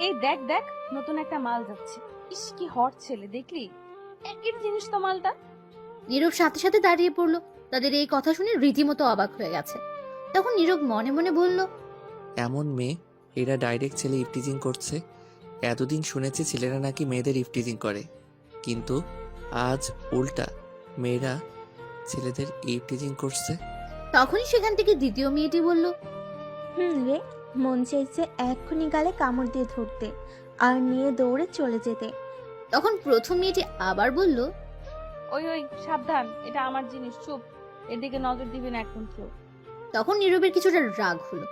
এই দেখ দেখ, নতুন একটা মাল যাচ্ছে। ইস কি হট ছেলে, দেখলি? একই জিনিস তো মালটা। নীরব সাথে সাথে দাঁড়িয়ে পড়লো। তাদের এই কথা শুনে রীতিমতো অবাক হয়ে গেছে। তখন নীরব মনে মনে বলল, এমন মেয়ে, এরা ডাইরেক্ট ছেলে ইফটিজিং করছে। এতদিন শুনেছি ছেলেরা নাকি মেয়েদের ইফটিজিং করে, কিন্তু আজ উল্টা মেয়েরা ছেলেদের ইফটিজিং করছে। তখনই সেখান থেকে দ্বিতীয় মেয়েটি বলল, রে, মন চাইছে এক্ষুনি গালে কামড় দিয়ে ধরতে আর নিয়ে দৌড়ে চলে যেতে। তখন প্রথম মেয়েটি আবার বলল, ওই ওই সাবধান, এটা আমার জিনিস, চুপ। এদিকে নজর দিবি না এখন কেউ। তখন নীরবের কিছুটা রাগ হলো,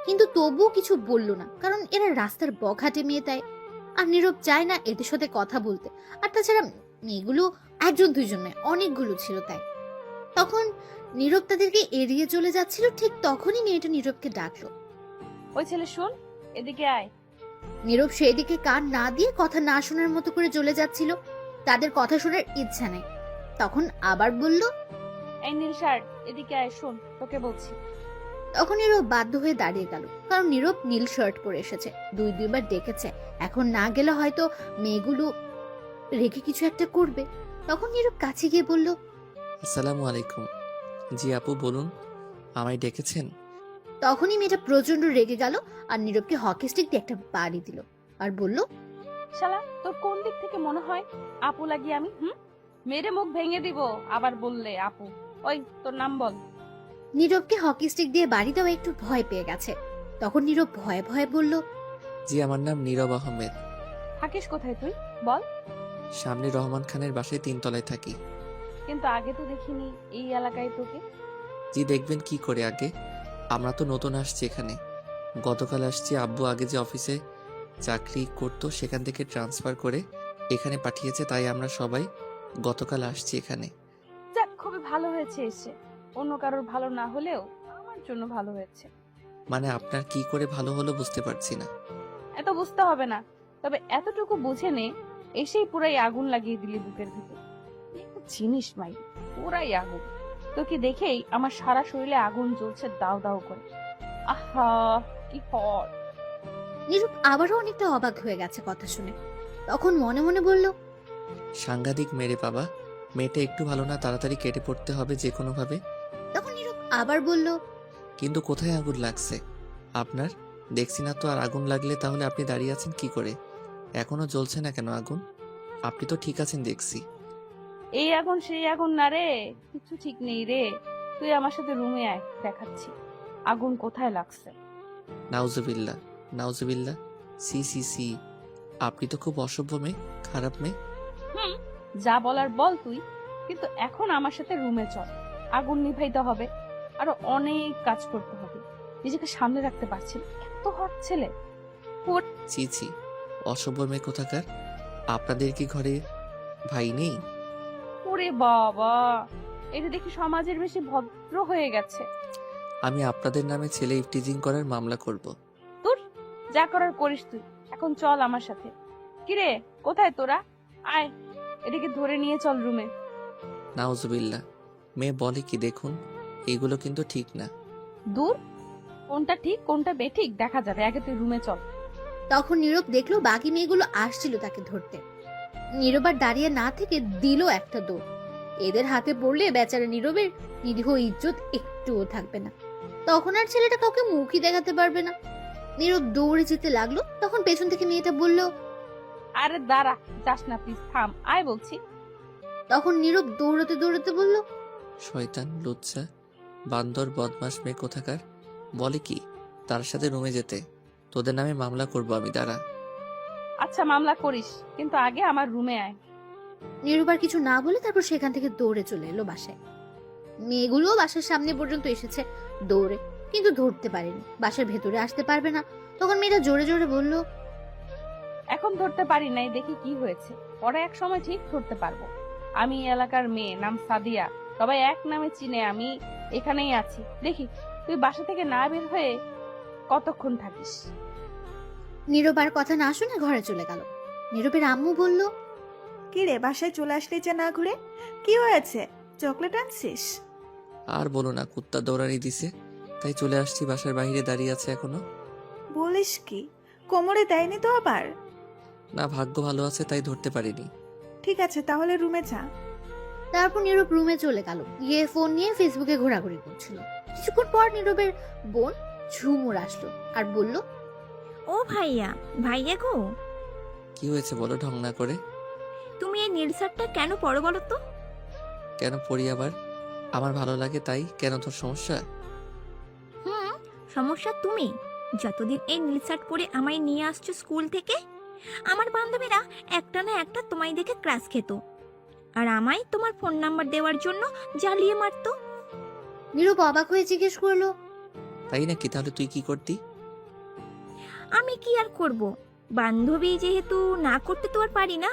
কিন্তু তবুও কিছু বলল না, কারণ এরা রাস্তার বখাটে মেয়ে তাই। আর নীরব চায় না এদের সাথে কথা বলতে। আর তাছাড়া মেয়েগুলো একজন দুইজন নয়, অনেকগুলো ছিল তাই। তখন নীরব তাদেরকে এড়িয়ে চলে যাচ্ছিল, ঠিক তখনই মেয়েটা নীরবকে ডাকলো। ওই ছেলে শোন, এদিকে আয়। নীরব সেই দিকে কান না দিয়ে কথা না শোনার মতো করে চলে যাচ্ছিল। তাদের কথা শোনার ইচ্ছা নেই। তখন আবার বলল, এই নীল শার্ট, এদিকে আয়, শোন তোকে বলছি। তখন নীরব বাধ্য হয়ে দাঁড়িয়ে গেল, কারণ নীরব নীল শার্ট পরে এসেছে, দুইবার ডেকেছে। এখন না গেলে হয়তো মেয়েগুলো রেখে কিছু একটা করবে। তখন নীরব কাছে গিয়ে বলল, আসসালামু আলাইকুম। জি আপু বলুন, আমায় ডেকেছেন? তখনই মেয়েটা প্রচন্ড রেগে গেল আর নীরবকে হকি স্টিক দিয়ে একটা বাড়ি দিল আর বলল, শালা, তোর কোন দিক থেকে মনে হয় আপু লাগি আমি? মেরে মুখ ভেঙে দিব আবার বললে আপু। ওই তোর নাম বল। নীরবকে হকি স্টিক দিয়ে বাড়ি দেওয়া একটু ভয় পেয়ে গেছে। তখন নীরব ভয়ে ভয়ে বলল, জি আমার নাম নীরব আহমেদ। থাকিস কোথায় তুই বল? সামনে রহমান খানের বাসায় 3 তলায় থাকি। কিন্তু আগে তো দেখিনি এই এলাকায় তোকে। জি দেখবেন কি করে আগে, আমরা তো নতুন আসছি এখানে। গতকাল আসছি, আব্বু আগে যে অফিসে চাকরি করতো সেখান থেকে ট্রান্সফার করে এখানে পাঠিয়েছে, তাই আমরা সবাই গতকাল আসছি এখানে। যাক, খুবই ভালো হয়েছে এসে। অন্য কারোর ভালো না হলেও আমার জন্য ভালো হয়েছে। মানে আপনার কি করে ভালো হলো বুঝতে পারছি না। এত বুঝতে হবে না, তবে এতটুকু বুঝে নে, এসেই পুরাই আগুন লাগিয়ে দিলি বুকের ভিতর। একটা জিনিস মাই, পুরাই আগুন। তোকে দেখেই আমার সারা শরীরে আগুন জ্বলছে দাউ দাউ করে। আহা, কি হট! নীরব আবারও অনেকটা অবাক হয়ে গেছে কথা শুনে। তখন মনে মনে বলল, সাংঘাতিক মেরে বাবা, মেয়েটা একটু ভালো না, তাড়াতাড়ি কেটে পড়তে হবে যে কোনো ভাবে। তখন নীরব আবার বলল, কিন্তু কোথায় আগুন লাগছে আপনার? দেখছি না তো। আর আগুন লাগলে তাহলে আপনি দাঁড়িয়ে আছেন কি করে? এখনো জ্বলছে না কেন আগুন? আপনি তো ঠিক আছেন দেখছি। এই আগুন সেই আগুন না রে, কিছু ঠিক নেই রে। তুই আমার সাথে রুমে আয়, দেখাচ্ছি আগুন কোথায় লাগছে। নাউজুবিল্লাহ, নাউজুবিল্লাহ। সি সি সি, আপনি তো খুব অসভ্য মেয়ে, খারাপ মেয়ে। হুম, যা বলার বল তুই, কিন্তু এখন আমার সাথে রুমে চল। আগুন নিভাইতে হবে, আরো অনেক কাজ করতে হবে। নিজেকে সামনে রাখতে পারছি না, এত হট ছেলে। ছি ছি, অসভ্য মেয়ে কোথাকার। আপনাদের কি ঘরে ভাই নেই? ওরে বাবা, এটা দেখি সমাজের বেশি ভদ্র হয়ে গেছে। আমি আপনাদের নামে ছেলে ইফটিজিং করার মামলা করব। তোর যা করার করিস তুই, এখন চল আমার সাথে। কিরে, কোথায় তোরা? আয়, এটাকে ধরে নিয়ে চল রুমে। নাউজুবিল্লাহ, মেয়ে বলে কি দেখুন, এগুলো কিন্তু ঠিক না। দূর, কোনটা ঠিক কোনটা বেঠিক দেখা যাবে, আগে তুই রুমে চল। তখন নীরব দেখলো বাকি মেয়েগুলো আসছিল তাকে ধরতে। নীরব আর দাঁড়িয়ে না থেকে দিল একটা দৌড়। এদের হাতে পড়লে বেচারা নীরবের নিরীহ ইজ্জত একটুও থাকবে না। তখন আর ছেলেটা কাউকে মুখই দেখাতে পারবে না। নীরব দৌড়ে যেতে লাগলো। তখন পেছন থেকে মেয়েটা বলল, আরে দাঁড়া, যাস না প্লিজ, থাম, আয় বলছি। তখন নীরব দৌড়াতে দৌড়াতে বলল, শয়তান, লুচ্চা, বান্দর, বদমাস মেয়ে কোথাকার। বলে কি তার সাথে রুমে যেতে? তোদের নামে মামলা করব আমি, দাঁড়া। আচ্ছা মামলা করিস, কিন্তু আগে আমার রুমে আয়। নীরব আর কিছু না বলে তারপর সেখান থেকে দৌড়ে চলে এলো বাসায়। মেয়েগুলোও বাসার সামনে পর্যন্ত এসেছে দৌড়ে, কিন্তু ধরতে পারেনি, বাসার ভেতরে আসতে পারবে না। তখন মেয়েটা জোরে জোরে বলল, এখন ধরতে পারি নাই, দেখি কি হয়েছে, পরে এক সময় ঠিক ধরতে পারবো। আমি এই এলাকার মেয়ে, নাম সাদিয়া, সবাই এক নামে চিনে। আমি এখানেই আছি, দেখি তুই বাসা থেকে না বের হয়ে কতক্ষণ থাকিস। নীরব আর কথা না শুনে ঘরে চলে গেল। নীরবের আম্মু বলল, কি রে, বাসায় চলে আসলি যে না ঘুরে? কি হয়েছে, চকলেট আনছিস? আর বলো না, কুত্তা দৌড়ানি দিছে, তাই চলে আসছি। বাসার বাইরে দাঁড়িয়ে আছে এখনো। বলিস কি? কোমরে দেয়নি তো আবার? না, ভাগ্য ভালো আছে তাই ধরতে পারিনি। ঠিক আছে, তাহলে রুমে যা। তারপর নীরব রুমে চলে গেল, গিয়ে ফোন নিয়ে ফেসবুকে ঘোরাঘুরি করছিল। কিছুক্ষণ পর নীরবের বোন ঝুমুর আসলো আর বলল, ও ভাইয়া, ভাইয়া গো, কি হয়েছে বলো ঢং না করে। তুমি এই নীল শার্টটা কেন পরো বলো তো? কেন পড়ি আবার? আমার ভালো লাগে তাই। কেন, তোর সমস্যা? হুম, সমস্যা তুমি। যতদিন এই নীল শার্ট পরে আমায় নিয়ে আসছো স্কুল থেকে, আমার বান্ধবীরা একটা না একটা তোমায় দেখে ক্লাস খেত, আর আমায় তোমার ফোন নাম্বার দেওয়ার জন্য জ্বালিয়ে মারতো। নীরব অবাক হয়ে জিজ্ঞেস করলো, তাই নাকি? তাহলে তুই কি করতি? আমি কি আর করব, বান্ধবী যেহেতু, না করতে তো আর পারি না,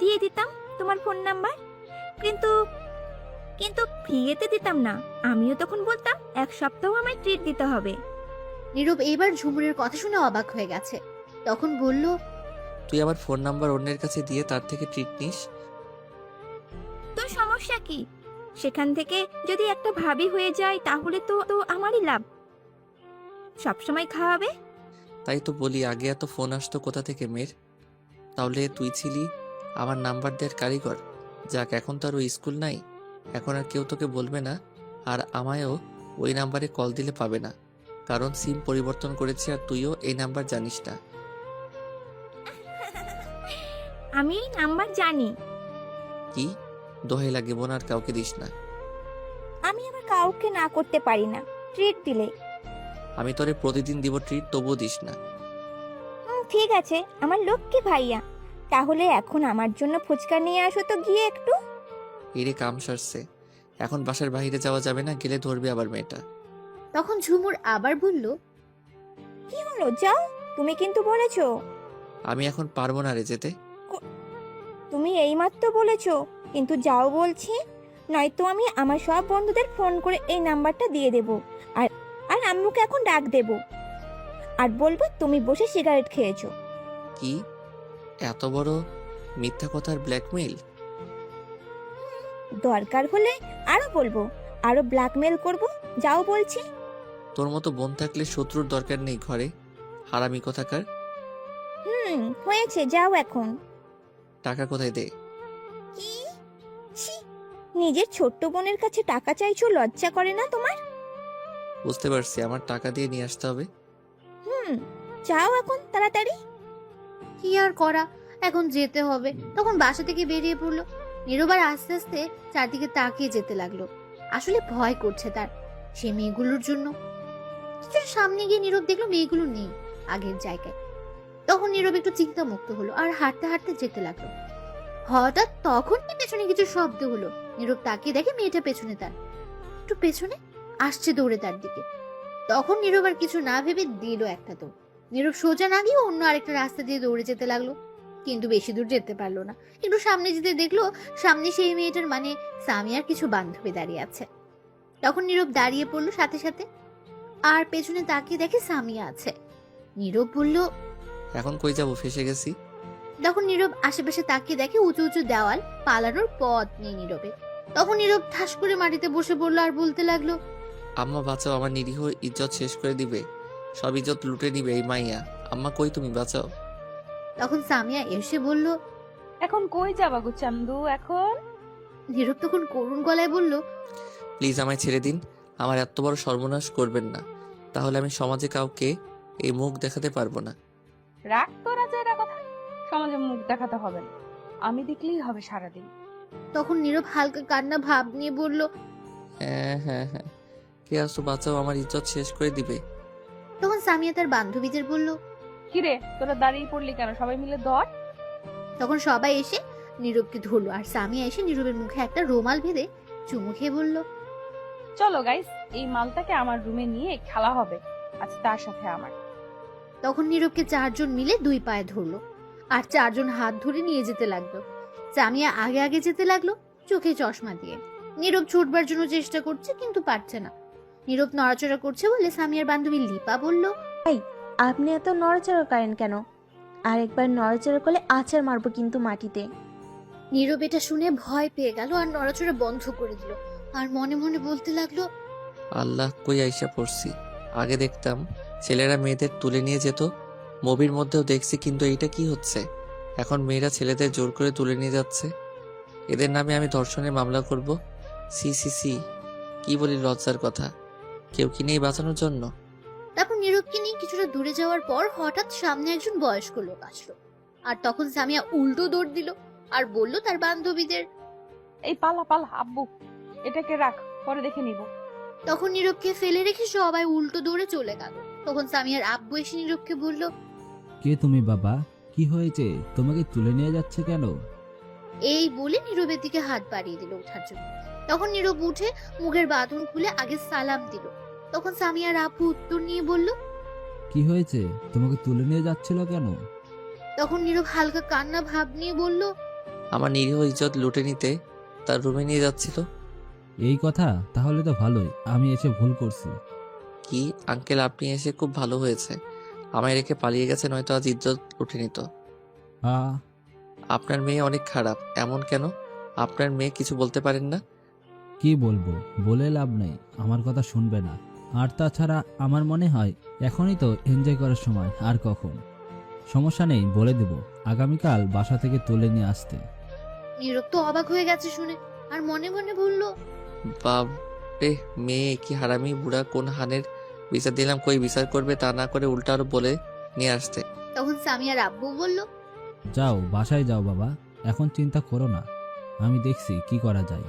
দিয়ে দিতাম তোমার ফোন নাম্বার। কিন্তু কিন্তু ফ্রিতে দিতাম না, আমিও তখন বলতাম 1 সপ্তাহ আমায় ট্রিট দিতে হবে। নীরব এবার ঝুমুরের কথা শুনে অবাক হয়ে গেছে। তখন বলল, তুই আমার ফোন নাম্বার অন্যের কাছে দিয়ে তার থেকে ট্রিট নিস? তোর সমস্যা কি? সেখান থেকে যদি একটা ভাবি হয়ে যায় তাহলে তো তো আমারই লাভ। সবসময় খাওয়াবে। তাই তো বলি, আগে এত ফোন আসতো কোথা থেকে মেয়ের? তাহলে তুই ছিলি আমার নাম্বার দেওয়ার কারিগর। যাক, এখন তো আর ওই স্কুল নাই, এখন আর কেউ তোকে বলবে না, আর আমায়ও ওই নাম্বারে কল দিলে পাবে না, কারণ সিম পরিবর্তন করেছি আর তুইও এই নাম্বার জানিস না। আমি এই নাম্বার জানি। কি? দোহাই লাগে বোন, আর কাউকে দিস না। আমি আবার কাউকে না করতে পারি না ট্রিট দিলে। আমি তোরে প্রতিদিন দিব ট্রিট, তবুও দিস না। ঠিক আছে আমার লক্ষ্মী ভাইয়া, তাহলে এখন আমার জন্য ফুচকা নিয়ে আসো তো গিয়ে একটু। এরে কাম সারছে, এখন বাসার বাইরে যাওয়া যাবে না, গেলে ধরবে আবার মেয়েটা। তখন ঝুমুর আবার বলল, কি হলো, যাও। তুমি কিন্তু বলেছো। আমি এখন পারবো না রে যেতে। তুমি এইমাত্র বলেছো কিন্তু যাও বলছি, নয়তো আমি আমার সব বন্ধুদের ফোন করে এই নাম্বারটা দিয়ে দেব, আর আর আম্মুকে এখন ডাক দেব, আর বলবো তুমি বসে সিগারেট খেয়েছো। কি এত বড় মিথ্যা কথার ব্ল্যাকমেইল? দরকার হলে আরো বলবো, আরো ব্ল্যাকমেল করব, যাও বলছি। তোর মতো বোন থাকলে শত্রুর দরকার নেই ঘরে, হারামি কোথাকার। হয়েছে, যাও এখন। টাকা কোথায়? দে। কি? ছি, নিজের ছোট্ট বোনের কাছে টাকা চাইছো, লজ্জা করে না তোমার? বুঝতে পারছি, আমার টাকা দিয়ে নিয়ে আসতে হবে। যাও এখন তাড়াতাড়ি। কি আর করা, এখন যেতে হবে। তখন বাসা থেকে বেরিয়ে পড়লো। নীরব আর আস্তে আস্তে চারদিকে তাকিয়ে যেতে লাগলো। আসলে ভয় করছে তার, সে মেয়েগুলোর জন্য। কিছুটা সামনে গিয়ে নীরব দেখলো মেয়েগুলো নেই আগের জায়গায়। তখন নীরব একটু চিন্তামুক্ত হলো আর হাঁটতে হাঁটতে যেতে লাগলো। হঠাৎ তখন পেছনে কিছু শব্দ হলো। নীরব তাকিয়ে দেখে মেয়েটা পেছনে, তার একটু পেছনে আসছে দৌড়ে তার দিকে। তখন নীরব আর কিছু না ভেবে দিল একটা দৌড়। নীরব সোজা না গিয়ে অন্য আরেকটা রাস্তা দিয়ে দৌড়ে যেতে লাগলো, কিন্তু বেশি দূর যেতে পারলো না। একটু সামনে যেতে দেখলো সামনে সেই মেয়েটার মানে সামিয়ার কিছু বান্ধবী দাঁড়িয়ে আছে। তখন নীরব দাঁড়িয়ে পড়লো সাথে সাথে, আর পেছনে তাকিয়ে দেখে সামিয়া আছে। নীরব বলল, এখন কই যাবো, ফেসে গেছি। তখন নীরব আশেপাশে তাকিয়ে দেখে উঁচু উঁচু দেওয়াল, পালানোর পথ নেই নীরবে। তখন নীরব ঠাস করে মাটিতে বসে পড়লো আর বলতে লাগলো, আম্মা বাঁচাও, আমার নিরীহ ইজ্জত শেষ করে দিবে, সব ইজ্জত লুটে নিবে এই মাইয়া। আম্মা কই, তুমি বাঁচাও। তখন সামিয়া এসে বলল, এখন কই যাবা গো চান্দু এখন? নীরব তখন করুণ গলায় বলল, প্লিজ আমায় ছেড়ে দিন, আমার এত বড় সর্বনাশ করবেন না, তাহলে আমি সমাজে কাউকে এই মুখ দেখাতে পারবো না। রাগ তোরা যেটা কথা, সমাজে মুখ দেখাতে হবে না, আমি দেখলেই হবে সারাদিন। তখন নীরব হালকা কান্না ভাব নিয়ে বলল, হ্যাঁ হ্যাঁ হ্যাঁ, কে আসো, বাঁচাও, আমার ইজ্জত শেষ করে দিবে। তখন সামিয়া তার বান্ধবীদের বলল, কিরে তোরা দাঁড়িয়ে পড়লি কেন, সবাই মিলে ধর। তখন সবাই এসে নীরবকে ধরলো আর সামিয়া এসে নীরবের মুখে একটা রুমাল বেঁধে চুমু খেয়ে বলল, চলো গাইস, এই মালটাকে আমার রুমে নিয়ে খেলা হবে আজ তার সাথে আমার। তখন নীরবকে চারজন মিলে দুই পায়ে ধরলো আর চারজন হাত ধরে নিয়ে যেতে লাগলো। সামিয়া আগে আগে যেতে লাগলো চোখে চশমা দিয়ে। নীরব ছুটবার জন্য চেষ্টা করছে কিন্তু পারছে না। নীরব নড়াচড়া করছে বলে সামিয়ার বান্ধবী লিপা বলল, আপনি এত নড়াচড়া করেন কেন? আর একবার নড়াচড়া করলে আছাড় মারবো কিন্তু মাটিতে। নীরব এটা শুনে ভয় পেয়ে গেল আর নড়াচড়া বন্ধ করে দিল আর মনে মনে বলতে লাগলো, আল্লাহ, কই আইসা পড়ছি। আগে দেখতাম ছেলেরা মেয়েদের তুলে নিয়ে যেত, মুভির মধ্যেও দেখছি, কিন্তু এইটা কি হচ্ছে? এখন মেয়েরা ছেলেদের জোর করে তুলে নিয়ে যাচ্ছে। এদের নামে আমি ধর্ষণের মামলা করব। সি সি সি, কি বলি লজ্জার কথা। কেউ কি নেই বাঁচানোর জন্য? তারপর নীরবকে নিয়ে কিছুটা দূরে যাওয়ার পর হঠাৎ সামনে একজন বয়স্ক লোক আসলো। আর তখন সামিয়া উল্টো দৌড় দিল আর বলল তার বান্ধবীদের। এই পালা পালা আব্বু, এটাকে রাখ, পরে দেখে নিব। তখন নীরবকে ফেলে রেখে সবাই উল্টো দৌড়ে চলে গেল। তখন সামিয়ার আব্বু এসে নীরবকে বলল, কে তুমি বাবা? কি হয়েছে? তোমাকে তুলে নিয়ে যাচ্ছে কেন? এই বলে নীরবের দিকে হাত বাড়িয়ে দিল ওঠার জন্য। তখন নীরব উঠে মুখের বাঁধন খুলে আগে সালাম দিল। তখন সামিয়ার আব্বু উত্তর নিয়ে বলল, কি হয়েছে? তোমাকে তুলে নিয়ে যাচ্ছিল কেন? তখন নীরব হালকা কান্না ভাব নিয়ে বলল, আমার নিরীহ ইজ্জত লুটে নিতে তার রুমে নিয়ে যাচ্ছিল। এই কথা? তাহলে তো ভালোই, আমি এসে ভুল করছি। কি আঙ্কেল, আপনি এসে খুব ভালো হয়েছে। আমায় রেখে পালিয়ে গেছে, নয়তো আজ ইজ্জত লুটে নিত। আ আপনার মেয়ে অনেক খারাপ। এমন কেন? আপনার মেয়ে কিছু বলতে পারেন না? কি বলবো? বলে লাভ নেই, আমার কথা শুনবে না। আর তাছাড়া আমার মনে হয় এখনই তো এনজয় করার সময়, আর কখন। সমস্যা নেই, বলে দেব আগামীকাল বাসা থেকে তুলে নিয়ে আসতে। নীরব তো অবাক হয়ে গেছে শুনে, আর মনে মনে বলল, বাপ রে, মেয়ে কি হারামি বুড়া, কোন হানের বিচার দিলাম, কই বিচার করবে তা না করে উল্টা আরো বলে নিয়ে আসতে। তখন সামিয়ার আব্বু বলল, যাও বাসায় যাও বাবা, এখন চিন্তা করো না, আমি দেখছি কি করা যায়।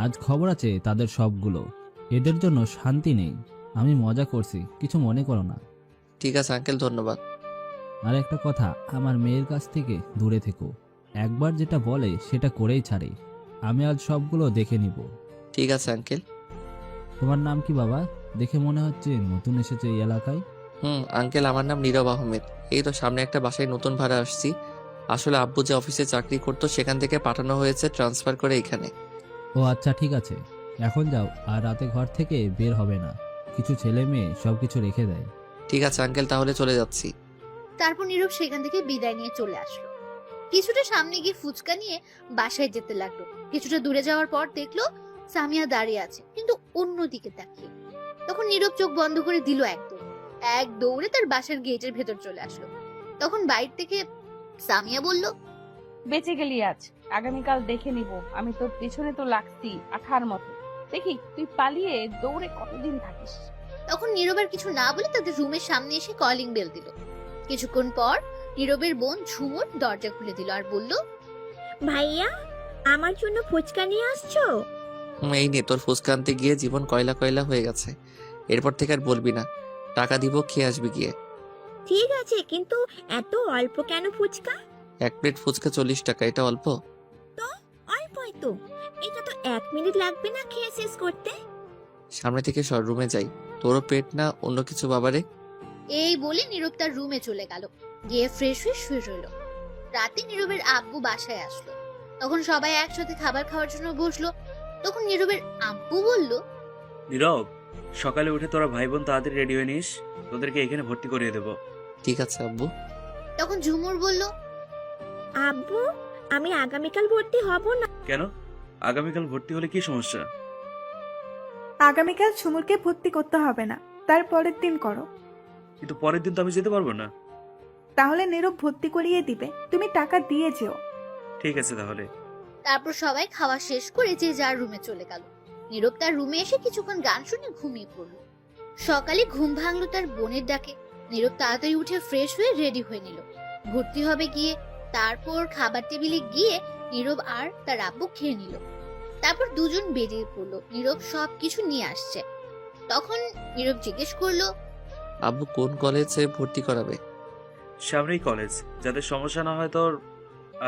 আজ খবর আছে তাদের সবগুলো। এদের জন্য শান্তি নেই। আমি মজা করছি, কিছু মনে করো না। ঠিক আছে আঙ্কেল, ধন্যবাদ। আর একটা কথা, আমার মেয়ের কাছ থেকে দূরে থেকো। একবার যেটা বলে সেটা করেই ছাড়ে। আমি আজ সবগুলো দেখে নিব। ঠিক আছে আঙ্কেল। তোমার নাম কি বাবা? দেখে মনে হচ্ছে নতুন এসেছে এই এলাকায়। আঙ্কেল, আমার নাম নীরব আহমেদ। এই তো সামনে একটা বাসায় নতুন ভাড়া আসছি। আসলে আব্বু যে অফিসে চাকরি করতো সেখান থেকে পাঠানো হয়েছে ট্রান্সফার করে এখানে। ও আচ্ছা, ঠিক আছে, এখন যাও, আর রাতে ঘর থেকে বের হবে না। কিছু ছেলে মেয়ে সবকিছু রেখে দেয়। ঠিক আছে আঙ্কেল, তাহলে চলে যাচ্ছি। তারপর নীরব সেখান থেকে বিদায় নিয়ে চলে আসলো। কিছুটা সামনে গিয়ে ফুচকা নিয়ে বাসায় যেতে লাগলো। কিছুটা দূরে যাওয়ার পর দেখলো সামিয়া দাঁড়িয়ে আছে, কিন্তু অন্যদিকে তাকিয়ে। তখন নীরব চোখ বন্ধ করে দিল একদম, এক দৌড়ে তার বাসার গেটের ভেতর চলে আসলো। তখন বাইরে থেকে সামিয়া বলল, বেঁচে গেলি আজ, আগামীকাল দেখে নিব। আমি তোর পেছনে তো লাগছি আঠার মতো। দেখি তুই পালিয়ে দৌড়ে কতদিন থাকিস। তখন নীরবের কিছু না বলে তাদের রুমের সামনে এসে কলিং বেল দিল। কিছুক্ষণ পর নীরবের বোন ঝুমুর দরজা খুলে দিল আর বলল, ভাইয়া, আমার জন্য ফুচকা নিয়ে আসছো? এই নে তোর ফুচকা আনতে গিয়ে জীবন কয়লা কয়লা হয়ে গেছে। এরপর থেকে আর বলবি না। টাকা দিব, খেয়ে আসবি গিয়ে। ঠিক আছে, কিন্তু এত অল্প কেন ফুচকা? এক প্লেট ফুচকা 40 টাকা, এটা অল্প? অল্পই তো, এটা তো 1 মিনিট লাগবে না খেয়ে শেষ করতে। সামনে থেকে সর, রুমে যাই। তোরও পেট না অন্য কিছু বাবারে। এই বলে নীরব তার রুমে চলে গেল, গিয়ে ফ্রেশ হয়ে শুয়ে রইল। রাতে নীরবের আব্বু বাসায় আসলো। তখন সবাই একসাথে খাবার খাওয়ার জন্য বসলো। তখন নীরবের আব্বু বলল, নীরব, সকালে উঠে তোরা ভাই বোন তাড়াতাড়ি রেডি হয়ে নিস, তোদেরকে এখানে ভর্তি করিয়ে দেবো। ঠিক আছে আব্বু। তখন ঝুমুর বলল, আব্বু, আমি আগামীকাল ভর্তি হব না। কেন? আগামীকাল ভর্তি হলে কি সমস্যা? আগামীকাল ঝুমুরকে ভর্তি করতে হবে না, তার পরের দিন করো। কিন্তু পরের দিন তো আমি যেতে পারবো না। তাহলে নীরব ভর্তি করিয়ে দিবে, তুমি টাকা দিয়ে যেও। ঠিক আছে তাহলে। তারপর সবাই খাওয়া শেষ করে যে যার রুমে চলে গেল। নীরব তার রুমে এসে কিছুক্ষণ গান শুনে ঘুমিয়ে পড়ল। সকালে ঘুম ভাঙলো তার বোনের ডাকে। নীরব তাড়াতাড়ি উঠে ফ্রেশ হয়ে রেডি হয়ে নিল, ভর্তি হবে গিয়ে। তারপর খাবার টেবিলে গিয়ে নীরব আর তার আব্বু খেয়ে নিল। তারপর দুজন বেরিয়ে পড়লো, নীরব সবকিছু নিয়ে আসছে। তখন নীরব জিজ্ঞেস করলো, আব্বু কোন কলেজে ভর্তি করাবে? সামনেই কলেজ, যাদের সমস্যা না হয় তোর,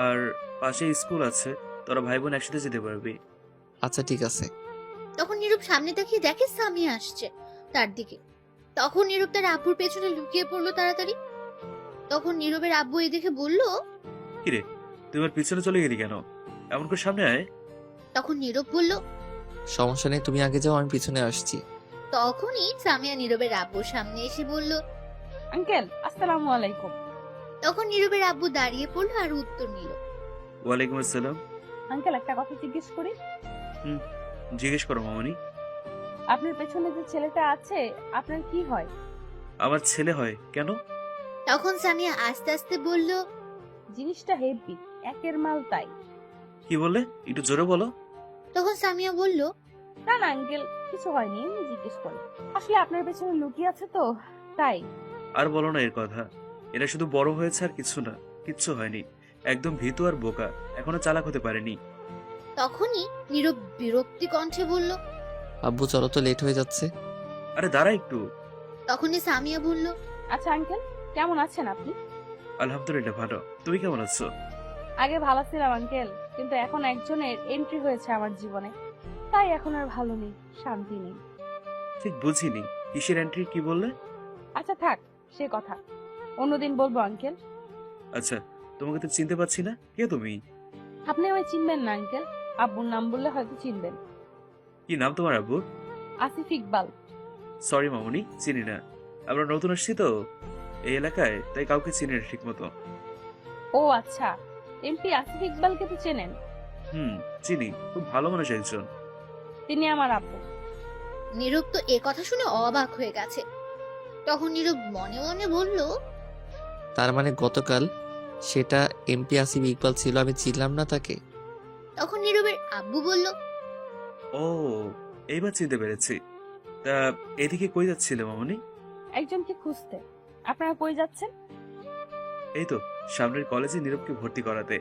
আর পাশে স্কুল আছে, তোরা ভাই বোন একসাথে যেতে পারবি। আচ্ছা ঠিক আছে। তখন নীরব সামনে তাকিয়ে দেখে সামিয়া আসছে তার দিকে। তখন নীরব তার আব্বুর পেছনে লুকিয়ে পড়লো তাড়াতাড়ি। তখন নীরবের আব্বু এই দেখে বলল, কিরে, তুই আমার পিছনে চলে গেলি কেন? এমন করে সামনে আয়। তখন নীরব বলল, সমস্যা নেই, তুমি আগে যাও, আমি পিছনে আসছি। তখনই সামিয়া নীরবের আব্বুর সামনে এসে বলল, আঙ্কেল আসসালামু আলাইকুম। তখন নীরবের আব্বু দাঁড়িয়ে পড়লো আর উত্তর নিল। ওয়ালাইকুম আসসালাম। আঙ্কেল একটা কথা জিজ্ঞেস করি? জিজ্ঞেস করো মামনি। আপনার পেছনে যে ছেলেটা আছে আপনার কি হয়? আমার ছেলে হয় কেন? তখন সামিয়া আস্তে আস্তে বলল, জিনিসটা হেভি, একের মাল তাই। কি বললে, একটু জোরে বলো। তখন সামিয়া বলল, না না আঙ্কেল, কিছু হয়নি, এমনি জিজ্ঞেস করে। আসলে আপনার পেছনে লুকিয়ে আছে তো, তাই। আর বলো না এর কথা। এরা শুধু বড় হয়েছে আর কিছু না, কিচ্ছু হয়নি। একদম ভীতু আর বোকা, এখনো চালাক হতে পারেনি। তখনই নীরব বিরক্তি কণ্ঠে বলল। আব্বু চলো তো, লেট হয়ে যাচ্ছে। আরে দাঁড়া একটু। তখনই সামিয়া বলল, আচ্ছা আঙ্কেল, কেমন আছেন আপনি? আলহামদুলিল্লাহ ভালো, তুমি কেমন আছো? আগে ভালো ছিলাম আঙ্কেল, কিন্তু এখন একজনের এন্ট্রি হয়েছে আমার জীবনে, তাই এখন আর ভালো নেই, শান্তি নেই। ঠিক বুঝিনি, কিসের এন্ট্রি, কি বললে? আচ্ছা থাক সে কথা, অন্যদিন বলবো আঙ্কেল। আচ্ছা, তোমাকে তো চিনতে পারছি না, কে তুমি? আপনি আমায় চিনবেন না আঙ্কেল, আব্বুর নাম বললে হয়তো চিনবেন। কি নাম তোমার আব্বুর? আসিফ ইকবাল। সরি মামুনি, চিনি না। আমরা নতুন আসছি তো এই এলাকায়, তাই কাউকে চিনি না ঠিক মতো। ও আচ্ছা, এমপি আসিফ ইকবালকে তো চেনেন? চিনি, খুব ভালো মানুষ একজন। তিনি আমার আব্বু। নীরব তো এ কথা শুনে অবাক হয়ে গেছে। তখন নীরব মনে মনে বলল, তার মানে গতকাল সেটা এমপি আসিফ ইকবাল ছিল, আমি চিনলাম না তাকে। তখন নীরবের আব্বু বলল, ও, এইবার চিনতে পেরেছি। তা এদিকে কই যাচ্ছিলে মামুনি? একজনকে খুঁজতে। আপনারা কই যাচ্ছেন? এই তো সামনের কলেজে নীরবকে ভর্তি করাতে।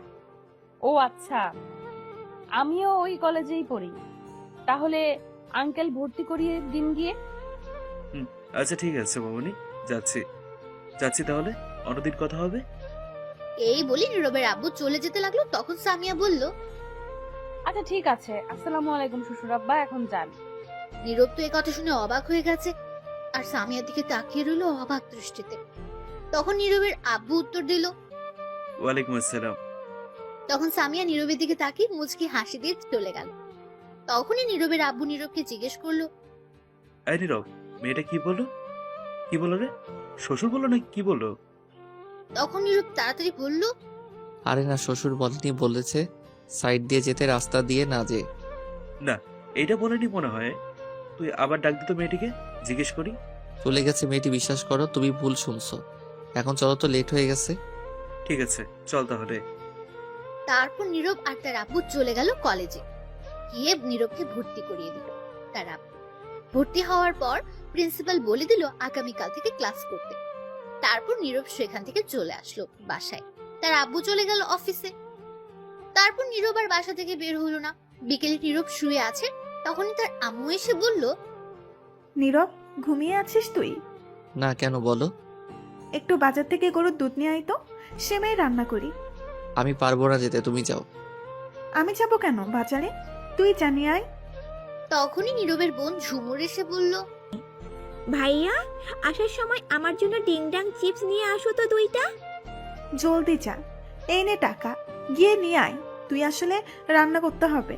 ও আচ্ছা, আমিও ওই কলেজেই পড়ি। তাহলে আঙ্কেল ভর্তি করিয়ে দিন গিয়ে। আচ্ছা ঠিক আছে মামুনি, যাচ্ছি যাচ্ছি তাহলে, অন্যদিন কথা হবে। এই বলে নীরবের আব্বু চলে যেতে লাগলো। তখন সামিয়া বলল, আচ্ছা ঠিক আছে, আসসালামু আলাইকুম শ্বশুর আব্বা, এখন যান। নীরব তো এ কথা শুনে অবাক হয়ে গেছে আর সামিয়ার দিকে তাকিয়ে রইল অবাক দৃষ্টিতে। তখন নীরবের আব্বু উত্তর দিল। ওয়ালাইকুম আসসালাম। তখন সামিয়া নীরবের দিকে তাকিয়ে মুচকি হাসি দিয়ে চলে গেল। তখনই নীরবের আব্বু নীরবকে জিজ্ঞেস করলো, এই নীরব, মেয়েটা কি বললো? কি বললো রে? শ্বশুর বললো না কি বললো? তখন নীরব তাড়াতাড়ি বলল, আরে না, শ্বশুর বলেনি, বলেছে সাইড দিয়ে যেতে, রাস্তা দিয়ে না যে। না, এইটা বলেনি মনে হয়। তুই আবার ডাক দিত মেয়েটিকে, জিজ্ঞেস করি। চলে গেছে মেয়েটি, বিশ্বাস করো, তুমি ভুল শুনছো। এখন চলো তো, লেট হয়ে গেছে। ঠিক আছে চল তাহলে। তারপর নীরব আর তার আব্বু চলে গেল কলেজে। গিয়ে নীরবকে ভর্তি করিয়ে দিল তার আব্বু। ভর্তি হওয়ার পর প্রিন্সিপাল বলে দিল আগামীকাল থেকে ক্লাস করতে। তারপর নীরব সেখান থেকে চলে আসলো বাসায়। তার আব্বু চলে গেল অফিসে। তারপর নীরব আর বাসা থেকে বের হলো না। বিকেলে নীরব শুয়ে আছে, তখনই তার আম্মু এসে বলল, নীরব, ঘুমিয়ে আছিস তুই? না, কেন বলো? একটু বাজার থেকে গরুর দুধ নিয়ে আয় তো, সেমাই রান্না করি। আমি পারবো না যেতে, তুমি যাও। আমি যাব কেন বাজারে? তুই জানি আয়। তখনই নীরবের বোন ঝুমুর এসে বলল, ভাইয়া, আসার সময় আমার জন্য ডিংডাং চিপস নিয়ে আসো তো 2টা। জলদি যা, এই নে টাকা, গিয়ে নিয়ে আয়। তুই আসলে রান্না করতে হবে।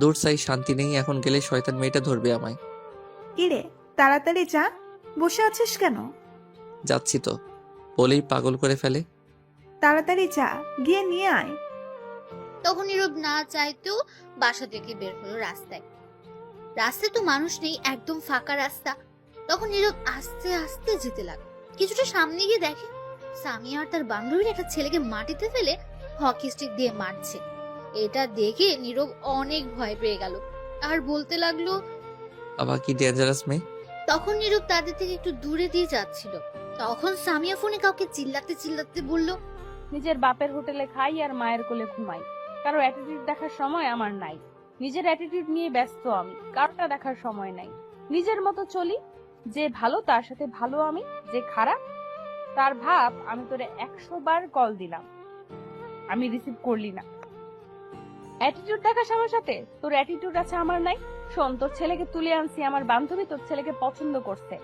দূর চাই, শান্তি নেই, এখন গেলে শয়তান মেয়েটা ধরবে আমায়। কিরে, তাড়াতাড়ি যা, বসে আছিস কেন? যাচ্ছি তো, বলেই পাগল করে ফেলে। তাড়াতাড়ি যা, গিয়ে নিয়ে আয়। তখন নীরব না চাইতেও বাসা থেকে বের হলো রাস্তায়। রাস্তায় তো মানুষ নেই, একদম ফাঁকা রাস্তা। তখন নীরব আস্তে আস্তে যেতে লাগলো। কিছুটা সামনে গিয়ে দেখে সামিয়া আর তার বান্ধবীর একটা ছেলেকে মাটিতে ফেলে হকি স্টিক দিয়ে মারছে। এটা দেখে নীরব অনেক ভয় পেয়ে গেল আর বলতে লাগলো, আবার কি ডেঞ্জারাস মেয়ে। তখন নীরব তাদের থেকে একটু দূরে দিয়ে যাচ্ছিল। তখন সামিয়া ফোনে কাউকে চিল্লাতে চিল্লাতে বলল, নিজের বাপের হোটেলে খাই আর মায়ের কোলে ঘুমাই, কারো অ্যাটিটিউড দেখার সময় আমার নাই। নিজের অ্যাটিটিউড নিয়ে ব্যস্ত আমি, কারোটা দেখার সময় নাই। নিজের মতো চলি, যে ভালো তার সাথে ভালো আমি, যে খারাপ তার ভাব। আমি তোরে 100 বার কল দিলাম, আমি রিসিভ করলি না। অ্যাটিটিউড দেখাস আমার সাথে, তোর অ্যাটিটিউড আছে আমার নাই। শোন, তোর ছেলেকে তুলে আনছি, আমার বান্ধবী তোর ছেলেকে পছন্দ করছে,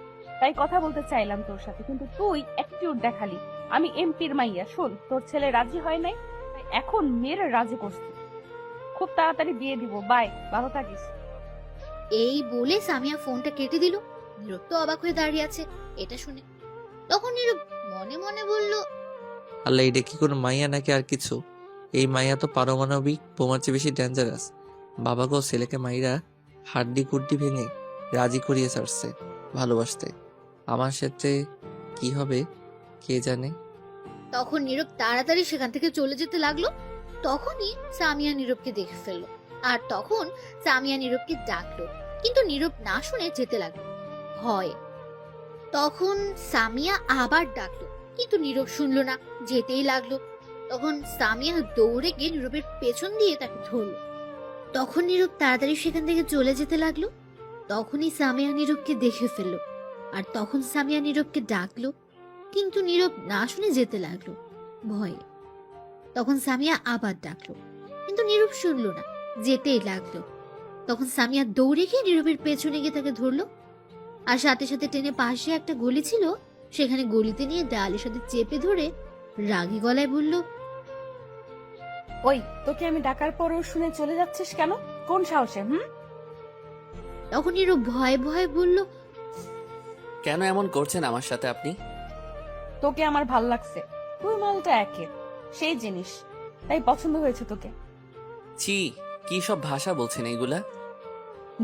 তাই কথা বলতে চাইলাম তোর সাথে, কিন্তু তুই অ্যাটিটিউড দেখালি। আমি এমপির মাইয়া, শোন, তোর ছেলে রাজি হয় নাই, তাই এখন মেয়ের রাজি করছি। খুব তাড়াতাড়ি বিয়ে দিব, বাই, ভালো থাকিস। এই বলে সামিয়া ফোনটা কেটে দিল। নীরব তো অবাক হয়ে দাঁড়িয়ে আছে এটা শুনে। তখন নীরব মনে মনে বলল, আল্লাহ, এটা কি কোনো মাইয়া নাকি আর কিছু? এই মাইয়া তো পারমাণবিক বোমার চেয়ে বেশি ডেঞ্জারাস। বাবা গো, ছেলেকে মাইরা হাড্ডি কুড্ডি ভেঙে রাজি করিয়ে ছাড়ছে ভালোবাসতে। আমার সাথে কি হবে কে জানে। তখন নীরব তাড়াতাড়ি সেখান থেকে চলে যেতে লাগলো। তখনই সামিয়া নীরবকে দেখে ফেললো, আর তখন সামিয়া নীরবকে ডাকলো, কিন্তু নীরব না শুনে যেতে লাগলো ভয়ে। তখন সামিয়া আবার ডাকলো, কিন্তু নীরব শুনলো না, যেতেই লাগলো। তখন সামিয়া দৌড়ে গিয়ে নীরবের পেছন দিয়ে তাকে ধরলো। তখন নীরব তাড়াতাড়ি সেখান থেকে চলে যেতে লাগলো। তখনই সামিয়া নীরবকে দেখে ফেললো, আর তখন সামিয়া নীরবকে ডাকলো, কিন্তু নীরব না শুনে যেতে লাগলো ভয়ে। তখন সামিয়া আবার ডাকলো, কিন্তু নীরব শুনলো না, যেতেই লাগলো। তখন সামিয়া দৌড়ে গিয়ে নীরবের পেছনে গিয়ে তাকে ধরলো, আর সাথে সাথে টেনে পাশে একটা গলি ছিল, সেখানে গলিতে নিয়ে ডালের সাথে চেপে ধরে রাগী গলায় বলল, ওই, তোকে আমি ডাকার পরেও শুনে চলে যাচ্ছিস কেন? কোন সাহসে? তখন নীরব ভয়ে ভয়ে বলল, কেন এমন করছেন আমার সাথে আপনি? তোকে আমার ভাল লাগছে, তুই মালটা একে সেই জিনিস, তাই পছন্দ হয়েছে তোকে। ছি, কি সব ভাষা বলছেন এগুলা?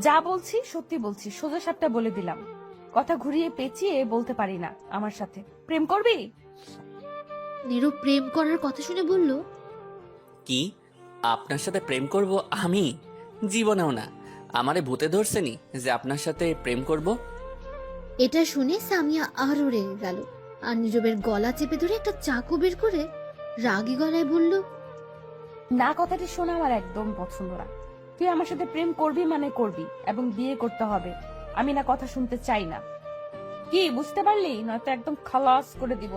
যা বলছি সত্যি বলছি, সোজা সাপটা বলে দিলাম, কথা ঘুরিয়ে পেঁচিয়ে বলতে পারি না। আমার সাথে প্রেম করবি? নীরব প্রেম করার কথা শুনে বলল, কি, আপনার সাথে প্রেম করব আমি? জীবনেও না। আমারে ভূতে ধরছেনি যে আপনার সাথে প্রেম করব? এটা শুনে সামিয়া আরো রেগে গেল, আর নীরবের গলা চেপে ধরে একটা চাকু বের করে রাগী গলায় বলল, না, কথাটি শোনা আমার একদম পছন্দ না। তুই আমার সাথে প্রেম করবি মানে করবি, এবং বিয়ে করতে হবে। আমি না কথা শুনতে চাই না। কি বুঝতে পারলি? নয়তো একদম খালাস করে দিব,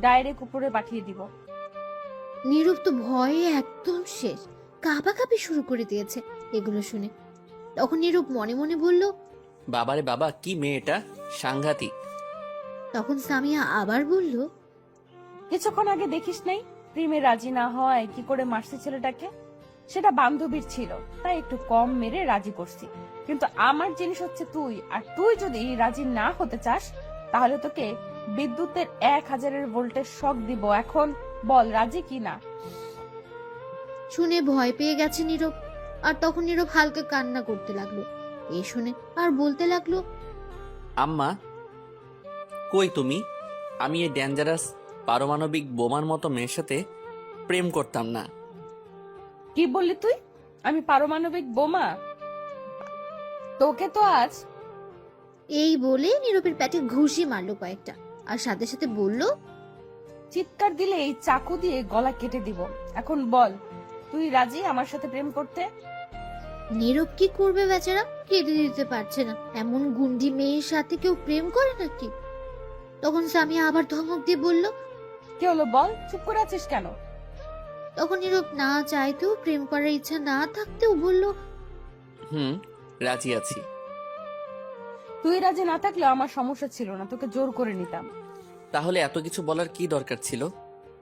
ডাইরেক্ট উপরে পাঠিয়ে দিব। নীরব তো ভয়ে একদম শেষ, কাঁপাকাঁপি শুরু করে দিয়েছে এগুলো শুনে। তখন নীরব মনে মনে বলল, বাবারে বাবা, কি মেয়েটা, সাংঘাতিক। তখন সামিয়া আবার বলল, কিছুক্ষণ আগে দেখিস নাই প্রেমে রাজি না হয় কি করে মারছি ছেলেটাকে? সেটা বান্ধবীর ছিল, তাই একটু কম মেরে রাজি করছি। কিন্তু আমার জিনিস হচ্ছে তুই, আর তুই যদি রাজি না হতে চাস তাহলে তোকে বিদ্যুতের 1000 ভোল্টের শক দিব। এখন বল রাজি কি না? শুনে ভয় পেয়ে গেছে নীরব, আর তখন নীরব হালকা কান্না করতে লাগলো। এই শুনে আর বলতে লাগলো, আম্মা, কই তুমি? আমি এই ডেঞ্জারাস পারমাণবিক বোমার মতো মেয়ের সাথে প্রেম করতাম না। কি বললি তুই? আমি পারমাণবিক বোমা? তোকে তো আজ। এই বলে নীরবের পেটে ঘুষি মারলো কয়েকটা, আর সাথে সাথে বলল, চিৎকার দিলে এই চাকু দিয়ে গলা কেটে দিব। এখন বল, তুই রাজি আমার সাথে প্রেম করতে? নীরব কি করবে বেচারা, কেঁদে দিতে পারছে না। এমন গুন্ডি মেয়ের সাথে কেউ প্রেম করে নাকি? তখন সামিয়া আবার ধমক দিয়ে বলল, কি হলো বল, চুপ করে আছিস কেন? তখন নীরব না চাইতেও প্রেম করার ইচ্ছা না থাকতেও বলল, রাজি আছি। তুই রাজি না থাকলে আমার সমস্যা ছিল না, তোকে জোর করে নিতাম। তাহলে এত কিছু বলার কি দরকার ছিল?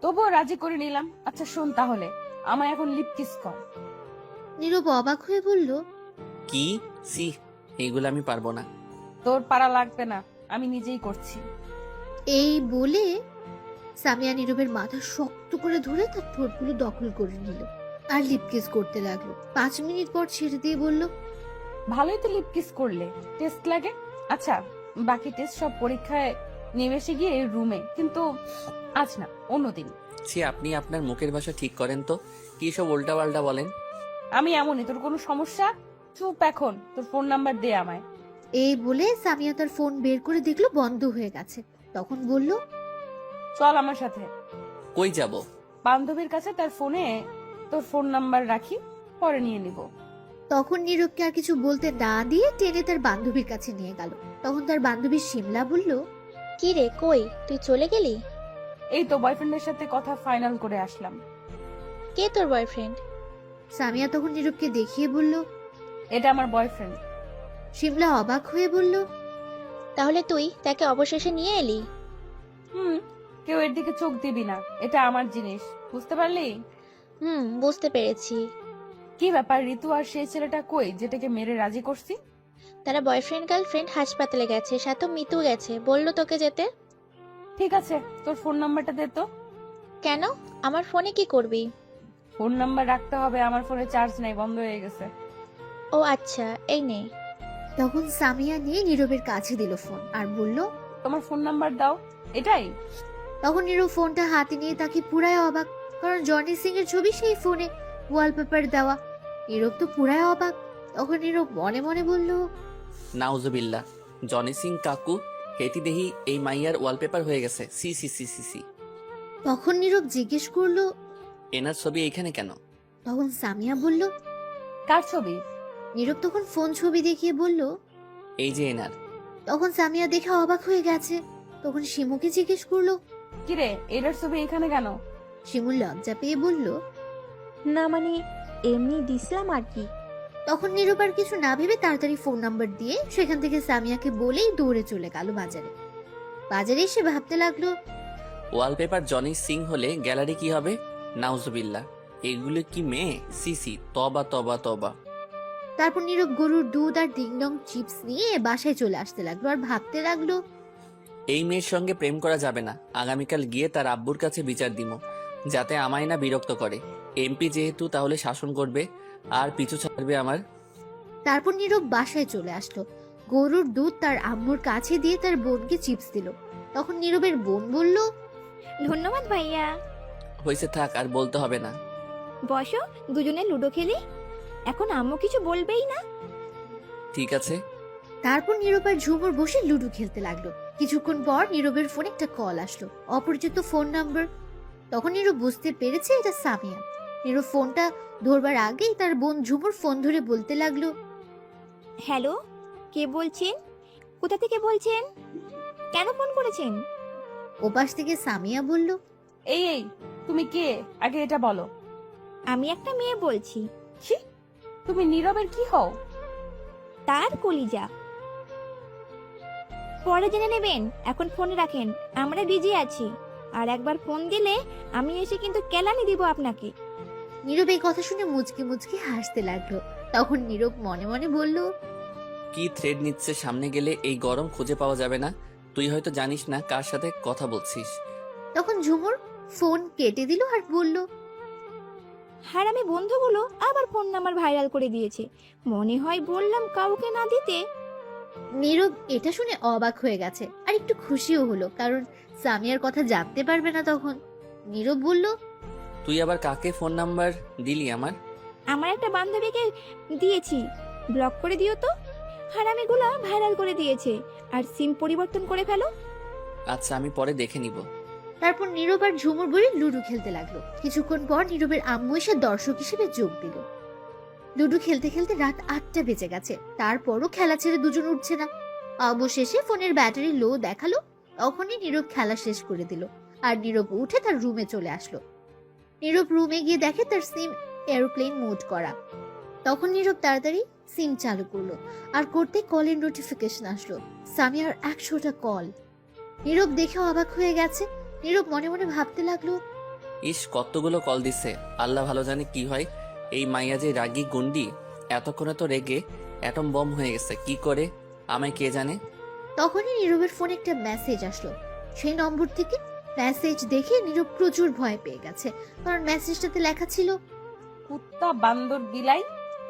তবুও রাজি করে নিলাম। আচ্ছা শোন তাহলে, আমায় এখন লিপ কিস কর। নীরব অবাক হয়ে বলল, কি? সি, এইগুলো আমি পারবো না। তোর পারা লাগবে না, আমি নিজেই করছি। এই বলে সামিয়া নীরবের মাথা শক্ত করে ধরে তার ঠোঁটগুলো দখল করে নিল, আর লিপকিস করতে লাগলো। 5 মিনিট পর ছেড়ে দিয়ে বলল, ভালোই তো লিপ কিস করলে, টেস্ট লাগে। আচ্ছা, বাকি টেস্ট সব পরীক্ষায় নিমেষে গিয়ে রুমে, কিন্তু আজ না, অন্যদিন। ছি, আপনি আপনার মুখের ভাষা ঠিক করেন তো। কি সব উল্টা পাল্টা বলেন? আমি এমনই, তোর কোনো সমস্যা? চুপ এখন, তোর ফোন নাম্বার দে আমায়। এই বলে সামিয়া তার ফোন বের করে দেখলো বন্ধ হয়ে গেছে। তখন বলল, চল আমার সাথে। কই যাব? বান্ধবীর কাছে তার ফোনে তোর ফোন নাম্বার রাখি, পরে নিয়ে নিব। তখন নীরবকে আর কিছু বলতে না দিয়ে টেনে তার বান্ধবীর কাছে নিয়ে গেল। তখন তার বান্ধবী শিমলা বলল, কি রে, কই তুই চলে গেলি? এই তো বয়ফ্রেন্ডের সাথে কথা ফাইনাল করে আসলাম। কে তোর বয়ফ্রেন্ড? সামিয়া তখন নীরবকে দেখিয়ে বলল, এটা আমার বয়ফ্রেন্ড। শিমলা অবাক হয়ে বলল, তাহলে তুই তাকে অবশেষে নিয়ে এলি? কেউ এর দিকে চোখ দিবি না, এটা আমার জিনিস, বুঝতে পারলি? বুঝতে পেরেছি। কি ব্যাপার ঋতু, আর সেই ছেলেটা কই যেটাকে মেরে রাজি করছি? তারা বয়ফ্রেন্ড গার্লফ্রেন্ড হাসপাতালে গেছে, সাথে মিতু গেছে, বললো তোকে যেতে। ঠিক আছে, তোর ফোন নাম্বারটা দে তো। কেন? আমার ফোনে কি করবি? ফোন নাম্বার রাখতে হবে, আমার ফোনে চার্জ নাই, বন্ধ হয়ে গেছে। ও আচ্ছা, এই নে। তখন সামিয়া নিয়ে নীরবের কাছে দিল ফোন আর বলল, তোমার ফোন নাম্বার দাও। এটাই? তখন নীরব ফোনটা হাতে নিয়ে তাকে পুরাই অবাক, কারণ জনি সিং এর ছবি সেই ফোনে ওয়ালপেপার দেওয়া। নীরব তো পুরাই অবাক। তখন নীরব মনে মনে বলল, নাউজুবিল্লাহ, জনি সিং কাকু হেতি দেহি এই মাইয়ার ওয়ালপেপার হয়ে গেছে। সি সি সি সি সি। তখন নীরব জিজ্ঞেস করলো, এনার ছবি এইখানে কেন? তখন সামিয়া বলল। কার ছবি? নীরব তখন ফোন ছবি দেখিয়ে বলল। এই যে এনার। তখন সামিয়া দেখে অবাক হয়ে গেছে। তখন শিমুকে জিজ্ঞেস করলো। কিরে, এটার ছবি এখানে কেন? শিমু লজ্জা পেয়ে বলল। না মানে এমনি দিছিলাম আর কি। তখন নীরব আর কিছু না ভেবে তাড়াতাড়ি ফোন নাম্বার দিয়ে সেখান থেকে সামিয়াকে বলেই দৌড়ে চলে গেল বাজারে। বাজারে এসে ভাবতে লাগলো, ওয়ালপেপার জনি সিং হলে গ্যালারি কি হবে? নাউজুবিল্লাহ, এগুলো কি মেয়ে? সি সি, তবা তবা তবা। তারপর নীরব গরুর দুধ আর ডিংডং চিপস নিয়ে বাসায় চলে আসতে লাগলো আর ভাবতে লাগলো, এই মেয়ের সঙ্গে প্রেম করা যাবে না। আগামীকাল গিয়ে তার আব্বুর কাছে বিচার দিব, যাতে আমায় না বিরক্ত করে। এমপি যেহেতু, তাহলে শাসন করবে আর পিছু ছাড়বে আমার। তারপর নীরব বাসায় চলে আসলো। গরুর দুধ তার আম্মুর কাছে দিয়ে তার বোনকে চিপস দিল। তখন নীরবের বোন বলল, ধন্যবাদ ভাইয়া। হয়েছে, থাক, আর বলতে হবে না। বসো, দুজনে লুডো খেলি। এখন আম্মু কিছু বলবেই না। ঠিক আছে। তারপর নীরব আর ঝুমুর বসে লুডো খেলতে লাগলো। কিছুক্ষণ পর নীরবের ফোনে একটা কল আসলো, অপরিচিত ফোন নাম্বার। তখন নীরব বুঝতে পেরেছে এটা সামিয়া। নীরব ফোনটা ধরবার আগেই তার বোন ঝুমুর ফোন ধরে বলতে লাগলো, হ্যালো, কে বলছেন? কোথা থেকে বলছেন? কেন ফোন করেছেন? ওপাশ থেকে সামিয়া বলল, এই এই, তুমি কে? আগে এটা বলো। আমি একটা মেয়ে বলছি। ছি, তুমি নীরবের কি হও? তার কলিজা। পরে জেনে নেবেন, এখন ফোনে রাখেন, আমরা বিজি আছি। আর একবার ফোন দিলে আমি এসে কিন্তু কেলানি দিব আপনাকে। নীরব এই কথা শুনে মুচকি মুচকি হাসতে লাগলো। তখন নীরব মনে মনে বলল, কি থ্রেড নিচ্ছে? সামনে গেলে এই গরম খুঁজে পাওয়া যাবে না। তুই হয়তো জানিস না কার সাথে কথা বলছিস। তখন ঝুমুর ফোন কেটে দিল আর বলল, হারামি বন্ধুগুলো আবার ফোন নাম্বার ভাইরাল করে দিয়েছে। মনে হয় বললাম কাউকে না দিতে। নীরব এটা শুনে অবাক হয়ে গেছে আর একটু খুশিও হলো, কারণ সামিয়ার কথা জানতে পারবে না তখন। নীরব বলল, তুই আবার কাকে ফোন নাম্বার দিলি আমার? আমার একটা বান্ধবীকে দিয়েছি, ব্লক করে দিও তো। হারামিগুলা ভাইরাল করে দিয়েছে। আর সিম পরিবর্তন করে ফেলো। আচ্ছা, আমি পরে দেখে নিব। তারপর নীরব আর ঝুমুর বলে লুডো খেলতে লাগলো। কিছুক্ষণ পর নীরবের আম্মু এসে দর্শক হিসেবে যোগ দিল। লুডো খেলতে খেলতে রাত 8টা বেজে গেছে। তারপরও খেলা ছেড়ে দুজন উঠছে না। অবশেষে ফোনের ব্যাটারি লো দেখালো। তখনই নীরব খেলা শেষ করে দিল আর নীরব উঠে তার রুমে চলে আসলো। নীরব রুমে গিয়ে দেখে তার সিম এরোপ্লেন মোড করা। তখন নীরব তাড়াতাড়ি সিম চালু করলো আর করতে কলের নোটিফিকেশন আসলো। সামিয়ার 100টা কল। নীরব দেখে অবাক হয়ে গেছে। নীরব মনে মনে ভাবতে লাগলো, ইস, কতগুলো কল দিছে। আল্লাহ ভালো জানে কি হয়। এই মাইয়া যে রাগী গুন্ডি, এতক্ষণে তো রেগে অ্যাটম বম হয়ে গেছে। কি করে আমায় কে জানে। তখনই নীরবের ফোনে একটা মেসেজ আসলো। সেই নম্বর থেকে মেসেজ দেখে নীরব প্রচুর ভয় পেয়ে গেছে, কারণ মেসেজটাতে লেখা ছিল, কুত্তা বান্দর বিলাই,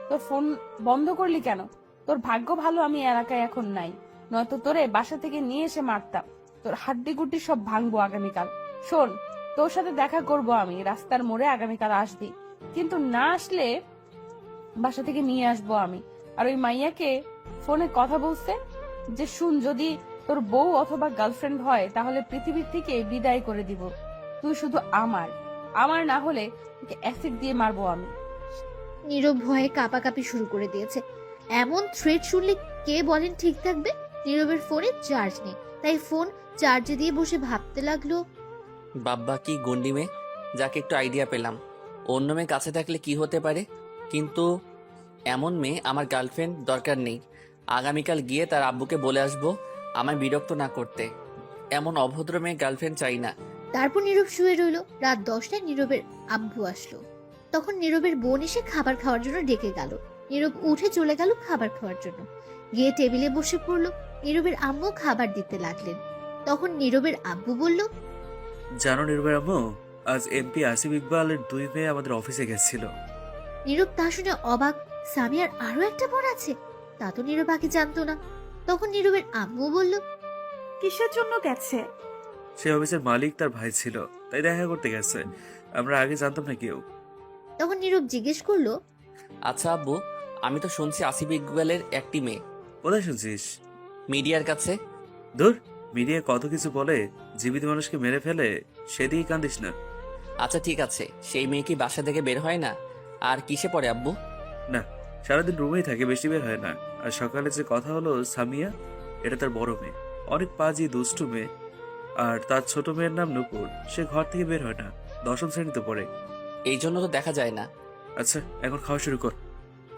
তোর ফোন বন্ধ করলি কেন? তোর ভাগ্য ভালো আমি এলাকায় এখন নাই, নয়তো তোরে বাসা থেকে নিয়ে এসে মারতাম। তোর হাড্ডি গুড্ডি সব ভাঙবো আগামীকাল। শোন, তোর সাথে দেখা করব আমি রাস্তার মোড়ে, আগামীকাল আসবি। কিন্তু না আসলে বাসা থেকে নিয়ে আসবো আমি। আর ওই মাইয়াকে ফোনে কথা বলছে যে, শুন, যদি তোর বউ অথবা গার্লফ্রেন্ড হয় তাহলে পৃথিবীর থেকে বিদায় করে দিব। তুই শুধু আমার না হলে তোকে অ্যাসিড দিয়ে মারবো আমি। নীরব ভয়ে কাঁপাকাঁপি শুরু করে দিয়েছে। এমন থ্রেট শুনলে কে বলেন ঠিক থাকবে? নীরবের ফোনে চার্জ নেই, তাই ফোন চার্জে দিয়ে বসে ভাবতে লাগলো, বাব্বা কি গন্ডি মেয়ে, যাকে একটু আইডিয়া পেলাম। অন্য মেয়ে কাছে থাকলে কি হতে পারে, কিন্তু এমন মেয়ে আমার গার্লফ্রেন্ড দরকার নেই। আগামীকাল গিয়ে তার আব্বুকে বলে আসবো আমায় বিরক্ত না করতে। এমন অভদ্র মেয়ে গার্লফ্রেন্ড চাই না। তারপর নীরব শুয়ে রইল। রাত 10টায় নীরবের আব্বু আসলো। তখন নীরবের বোন এসে খাবার খাওয়ার জন্য ডেকে গেল। নীরব উঠে চলে গেল খাবার খাওয়ার জন্য। গিয়ে টেবিলে বসে পড়লো। নীরবের আম্মু খাবার দিতে লাগলেন। তখন নীরবের আব্বু বলল, জানো নির্ভয় আম্মু, আজ এমপি আসিফ ইকবালের 2 মেয়ে আমাদের অফিসে গেছিল। নীরব তা শুনে অবাক। সামিয়ার আরো একটা বোন আছে, তা তো নীরব আগে জানতো না। তখন নীরবের আম্মু বলল, কিসের জন্য গেছে? সেই অফিসের মালিক তার ভাই ছিল, তাই দেখা করতে গেছে। আমরা আগে জানতাম না কেউ। তখন নীরব জিজ্ঞেস করলো, আচ্ছা আব্বু, আমি তো শুনছি আসিফ ইকবালের একটি মেয়ে। কোথায় শুনছিস? মিডিয়ার কাছে। ধুর, মিডিয়া কত কিছু বলে, জীবিত মানুষকে মেরে ফেলে, সেদিকে কান্দিস না। আচ্ছা ঠিক আছে, সেই মেয়ে কি বাসা থেকে বের হয় না? আর কিসে পড়ে আব্বু? না, সারাদিন রুমেই থাকে, বেশি বের হয় না। আর সকালে যে কথা হলো সামিয়া, এটা তার বড় মেয়ে, অনেক পাজি দুষ্টু মেয়ে। আর তার ছোট মেয়ের নাম নূপুর, সে ঘর থেকে বের হয় না, 10ম শ্রেণীতে পড়ে। এই জন্য তো দেখা যায় না। আচ্ছা, এখন খাওয়া শুরু কর।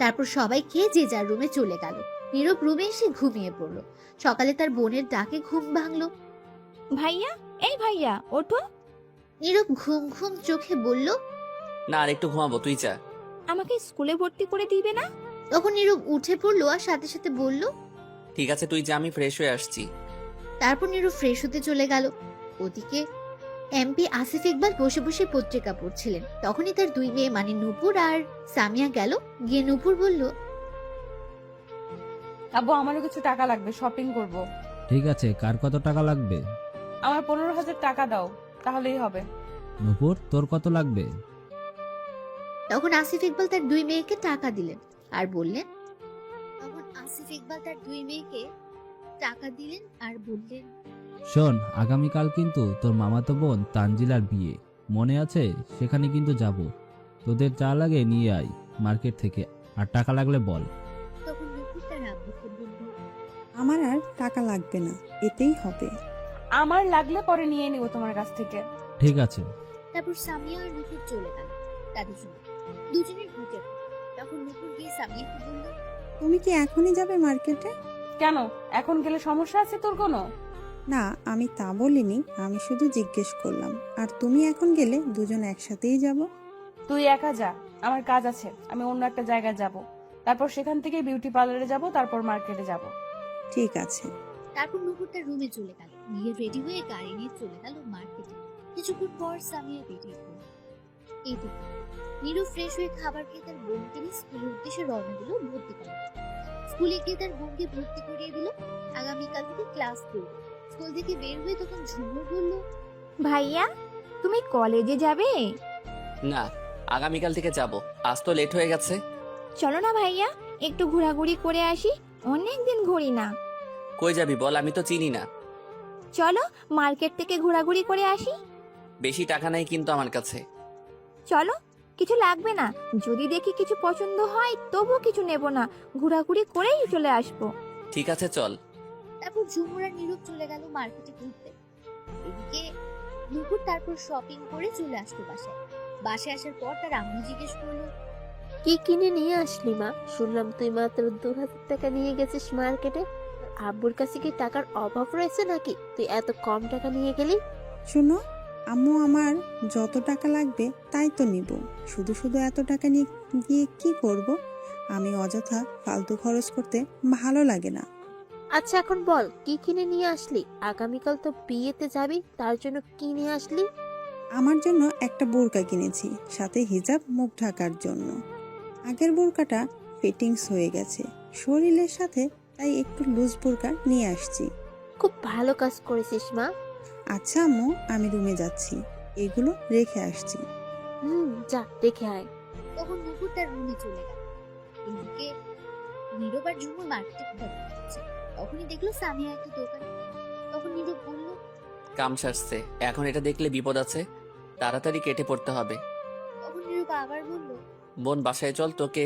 তারপর সবাই খেয়ে যে যার রুমে চলে গেল। নীরব রুমে এসে ঘুমিয়ে পড়লো। সকালে তার বোনের ডাকে ঘুম ভাঙলো। ভাইয়া, এই ভাইয়া ওঠো। নীরব ঘুম ঘুম চোখে বলল, না, আর একটু ঘুমাবো, তুই যা। আমাকে স্কুলে ভর্তি করে দিবে না? তখন নীরব উঠে পড়লো আর সাথে সাথে বলল, ঠিক আছে তুই যা, আমি ফ্রেশ হয়ে আসছি। তারপর নীরব ফ্রেশ হতে চলে গেল। ওদিকে এমপি আসিফ ইকবাল বসে বসে পত্রিকা পড়ছিলেন। তখনই তার দুই মেয়ে মানে নূপুর আর সামিয়া গেল। গিয়ে নূপুর বলল, আব্বু, আমারও কিছু টাকা লাগবে, শপিং করব। ঠিক আছে, কার কত টাকা লাগবে? আমার 15,000 টাকা দাও, তাহলেই হবে। নূপুর, তোর কত লাগবে? তখন আসিফ ইকবাল তার দুই মেয়েকে টাকা দিলেন আর বললেন, শোন, আগামীকাল কিন্তু তোর মামাতো বোন তানজিলার বিয়ে, মনে আছে? সেখানে কিন্তু যাব। তোদের যা লাগে নিয়ে আয় মার্কেট থেকে, আর টাকা লাগলে বল। তখন নূপুর তার আব্বুকে বলল, আমার আর টাকা লাগবে না, এতেই হবে। আমার লাগলে পরে নিয়ে নিব তোমার কাছ থেকে। ঠিক আছে। তারপর সামিয়া আর নূপুর চলে গেল তাদের জন্য। দুজনের ঢুকে পড়ল। তখন নূপুর গিয়ে সামিয়াকে বলল, তুমি কি এখনই যাবে মার্কেটে? কেন, এখন গেলে সমস্যা আছে তোর কোনো? না, আমি তা বলিনি, আমি শুধু জিজ্ঞেস করলাম। আর তুমি এখন গেলে দুজন একসাথেই যাব? তুই একা যা, আমার কাজ আছে, আমি অন্য একটা জায়গায় যাব। তারপর সেখান থেকে বিউটি পার্লারে যাব, তারপর মার্কেটে যাব। ঠিক আছে। তারপর নূপুর তার রুমে চলে গেল। গিয়ে রেডি হয়ে গাড়ি নিয়ে চলে গেল মার্কেটে। কিছুক্ষণ পর সামিয়া বেরিয়ে পড়ল। এইদিকে নীরব ফ্রেশ হয়ে খাবার খেয়ে তার বোনকে নিয়ে স্কুলের উদ্দেশ্যে রওনা দিল ভর্তি করার। স্কুলে গিয়ে তার বোনকে ভর্তি করিয়ে দিল। আগামীকাল থেকে ক্লাস করবে। স্কুল থেকে বের হয়ে তখন ঝুমুর বলল, ভাইয়া, তুমি কলেজে যাবে? না, আগামীকাল থেকে যাব, আজ তো লেট হয়ে গেছে। চলো না ভাইয়া, একটু ঘোরাঘুরি করে আসি, অনেক দিন ঘুরি না। কই যাবি বল, আমি তো চিনি না। চলো মার্কেট থেকে ঘোরাঘুরি করে আসি। বেশি টাকা নাই কিন্তু আমার কাছে। চলো, কিছু লাগবে না, যদি দেখি কিছু পছন্দ হয় তবু কিছু নেব না, ঘোরাঘুরি করেই চলে আসবো। ঠিক আছে চল। তারপর ঝুমুর আর নীরব চলে গেল মার্কেটে ঘুরতে। এদিকে নূপুর তারপর শপিং করে চলে আসলো বাসায়। বাসায় আসার পর তার আম্মু জিজ্ঞেস করলো, কি কিনে নিয়ে আসলি মা? শুনলাম তুই মাত্র 2,000 টাকা নিয়ে গেছিস মার্কেটে। আব্বুর কাছে কি টাকার অভাব রয়েছে নাকি তুই এত কম টাকা নিয়ে গেলি? শোনো আম্মু, আমার যত টাকা লাগবে তাই তো নিব। শুধু শুধু এত টাকা নিয়ে গিয়ে কি করব? আমি অযথা ফালতু খরচ করতে ভালো লাগে না। আচ্ছা এখন বল, কি কিনে নিয়ে আসলি? আগামীকাল তো বিয়েতে যাবি, তার জন্য কি নিয়ে আসলি? আমার জন্য একটা বোরকা কিনেছি, সাথে হিজাব মুখ ঢাকার জন্য। আগের বোরকাটা ফিটিংস হয়ে গেছে শরীরের সাথে, তাই একটু লুজ বোরকা নিয়ে আসছি। খুব ভালো কাজ করেছিস মা। আচ্ছা আম্মু, আমি রুমে যাচ্ছি, এগুলো রেখে আসছি। যা রেখে আয়। তখন নূপুর তার রুমে চলে গেল। এদিকে নীরব আর ঝুমুর মার্কেটে ঘুরে বেড়াচ্ছে। তখনই দেখলো সামিয়া একটা দোকান। তখন নীরব বলল, কাম সারছে, এখন এটা দেখলে বিপদ আছে, তাড়াতাড়ি কেটে পড়তে হবে। তখন নীরব আবার বলল, বোন বাসায় চল, তোকে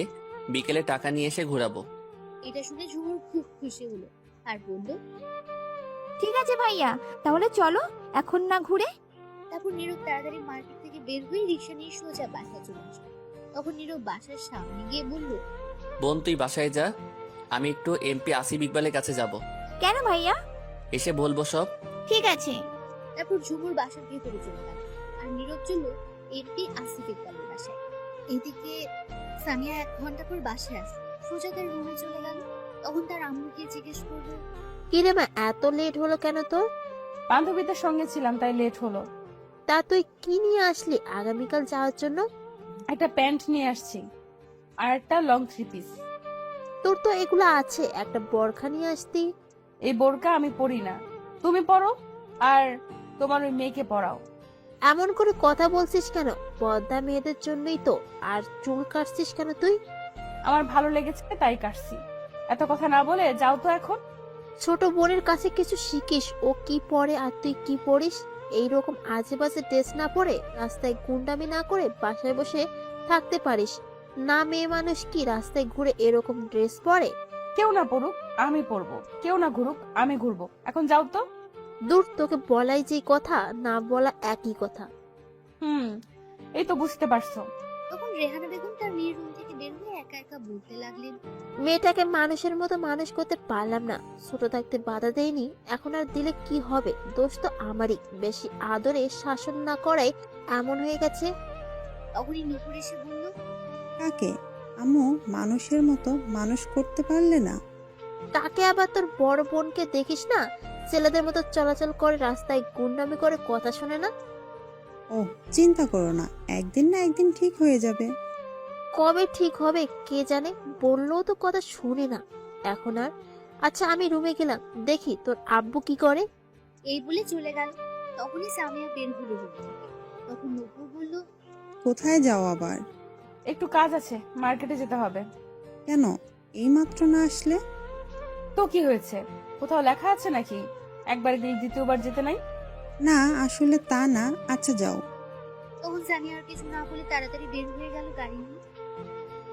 বিকেলে টাকা নিয়ে এসে ঘোরাবো। এটা শুনে ঝুমুর খুব খুশি হলো আর বলল, ঠিক আছে ভাইয়া, তাহলে চলো এখন না ঘুরে। তারপর নীরব তাড়াতাড়ি মার্কেট থেকে বের হয়ে রিক্সা নিয়ে সোজা বাসায় চলে আসলো। তখন নীরব বাসার সামনে গিয়ে বলল, বোন তুই বাসায় যা, আমি একটু এমপি আসিফ ইকবালের কাছে যাব, কেন ভাইয়া? এসে বলবো সব। ঠিক আছে। তারপর ঝুমুর বাসার ভেতরে চলে গেল আর নীরব চলল এমপি আসিফ ইকবালের বাসায়। এদিকে সামিয়া 1 ঘন্টা পর বাসায় আসলো। সোজা তার রুমে চলে গেল। তখন তার আম্মুকে জিজ্ঞেস করলো, কি রে মা, এত লেট হলো কেন তোর? বান্ধবীদের সঙ্গে ছিলাম, তাই লেট হলো। তা তুই কি নিয়ে আসলি আগামীকাল যাওয়ার জন্য? একটা প্যান্ট নিয়ে আসছি আর একটা লং 3 পিস। তোর তো এগুলো আছে, একটা বোরখা নিয়ে আসতি। এই বোরকা আমি পরি না, তুমি পরো। আর তোমার ওই মেয়েকে পড়াও। এমন করে কথা বলছিস কেন? পদ্মা মেয়েদের জন্যই তো। আর চুল কাটছিস কেন তুই? আমার ভালো লেগেছে তাই কাটছি। এত কথা না বলে যাও তো এখন। ছোট বোনের কাছে কিছু শিখিস। ও কি পড়ে আর তুই কি পড়িস? এইরকম আজে বাজে ড্রেস না পরে, রাস্তায় গুন্ডামি না করে বাসায় বসে থাকতে পারিস না? মেয়ে মানুষ কি রাস্তায় ঘুরে এরকম ড্রেস পরে? কেউ না পড়ুক আমি পড়বো, কেউ না ঘুরুক আমি ঘুরবো। এখন যাও তো। দূর, তোকে বলাই যে কথা, না বলা একই কথা। এই তো বুঝতে পারছো। তখন রেহানা বেগম তার মেয়ের রুম থেকে বের হয়ে একা একা বলতে লাগলেন, মেয়েটাকে মানুষের মতো মানুষ করতে পারলাম না। ছোট থাকতে বাধা দেয়নি, এখন আর দিলে কি হবে? দোষ তো আমারই। বেশি আদরে শাসন না করাই এমন হয়ে গেছে। তখনই নুপুর এসে বলল, কাকে? আম্মু মানুষের মতো মানুষ করতে পারলে না? তাকে আবার তোর বড় বোনকে দেখিস না, ছেলেদের মতো চলাচল করে, রাস্তায় গুন্ডামি করে, কথা শোনে না? ও চিন্তা করো না, একদিন না একদিন ঠিক হয়ে যাবে। কবে ঠিক হবে কে জানে, বললেও তো কথা শুনে না এখন আর। আচ্ছা আমি রুমে গেলাম, দেখি তোর আব্বু কি করে। এই বলে চলে গেল। তখনই সামিয়া বের হলো রুম থেকে। তখন নুপুর বলল, কোথায় যাও আবার? একটু কাজ আছে, মার্কেটে যেতে হবে। কেন এইমাত্র না আসলে? তো কি হয়েছে? কোথাও লেখা আছে নাকি একবার গিয়ে দ্বিতীয়বার যেতে নাই? না আসলে তা না। আচ্ছা যাও। তখন সামিয়া আর কিছু না বলে তাড়াতাড়ি বের হয়ে গেল গাড়ি নিয়ে।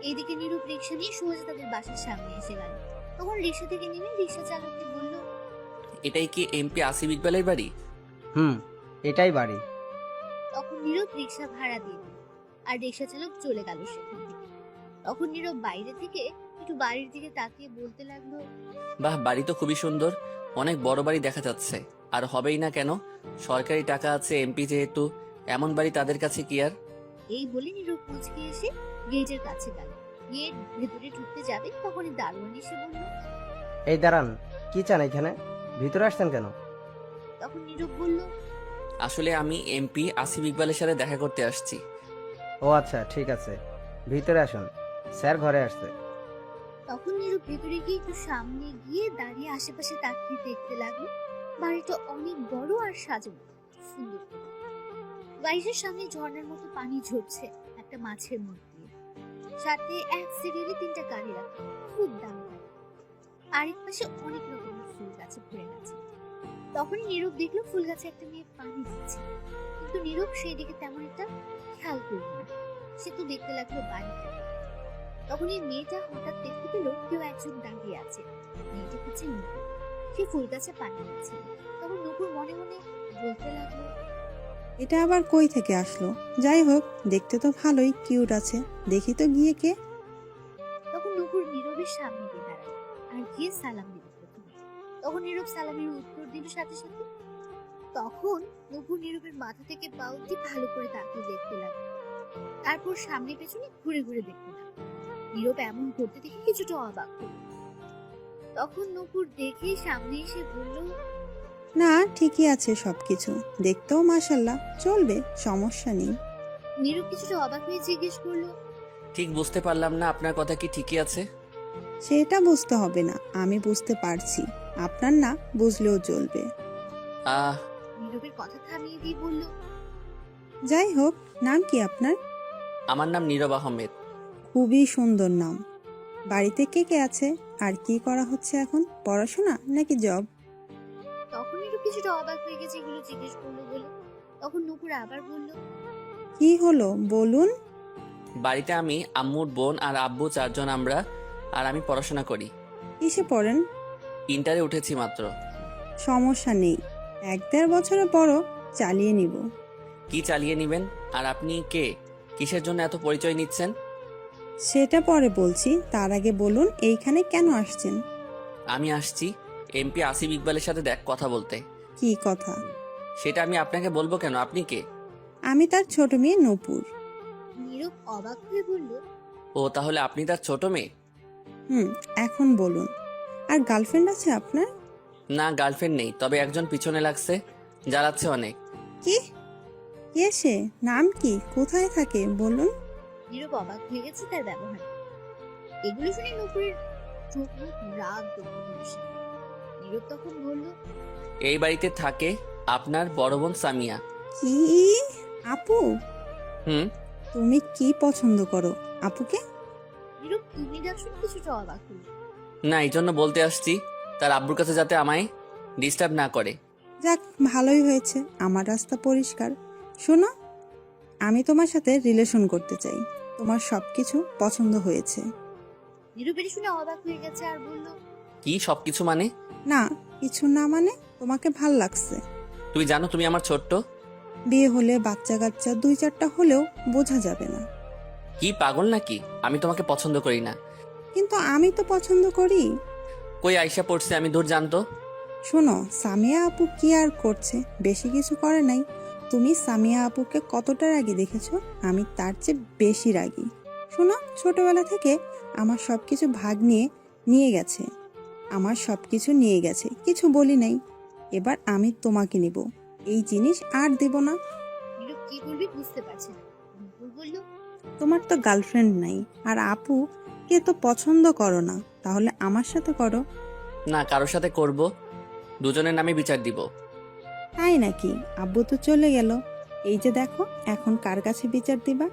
এইদিকে নীরব রিক্সা নিয়ে সোজা তাদের বাসার সামনে এসে গেল। তখন রিক্সা থেকে নেমে রিক্সা চালককে বলল, এটাই কি এমপি আসিফ ইকবালের বাড়ি? এটাই বাড়ি। তখন নীরব রিক্সা ভাড়া দিয়ে দিল আর রিক্সা চালক চলে গেল সেখান থেকে। তখন নীরব বাইরে থেকে একটু বাড়ির দিকে তাকিয়ে বলতে লাগলো, বাহ, বাড়ি তো খুবই সুন্দর, অনেক বড় বাড়ি দেখা যাচ্ছে। আর হবেই না কেন, সরকারি টাকা আছে, এমপি যেহেতু, এমন বাড়ি তাদের কাছে কি আর। এই বলে নীরব মুচকে এসে গেটের কাছে গেল। গেট ভেতরে ঢুকতে যাবে তখনই দারোয়ান এসে বলল, এই দাঁড়ান, কি চান এখানে? ভিতরে আসছেন কেন? তখন নীরব বলল, আসলে আমি এমপি আসিফ ইকবালের সাথে দেখা করতে আসছি। ও আচ্ছা, ঠিক আছে, ভিতরে আসুন, স্যার ঘরে আসছে। তখন নীরব ভেতরে গিয়ে একটু সামনে গিয়ে দাঁড়িয়ে আশেপাশে তাকিয়ে দেখতে লাগলো। বাড়িটা অনেক বড় আর সাজানো সুন্দর। বাড়িটার সামনে ঝর্ণার মতো পানি ঝরছে একটা মাছের মুখ দিয়ে। সাথে এক সিরিয়ালে 3টা গাড়ি রাখা, খুব দামি গাড়ি। আরেক পাশে অনেক রকমের ফুল গাছে ভরে গেছে। তখনই নীরব দেখলো ফুল গাছে একটা মেয়ে পানি দিচ্ছে, কিন্তু নীরব সেই দিকে তেমন একটা খেয়াল করল না। সে তো দেখতে লাগলো বাড়িটা। তখন এই মেয়েটা হঠাৎ দেখতে পেল কেউ একজন দাঁড়িয়ে আছে। মেয়েটা হচ্ছে নুপুর। সে ফুল গাছে পানি দিচ্ছে। তখন নুপুর মনে মনে বলতে লাগলো, এটা আবার কই থেকে আসলো? যাই হোক, দেখতে তো ভালোই কিউট আছে, দেখি তো গিয়ে কে। তখন নুপুর নীরবের সামনে গিয়ে দাঁড়ালো আর গিয়ে সালাম দিল প্রথমে। তখন নীরব সালামের উত্তর দিল সাথে সাথে। তখন নুপুর নীরবের মাথা থেকে পা অবধি ভালো করে তাকিয়ে দেখতে লাগলো। তারপর সামনে পেছনে ঘুরে ঘুরে দেখতে লাগলো। নীরব এমন করতে দেখে কিছুটা অবাক হলো। তখন নুপুর দেখে সামনে এসে বলল, না ঠিকই আছে সবকিছু, দেখতেও মাশাল্লাহ, চলবে, সমস্যা নেই। নীরব কিছুটা অবাক হয়ে জিজ্ঞেস করলো, ঠিক বুঝতে পারলাম না, আপনার কথা কি ঠিকই আছে? সেটা বুঝতে হবে না, আমি বুঝতে পারছি, আপনার না বুঝলেও চলবে। আহ নীরবের কথা থামিয়ে দিয়ে বলল, যাই হোক, নাম কি আপনার? আমার নাম নীরব আহমেদ। খুবই সুন্দর নাম। বাড়িতে কে কে আছে আর কি করা হচ্ছে এখন? পড়াশোনা নাকি জব? তখন নীরব কিছুটা অবাক হয়ে গেছে এগুলো জিজ্ঞেস করলো বলে। তখন নুপুর আবার বলল, কি হলো বলুন। বাড়িতে আমি, আম্মুর বোন আর আব্বু, 4 জন আমরা। আর আমি পড়াশোনা করি। কিসে পড়েন? ইন্টারে উঠেছি মাত্র। সমস্যা নেই, 1-1.5 বছরে বড় চালিয়ে নিব। কি চালিয়ে নিবেন? আর আপনি কে? কিসের জন্য এত পরিচয় নিচ্ছেন? সেটা পরে বলছি, তার আগে বলুন এইখানে কেন আসছেন? আমি আসছি এমপি আসিফ ইকবালের সাথে কথা বলতে। কি কথা? সেটা আমি আপনাকে বলবো কেন? আপনি কে? আমি তার ছোট মেয়ে নূপুর। নীরব অবাক হয়ে বলল, ও তাহলে আপনি তার ছোট মেয়ে? এখন বলুন, আর গার্লফ্রেন্ড আছে আপনার? না, গার্লফ্রেন্ড নেই, তবে একজন পিছনে লাগছে, জ্বালাচ্ছে অনেক। কি? কে সে? নাম কি? কোথায় থাকে বলুন? নীরব অবাক হয়ে গেছে তার ব্যবহার। এগুলো শুনে নুপুরের চোখ মুখ রাগ দেখতে বসে। নীরব তখন বলল, এই বাড়িতে থাকে, আপনার বড় বোন সামিয়া। কি? আপু? হুম। তুমি কি পছন্দ করো আপুকে? নীরব তুমি ডাকছো কিছুটা অবাক হলো। না, এই জন্য বলতে আসছি তার আব্বুর কাছে যাতে আমায় ডিস্টার্ব না করে। যাক, ভালোই হয়েছে, আমার রাস্তা পরিষ্কার। শোনো, আমি তোমার সাথে রিলেশন করতে চাই। তোমার সবকিছু পছন্দ হয়েছে। নীরব এটা শুনে অবাক হয়ে গেছে আর বলল, কি সবকিছু মানে? না, কিছু না মানে তোমাকে ভাল লাগছে। তুমি জানো তুমি আমার ছোট্ট। বিয়ে হলে বাচ্চা কাচ্চা 2-4টা হলেও বোঝা যাবে না। কি পাগল নাকি? আমি তোমাকে পছন্দ করি না। কিন্তু আমি তো পছন্দ করি। কই আইসা পড়ছে, আমি দূর জানতো। শোনো, সামিয়া আপু কি আর করছে? বেশি কিছু করে নাই। তুমি সামিয়া আপুকে কতটা রাগী দেখেছো? আমি তার চেয়ে বেশি রাগী। শোনো, ছোটবেলা থেকে আমার সবকিছু ভাগ নিয়ে গেছে। আমার সবকিছু নিয়ে গেছে, কিছু বলি নাই। এবার আমি তোমাকে নিব, এই জিনিস আর দেব না। নীরব কি বলবি বুঝতে পারছে না। নুপুর বলল, তোমার তো গার্লফ্রেন্ড নাই, আর আপু কে তো পছন্দ করো না, তাহলে আমার সাথে করো। না, কারোর সাথে করব, দুজনের নামে বিচার দিব। তাই নাকি? আব্বু তো চলে গেল, এই যে দেখো, এখন কার কাছে বিচার দিবা?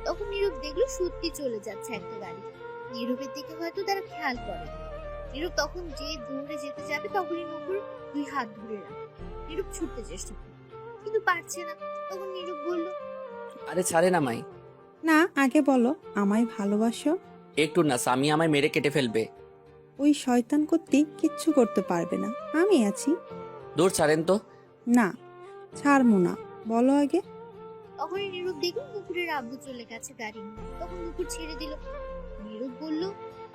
তখন নীরব দেখলো সত্যি চলে যাচ্ছে একটা গাড়ি। নীরবের দিকে হয়তো তারা খেয়াল করে। নীরব তখন যে দৌড়ে যেতে যাবে তখনই নুপুর 2 হাত ধরে রাখে। নীরব ছুটতে চেষ্টা করে কিন্তু পারছে না। তখন নীরব বলল, আরে ছাড়ে না মাই। না, আগে বলো আমায় ভালোবাসো। একটু না, সামি আমায় মেরে কেটে ফেলবে। ওই শয়তান কর্তৃক কিচ্ছু করতে পারবে না, আমি আছি। দূর ছাড়েন তো। না, ছাড়বো না, বলো আগে। তখনই নীরব দেখলো নুপুরের আব্বু চলে গেছে গাড়ি নিয়ে। তখন নুপুর ছেড়ে দিল। নীরব বলল,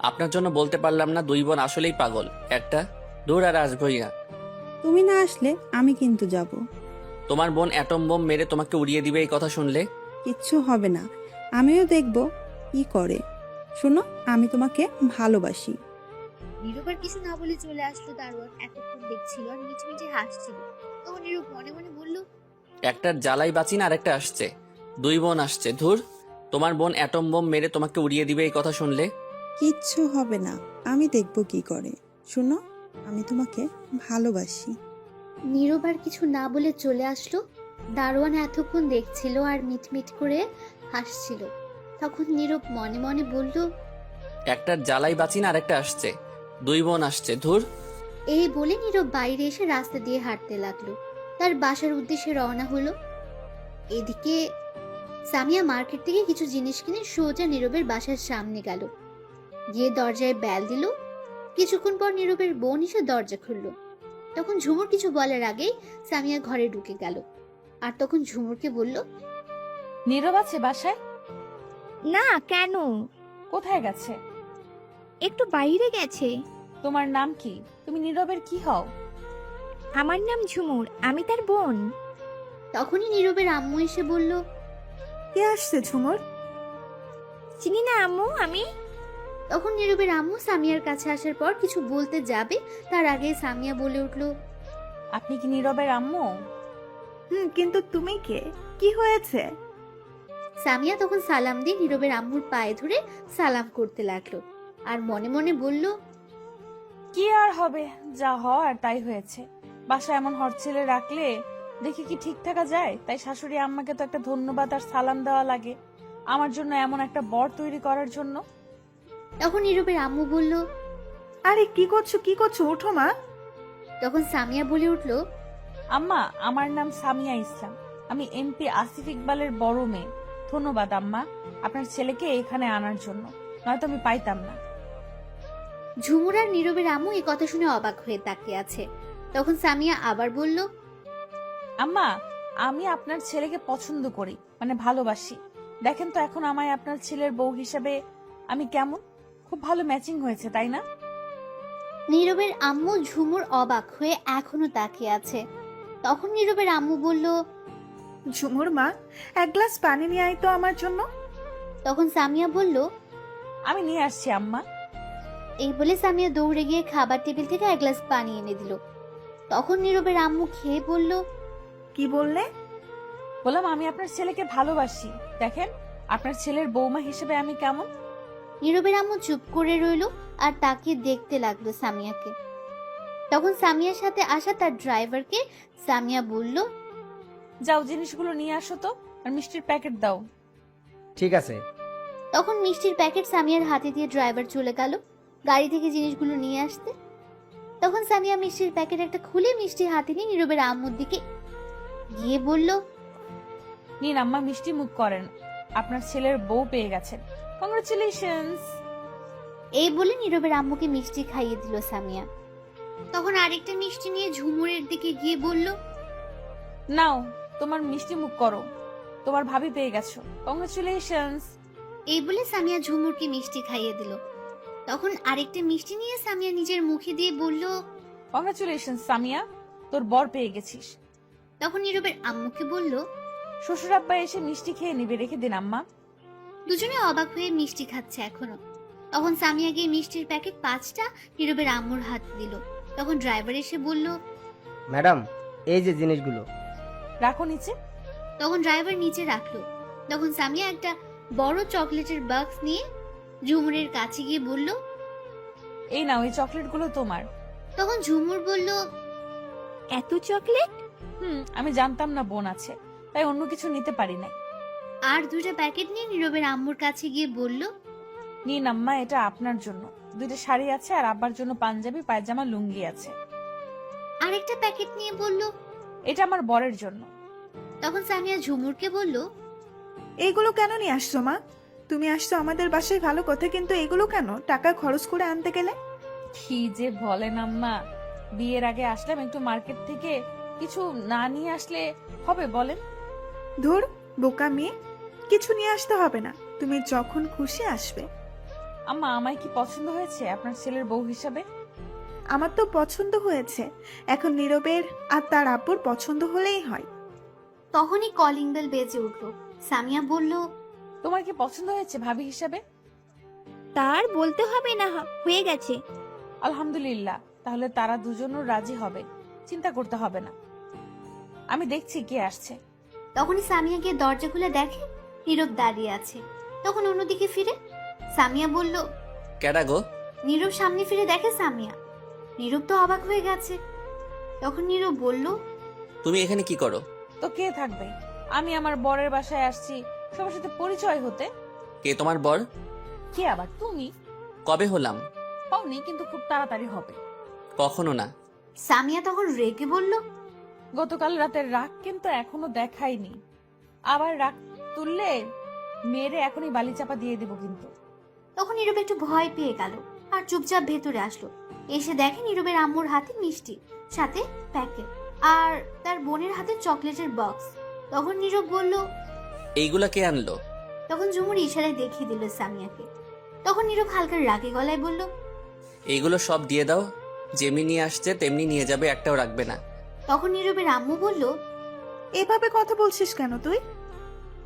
আপনার জন্য বলতে পারলাম না, 2 বোন আসলেই পাগল একটা। দূর, আর আসবই না। তুমি না আসলে আমি কিন্তু যাব। তোমার বোন অ্যাটম বোম মেরে তোমাকে উড়িয়ে দিবে এই কথা শুনলে। কিচ্ছু হবে না, আমিও দেখব কি করে। শোনো, আমি তোমাকে ভালোবাসি। নীরব আর কিছু না বলে চলে আসলো দারোয়ান। এতক্ষণ দেখছিল আর মিটমিটে হাসছিল। তখন নীরব মনে মনে বলল, একটার জ্বালাই বাঁচি না, আরেকটা আসছে। 2 বোন আসছে। ধুর, তোমার বোন অ্যাটম বোম মেরে তোমাকে উড়িয়ে দিবে এই কথা শুনলে। কিচ্ছু হবে না, আমি দেখব কি করে। শোনো, আমি তোমাকে ভালোবাসি। নীরব আর কিছু না বলে চলে আসলো। দারোয়ান এতক্ষণ দেখছিল আর মিটমিট করে হাসছিল। তখন নীরব মনে মনে বলল, একটার জ্বালাই বাঁচি না, আরেকটা আসছে। 2 বোন আসছে। ধুর। এই বলে নীরব বাইরে এসে রাস্তা দিয়ে হাঁটতে লাগলো। তার বাসার উদ্দেশ্যে রওনা হলো। এদিকে সামিয়া মার্কেট থেকে কিছু জিনিস কিনে সোজা নীরবের বাসার সামনে গেল। গিয়ে দরজায় বেল দিল। কিছুক্ষণ পর নীরবের বোন এসে দরজা খুলল। তখন ঝুমুর কিছু বলার আগেই সামিয়া ঘরে ঢুকে গেল। আর তখন ঝুমুরকে বলল, নীরব আছে বাসায়? না, কেন? কোথায় গেছে? একটু বাইরে গেছে। তোমার নাম কি? তুমি নীরবের কি হও? আমার নাম ঝুমুর, আমি তার বোন। তখনই নীরবের আম্মু এসে বলল, কে আসছে ঝুমুর? চিনি না আম্মু আমি। তখন নীরবের আম্মু সামিয়ার কাছে আসার পর কিছু বলতে যাবে তার আগে সামিয়া বলে উঠল, আপনি কি নীরবের আম্মু? কিন্তু তুমি কে? কি হয়েছে? সামিয়া তখন সালাম দিয়ে নীরবের আম্মুর পায়ে ধরে সালাম করতে লাগলো আর মনে মনে বলল, কি আর হবে, যা হওয়ার তাই হয়েছে। বাসায় এমন হরছেলে রাখলে দেখি কি ঠিক থাকা যায়? তাই শাশুড়ি আম্মাকে তো একটা ধন্যবাদ আর সালাম দেওয়া লাগে আমার জন্য এমন একটা বর তৈরি করার জন্য। তখন নীরবের আম্মু বলল, আরে কি করছো, ওঠো মা। তখন সামিয়া বলে উঠল, আম্মা, আমার নাম সামিয়া ইসলাম, আমি এমপি আসিফ ইকবালের বড় মেয়ে। ধন্যবাদ আম্মা আপনার ছেলেকে এখানে আনার জন্য, নয়তো আমি পাইতাম না। ঝুমুর আর নীরবের আম্মু এই কথা শুনে অবাক হয়ে তাকিয়ে আছে। তখন সামিয়া আবার বলল, আম্মা, আমি আপনার ছেলেকে পছন্দ করি, মানে ভালোবাসি। দেখেন তো এখন আমায় আপনার ছেলের বউ হিসেবে আমি কেমন? খুব ভালো ম্যাচিং হয়েছে, তাই না? নীরবের আম্মু ঝুমুর অবাক হয়ে এখনো তাকিয়ে আছে। তখন নীরবের আম্মু বলল, ঝুমুর মা, এক গ্লাস পানি নিয়ে আয় তো আমার জন্য। তখন সামিয়া বলল, আমি নিয়ে আসছি আম্মা। এই বলে সামিয়া দৌড়ে গিয়ে খাবার টেবিল থেকে এক গ্লাস পানি এনে দিল। তখন নীরবের আম্মু খেয়ে বলল, কি বললে? বললাম আমি আপনার ছেলেকে ভালোবাসি, দেখেন আপনার ছেলের বৌমা হিসেবে আমি কেমন। নীরবের আম্মু চুপ করে রইল আর তাকিয়ে দেখতে লাগলো সামিয়াকে। তখন সামিয়ার সাথে আসা তার ড্রাইভারকে সামিয়া বলল, যাও জিনিসগুলো নিয়ে আসো তো, আর মিষ্টির প্যাকেট দাও। ঠিক আছে। তখন মিষ্টির প্যাকেট সামিয়ার হাতে দিয়ে ড্রাইভার চলে গেল গাড়ি থেকে জিনিসগুলো নিয়ে আসতে। তখন সামিয়া মিষ্টির প্যাকেট একটা খুলে মিষ্টি হাতে নিয়ে নীরবের আম্মুর দিকে গিয়ে বলল, নিন আম্মা, মিষ্টি মুখ করেন, আপনার ছেলের বউ পেয়ে গেছেন, কংগ্রেচুলেশনস। এই বলে নীরবের আম্মুকে মিষ্টি খাইয়ে দিল সামিয়া। তখন আরেকটা মিষ্টি নিয়ে ঝুমুরের দিকে গিয়ে বলল, নাও তোমার মিষ্টি মুখ করো, তোমার ভাবি পেয়ে গেছো, কংগ্রেচুলেশনস। এই বলে সামিয়া ঝুমুরকে মিষ্টি খাইয়ে দিল। তখন আরেকটা মিষ্টি নিয়ে সামিয়া নিজের মুখে দিয়ে বলল, কংগ্রেচুলেশনস সামিয়া, তোর বর পেয়ে গেছিস। তখন নীরবের আম্মুকে বলল, শ্বশুর আব্বা এসে মিষ্টি খেয়ে নিবে, রেখে দিন আম্মা। দুজনে অবাক হয়ে মিষ্টি খাচ্ছে এখনো। তখন সামিয়া গিয়ে মিষ্টির প্যাকেট 5টা নীরবের আম্মুর হাতে দিল। তখন ড্রাইভার এসে বলল, ম্যাডাম, এই যে জিনিসগুলো। রাখো নিচে। তখন ড্রাইভার নিচে রাখলো। তখন সামিয়া একটা বড় চকলেটের বাক্স নিয়ে ঝুমুরের কাছে গিয়ে বলল, এই নাও, এই চকলেটগুলো তোমার। তখন ঝুমুর বলল, এত চকলেট? আমি জানতাম না বোন আছে, তাই অন্য কিছু নিতে পারি নাই। আর 2টা প্যাকেট নিয়ে নীরবের আম্মুর কাছে গিয়ে বলল, নিন আম্মা, এটা আপনার জন্য। 2টা শাড়ি আছে, আর আব্বার জন্য পাঞ্জাবি, পায়জামা, লুঙ্গি আছে। আরেকটা প্যাকেট নিয়ে বলল, এটা আমার বরের জন্য। তখন সামিয়া ঝুমুরকে বলল, এইগুলো কেন নিয়ে আসছো মা? তুমি আসছো আমাদের বাসায় ভালো কথা, কিন্তু এগুলো কেন টাকা খরচ করে আনতে গেলে? কি যে বলেন আম্মা, বিয়ের আগে আসলাম একটু মার্কেট থেকে, কিছু না নিয়ে আসলে হবে বলেন? ধুর বোকা মেয়ে, কিছু নিয়ে আসতে হবে না, তুমি যখন খুশি আসবে। আম্মা, আমায় কি পছন্দ হয়েছে আপনার ছেলের বউ হিসাবে? আমার তো পছন্দ হয়েছে, এখন নীরবের আর তার আব্বুর পছন্দ হলেই হয়। তখনই কলিং বেল বেজে উঠল। সামিয়া বলল, তোমার কি পছন্দ হয়েছে ভাবি হিসাবে? তার বলতে হবে না, হয়ে গেছে। আলহামদুলিল্লাহ, তাহলে তারা দুজনও রাজি হবে, চিন্তা করতে হবে না। আমি দেখছি কে আসছে। তখনই সামিয়া গিয়ে দরজা খুলে দেখে নীরব দাঁড়িয়ে আছে। তখন অন্যদিকে ফিরে সামিয়া বলল, কেডা গো? নীরব সামনে ফিরে দেখে সামিয়া। নীরব তো অবাক হয়ে গেছে। তখন নীরব বলল, তুমি এখানে কি করো? তো কে থাকবে, আমি আমার বরের বাসায় আসছি সবার সাথে পরিচয় হতে। কে তোমার বর? কে আবার তুমি? কবে হলাম? হওনি, কিন্তু খুব তাড়াতাড়ি হবে। কখনো না। সামিয়া তখন রেগে বলল, গতকাল রাতের রাগ কিন্তু এখনো দেখাইনি, আবার রাগ তুললে মেয়েরে এখনই বালি চাপা দিয়ে দেব কিন্তু। তখন নীরব একটু ভয় পেয়ে গেল আর চুপচাপ ভেতরে আসলো। এসে দেখে নীরবের আম্মুর হাতে মিষ্টি, সাথে প্যাকেট, আর তার বোনের হাতে চকলেটের বক্স। তখন নীরব বলল, এইগুলা কে আনলো? তখন ঝুমুর ইশারায় দেখিয়ে দিল সামিয়াকে। তখন নীরব হালকা রাগে গলায় বলল, এইগুলো সব দিয়ে দাও, যেমনি নিয়ে আসছে তেমনি নিয়ে যাবে, একটাও রাখবে না। তখন নীরবের আম্মু বলল, এভাবে কথা বলছিস কেন তুই?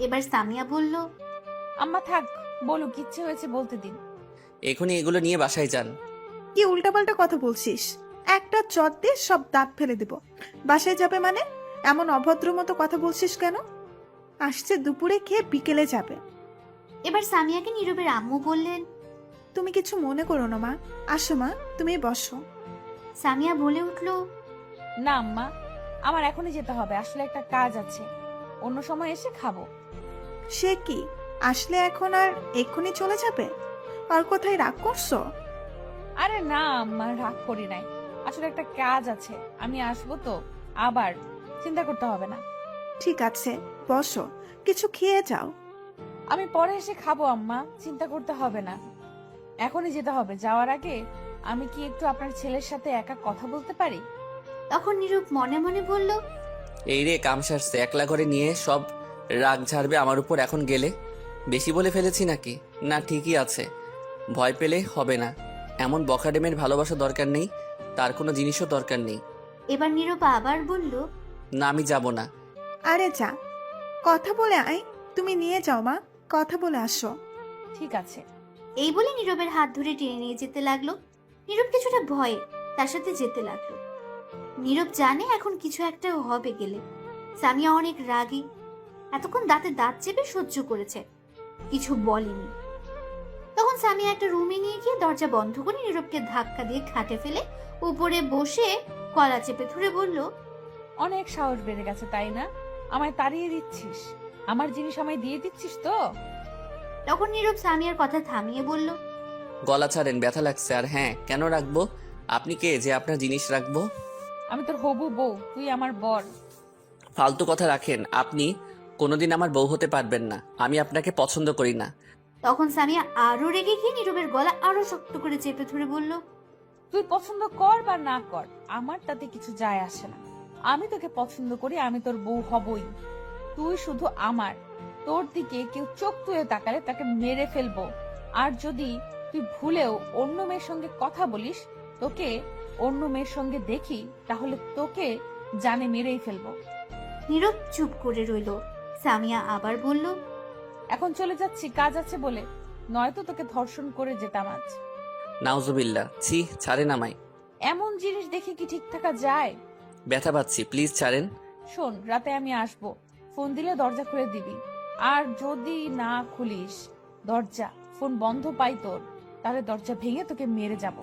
এবার সামিয়া বলল, আম্মা থাক, বলুক, ইচ্ছে হয়েছে বলতে দিন। এখনই এগুলো নিয়ে বাসায় যান। কি উল্টাপাল্টা কথা বলছিস? একটা চট দিয়ে সব দাঁত ফেলে দিব। বাসায় যাবে মানে? এমন অভদ্র মতো কথা বলছিস কেন? আসছে দুপুরে খেয়ে বিকেলে যাবে। এবার সামিয়াকে নীরবের আম্মু বললেন, তুমি কিছু মনে করো না মা, আসো মা, তুমি বসো। সামিয়া বলে উঠল, না আম্মা, আমার এখনই যেতে হবে, আসলে একটা কাজ আছে, অন্য সময় এসে খাবো। সে কি, আসলে এখন আর এক্ষুনি চলে যাবে? আর কোথায় রাগ করছো? আরে না আম্মা, রাগ করি নাই, আসলে একটা কাজ আছে, আমি আসবো তো, আবার চিন্তা করতে হবে না। ঠিক আছে, বসো, কিছু খেয়ে যাও। আমি পরে এসে খাবো আম্মা, চিন্তা করতে হবে না, এখনই যেতে হবে। যাওয়ার আগে আমি কি একটু আপনার ছেলের সাথে একা কথা বলতে পারি? তখন নীরব মনে মনে বলল, এই রে, কাম সারছে, একলা করে নিয়ে সব রাগ ঝাড়বে আমার উপর এখন গেলে। বেশি বলে ফেলেছি নাকি? না, ঠিকই আছে, ভয় পেলে হবে না। এমন বখাডেমের ভালোবাসা দরকার নেই, তার কোনো জিনিসও দরকার নেই। এবার নীরব আবার বলল, না, আমি যাব না। আরে যা, কথা বলে আয়, তুমি নিয়ে যাও মা, কথা বলে আসো। ঠিক আছে। এই বলে নীরবের হাত ধরে টেনে নিয়ে যেতে লাগলো। নীরব কিছুটা ভয়ে তার সাথে যেতে লাগলো। নীরব জানে এখন কিছু একটা হবে গেলে। সামিয়া অনেক রাগী, এতক্ষণ দাঁতে দাঁত চেপে সহ্য করেছে, কিছু বলেনি। তখন সামিয়া একটা রুমে নিয়ে গিয়ে দরজা বন্ধ করে নীরবকে ধাক্কা দিয়ে খাটে ফেলে উপরে বসে গলা চেপে ধরে বলল, অনেক সাহস বেড়ে গেছে তাই না? আমায় তাড়িয়ে দিচ্ছিস? আমার জিনিস আমায় দিয়ে দিচ্ছিস তো? তখন নীরব সামিয়ার কথা থামিয়ে বলল, গলা ছাড়েন, ব্যথা লাগছে। আর হ্যাঁ, কেন রাখবো? আপনি কে যে আপনার জিনিস রাখবো? আমি তোর হবু বউ, তুই আমার বর। ফালতু কথা রাখেন। আপনি কোনোদিন আমার বউ হতে পারবেন না। আমি আপনাকে পছন্দ করি না। তখন সামিয়া আরো রেগে গিয়ে নীরবের গলা আরো শক্ত করে চেপে ধরে বলল, তুই পছন্দ কর বা না কর, আমার তাতে কিছু যায় আসে না। আমি তোকে পছন্দ করি, আমি তোর বউ হবই। তুই শুধু আমার। তোর দিকে কেউ চোখ তুলে তাকালে তাকে মেরে ফেলবো। আর যদি তুই ভুলেও অন্য মেয়ের সঙ্গে কথা বলিস, তোকে অন্য মেয়ের সঙ্গে দেখি, তাহলে তোকে জানে মেরেই ফেলবো। নীরব চুপ করে রইল। সামিয়া আবার বলল, এখন চলে যাচ্ছি, কাজ আছে বলে, নয়তো তোকে ধর্ষণ করে যেতাম আজ। নাউজুবিল্লাহ, ছি, ছাড়েন আমায়। এমন জিনিস দেখে কি ঠিক থাকা যায়? ব্যথা পাচ্ছি, প্লিজ ছাড়েন। শোন, রাতে আমি আসবো, ফোন দিলে দরজা খুলে দিবি। আর যদি না খুলিস দরজা, ফোন বন্ধ পাই তোর, তাহলে দরজা ভেঙে তোকে মেরে যাব।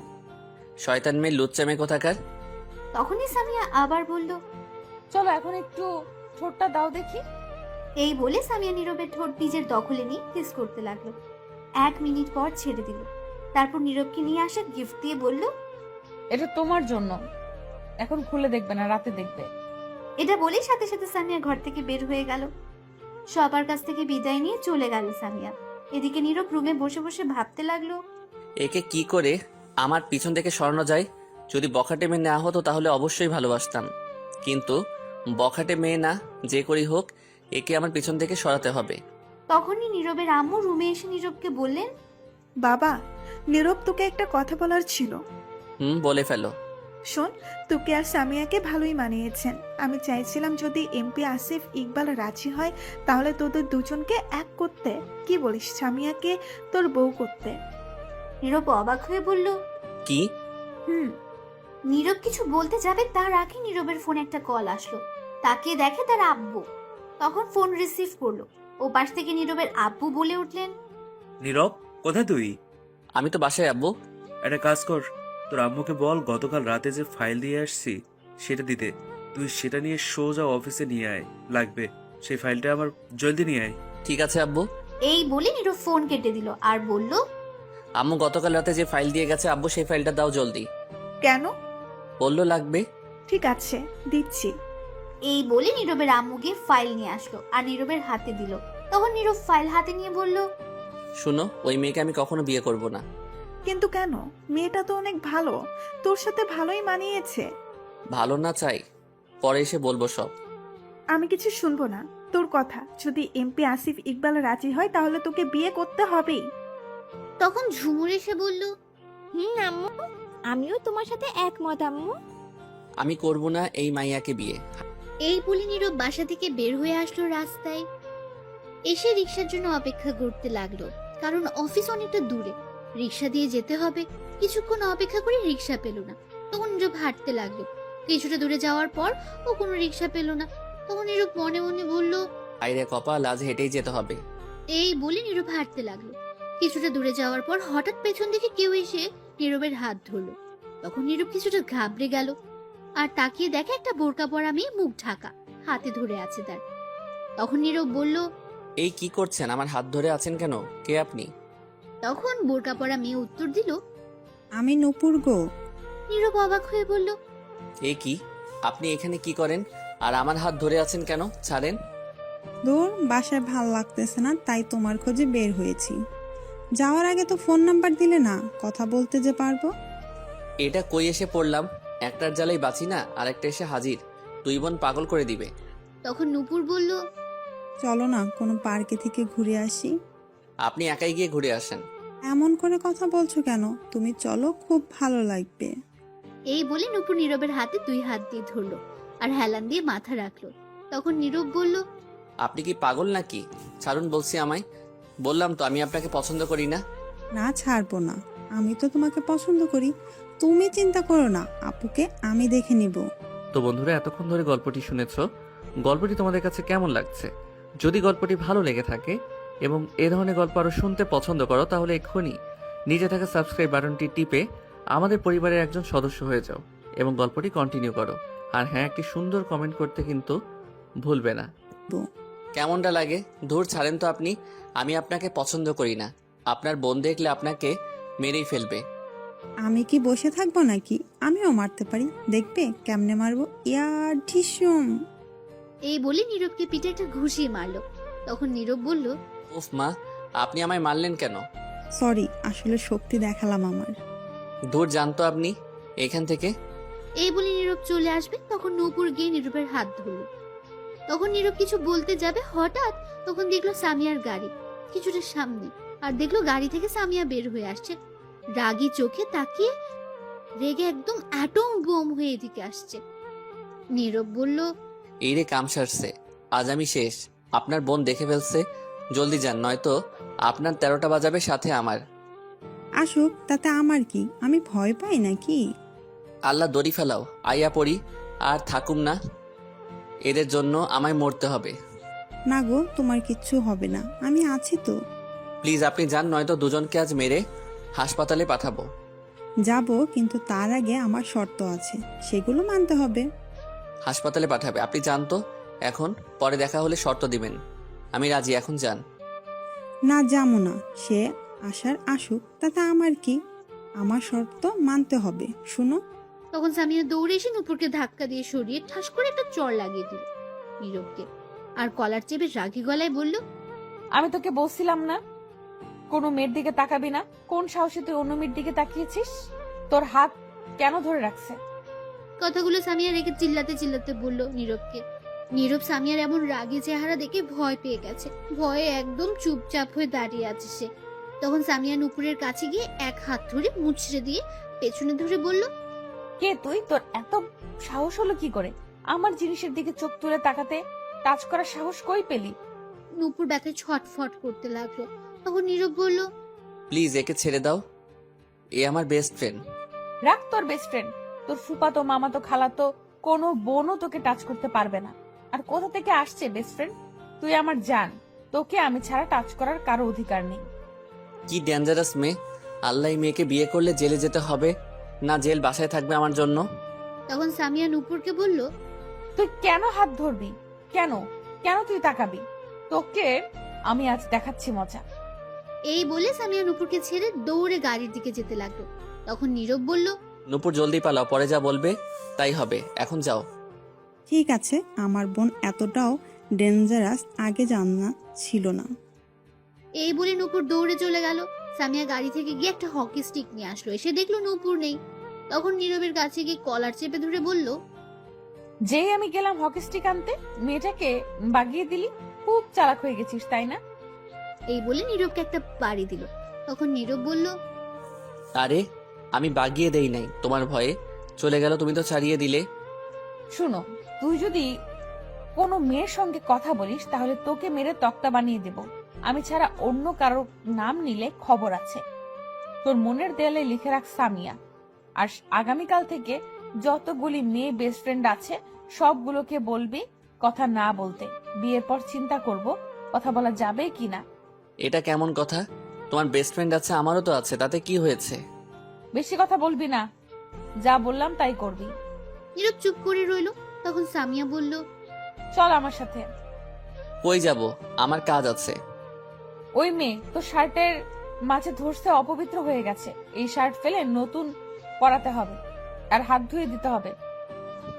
শয়তান মেয়ে, লুচ্চামে কোথাকার। তখনই সামিয়া আবার বলল, চলো এখন একটু ঠোঁটটা দাও দেখি। এই বলে সামিয়া নীরবের ঠোঁট নিজের দখলে নিয়ে কিস করতে লাগলো। 1 মিনিট পর ছেড়ে দিল। তারপর নীরবকে নিয়ে আসে গিফট দিয়ে বলল, এটা তোমার জন্য, এখন খুলে দেখবে না, রাতে দেখবে। এটা বলেই সাথে সাথে সামিয়া ঘর থেকে বের হয়ে গেল। সবার কাছ থেকে বিদায় নিয়ে চলে গেল সামিয়া। এদিকে নীরব রুমে বসে বসে ভাবতে লাগলো, একে কি করে আমার পিছন থেকে সরানো যায়? যদি বখাটে মেয়ে না হতো তাহলে অবশ্যই ভালোবাসতাম, কিন্তু বখাটে মেয়ে না, যে করি হোক একে আমার পিছন থেকে সরাতে হবে। তখনই নীরবের আম্মু রুমে এসে নীরবকে বললেন, বাবা, নীরব তোকে একটা কথা বলার ছিল। বলে ফেলো। শোন, তোকে আর সামিয়াকে ভালোই মানিয়েছেন। আমি চাইছিলাম যদি এমপি আসিফ ইকবাল রাজি হয় তাহলে তোদের দুজনকে এক করতে। কি বলিস সামিয়াকে তোর বউ করতে? নীরব অবাক হয়ে বলল, কি? নীরব কিছু বলতে যাবে তার আগে নীরবের ফোনে একটা কল আসলো। তাকে দেখে তার আব্বু। তখন ফোন রিসিভ করলো। ও পাশ থেকে নীরবের আব্বু বলে উঠলেন, নীরব, কোথায় তুই? আমি তো বাসায় আব্বু। একটা কাজ কর, তোর আম্মুকে বল গতকাল রাতে যে ফাইল দিয়ে আসছি সেটা দিতে। তুই সেটা নিয়ে সোজা অফিসে নিয়ে আয়, লাগবে সেই ফাইলটা আমার, জলদি নিয়ে আয়। ঠিক আছে আব্বু। এই বলে নীরব ফোন কেটে দিল আর বলল, আম্মু গতকাল রাতে যে ফাইল দিয়ে গেছে, আব্বু সেই ফাইলটা দাও জলদি। কেন? বললো লাগবে। ঠিক আছে, দিচ্ছি। এই বলে নীরবের আম্মু গিয়ে ফাইল নিয়ে আসলো আর নীরবের হাতে দিল। তখন নীরব ফাইল হাতে নিয়ে বলল, শুনো, ওই মেয়েকে আমি কখনো বিয়ে করব না। কিন্তু কেন? মেয়েটা তো অনেক ভালো, তোর সাথে ভালোই মানিয়েছে। ভালো না চাই, পরে এসে বলবো সব। আমি কিছু শুনবো না তোর কথা। যদি এমপি আসিফ ইকবাল রাজি হয় তাহলে তোকে বিয়ে করতে হবেই। তখন ঝুমুর এসে বলল, আম্মু, আমিও তোমার সাথে একমত আম্মু। আমি করব না এই মাইয়াকে বিয়ে। এই বলে নীরব বাসা থেকে বের হয়ে আসলো রাস্তায়। এসে রিক্সার জন্য অপেক্ষা করতে লাগলো, কারণ অফিস অনেকটা দূরে, রিক্সা দিয়ে যেতে হবে। কিছুক্ষণ অপেক্ষা করে রিক্সা পেল না। তখন নীরব হাঁটতে লাগলো। কিছুটা দূরে যাওয়ার পর ও কোনো রিক্সা পেল না। তখন নীরব মনে মনে বলল, আইরে কপাল, আজ হেঁটেই যেতে হবে। এই বলে নীরব হাঁটতে লাগলো। কিছুটা দূরে যাওয়ার পর হঠাৎ পেছন থেকে কেউ এসে নীরবের হাত ধরলো। তখন নীরব কিছুটা ঘাবড়ে গেল আর তাকিয়ে দেখে একটা বোরকা পরা মেয়ে মুখ ঢাকা হাতে ধরে আছে তার। তখন নীরব বলল, এই কি করছেন? আমার হাত ধরে আছেন কেন? কে আপনি? তখন বোরকা পরা মেয়ে উত্তর দিল, আমি নূপুর গো। নীরব অবাক হয়ে বলল, এ কি? আপনি এখানে কি করেন? আর আমার হাত ধরে আছেন কেন? ছাড়েন। দূর, বাসায় ভাল লাগতেছে না, তাই তোমার খোঁজে বের হয়েছি। যাওয়ার আগে তো ফোন নাম্বার দিলে না, কথা বলতে যে পারবো। এটা কই এসে পড়লাম? একটার জ্বালাই বাঁচি না, আর একটা এসে হাজির। দুই বোন পাগল করে দিবে। তখন নূপুর বলল, চলো না কোনো পার্কে থেকে ঘুরে আসি। আপনি একাই গিয়ে ঘুরে আসেন। এমন করে কথা বলছো কেন? তুমি চলো, খুব ভালো লাগবে। এই বলে নূপুর নীরবের হাতে 2 হাত দিয়ে ধরলো আর হেলান দিয়ে মাথা রাখলো। তখন নীরব বলল, আপনি কি পাগল নাকি? ছাড়ুন বলছি আমায়। বললাম তো আমি আপনাকে পছন্দ করি না। না, ছাড়বো না। আমি তো তোমাকে পছন্দ করি। তুমি চিন্তা করো না, আপুকে আমি দেখে নিব। তো বন্ধুরা, এতক্ষণ ধরে গল্পটি শুনেছো। গল্পটি তোমাদের কাছে কেমন লাগছে? যদি গল্পটি ভালো লেগে থাকে এবং এ ধরনের গল্প আরও শুনতে পছন্দ করো, তাহলে এক্ষুনি নিচে থাকা সাবস্ক্রাইব বাটনটি টিপে আমাদের পরিবারের একজন সদস্য হয়ে যাও এবং গল্পটি কন্টিনিউ করো। আর হ্যাঁ, একটি সুন্দর কমেন্ট করতে কিন্তু ভুলবে না। কেমনটা লাগে? ধুর ছাড়েন তো আপনি। আমি আপনাকে পছন্দ করি না। আপনার বোন দেখলে আপনাকে মেরেই ফেলবে। আমি কি বসে থাকবো নাকি? আমিও মারতে পারি, দেখবে কেমনে মারবো। ইয়ার ঢিসুম। এই বলে নীরবকে পিঠে একটা ঘুষি মারলো। তখন নীরব বলল, উফ মা, আপনি আমায় মারলেন কেন? সরি, আসলে শক্তি দেখালাম আমার। দূর জানতো আপনি এখান থেকে। এই বলে নীরব চলে আসবে, তখন নূপুর গিয়ে নীরবের হাত ধরল। তখন নীরব কিছু বলতে যাবে, হঠাৎ তখন দেখলো সামিয়ার গাড়ি কিছুটা সামনে, আর দেখলো গাড়ি থেকে সামিয়া বের হয়ে আসছে। রাগী চোখে তাকিয়ে রেগে একদম অ্যাটম বোম হয়ে এদিকে আসছে। নীরব বলল, এই রে কাম সারছে, আজ আমি শেষ। আপনার বোন দেখে ফেলছে, জলদি যান, নয়তো আপনার 13টা বাজাবে সাথে আমার। আসুক, তাতে আমার কি? আমি ভয় পাই নাকি? আল্লাহ দড়ি ফেলাও, আইয়া পড়ি আর থাকুম না। এদের জন্য আমায় মরতে হবে। না গো, তোমার কিচ্ছু হবে না, আমি আছি তো। প্লিজ আপনি যান, নয়তো দুজনকে আজ মেরে হাসপাতালে পাঠাবো। যাব, কিন্তু তার আগে আমার শর্ত আছে, সেগুলো মানতে হবে। হাসপাতালে পাঠাবে? আপনি যান তো এখন, পরে দেখা হলে শর্ত দিবেন। আমি রাজি, এখন যান। না, যাবো না। সে আসার আসুক, তাতে আমার কি? আমার শর্ত মানতে হবে, শুনো। তখন সামিয়া দৌড়ে এসে নূপুরকে ধাক্কা দিয়ে সরিয়ে ঠাস করে একটা চড় লাগিয়ে দিল নীরবকে, আর কলার চেপে রাগী গলায় বলল, আমি তোকে বলছিলাম না কোনো মেয়ের দিকে তাকাবি না? কোন সাহসে তুই অন্য মেয়ের দিকে তাকিয়েছিস? তোর হাত কেন ধরে রাখছে? কথাগুলো সামিয়া রেখে চিল্লাতে চিল্লাতে বলল নীরবকে। নীরব সামিয়ার এমন রাগী চেহারা দেখে ভয় পেয়ে গেছে, ভয়ে একদম চুপচাপ হয়ে দাঁড়িয়ে আছে সে। তখন সামিয়া নূপুরের কাছে গিয়ে এক হাত ধরে মুচড়ে দিয়ে পেছনে ধরে বলল, কে তুই? তোর এত সাহস হলো কি করে আমার জিনিসের দিকে চোখ তুলে তাকাতে? টাচ করার সাহস কই পেলি? নূপুর ব্যথায় ছটফট করতে লাগলো। তখন নীরব বলল, প্লিজ একে ছেড়ে দাও, এ আমার বেস্ট ফ্রেন্ড। রাখ তোর বেস্ট ফ্রেন্ড। তোর ফুপাতো মামাতো খালাতো কোনো বোনও তোকে টাচ করতে পারবে না। আর কোথা থেকে আসছে বেস্ট ফ্রেন্ড? তুই আমার জান, তোকে আমি ছাড়া টাচ করার কারো অধিকার নেই। কি ডেঞ্জারাস মেয়ে! আল্লাহ, এই মেয়েকে বিয়ে করলে জেলে যেতে হবে না, জেল বাসায় থাকবে আমার জন্য। তখন সামিয়া নূপুরকে বলল, তুই কেন হাত ধরবি? কেন কেন তুই তাকাবি? তোকে আমি আজ দেখাচ্ছি মজা। এই বলে সামিয়া নূপুরকে ছেড়ে দৌড়ে গাড়ির দিকে যেতে লাগলো। তখন নীরব বলল, নূপুর জলদি পালাও, পরে যা বলবে তাই হবে, এখন যাও। ঠিক আছে, আমার বোন এতটাও ডেঞ্জারাস আগে জানা ছিল না। এই বলে নূপুর দৌড়ে চলে গেল। সামিয়া গাড়ি থেকে গিয়ে একটা হকি স্টিক নিয়ে আসলো, এসে দেখলো নূপুর নেই। তখন নীরবের কাছে গিয়ে কলার চেপে ধরে বলল, যেই আমি গেলাম হকি স্টিক আনতে, মেয়েটাকে বাগিয়ে দিলি। খুব চালাক হয়ে গেছিস, তাই না? এই বলে নীরবকে একটা বাড়ি দিল। তখন নীরব বলল, আরে আমি বাগিয়ে দেই নাই, তোমার ভয়ে চলে গেল, তুমি তো ছাড়িয়ে দিলে। শুনো, তুই যদি কোনো মেয়ের সঙ্গে কথা বলিস তাহলে তোকে মেরে তক্তা বানিয়ে দেব। আমি ছাড়া অন্য কারো নাম নিলে খবর আছে। তোর মনের দেয়ালে লিখে রাখ সামিয়া। আর আগামীকাল থেকে যতগুলি মেয়ে বেস্ট ফ্রেন্ড আছে সবগুলোকে বলবি কথা না বলতে। বিয়ের পর চিন্তা করব কথা বলা যাবে কিনা। এটা কেমন কথা? তোমার বেস্ট ফ্রেন্ড আছে, আমারও তো আছে, তাতে কি হয়েছে? বেশি কথা বলবি না, যা বললাম তাই করবি। নীরব চুপ করে রইল। তখন সামিয়া বলল, চল আমার সাথে। কই যাব? আমার কাজ আছে। ওই মেয়ে তো শার্টের মাঝে ধরছে, অপবিত্র হয়ে গেছে। এই শার্ট ফেলে নতুন পরাতে হবে আর হাত ধুয়ে দিতে হবে।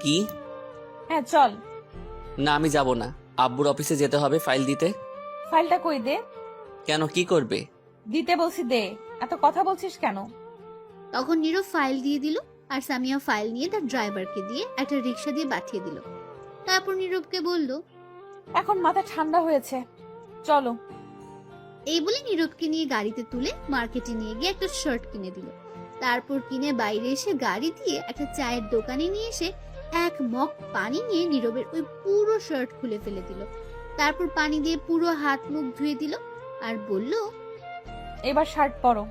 কি? হ্যাঁ চল। না, আমি যাব না। আব্বুর অফিসে যেতে হবে ফাইল দিতে। ফাইলটা কই দে। কেন, কি করবে? দিতে বলছি দে, এত কথা বলছিস কেন? তখন নীরব ফাইল দিয়ে দিল, আর সামিয়া ফাইল নিয়ে তার ড্রাইভারকে দিয়ে একটা রিক্সা দিয়ে পাঠিয়ে দিল। তারপর নীরবকে বলল, এখন মাথা ঠান্ডা হয়েছে, চলো। এই বলে নীরবকে নিয়ে গাড়িতে তুলে মার্কেটে নিয়ে গিয়ে একটা শার্ট কিনে দিল। তারপর কিনে বাইরে এসে গাড়ি দিয়ে একটা চায়ের দোকানে নিয়ে এসে এক মগ পানি নিয়ে নীরবের ওই পুরো শার্ট খুলে ফেলে দিল। তারপর পানি দিয়ে পুরো হাত মুখ ধুয়ে দিল আর বলল, এবার শার্ট পরো।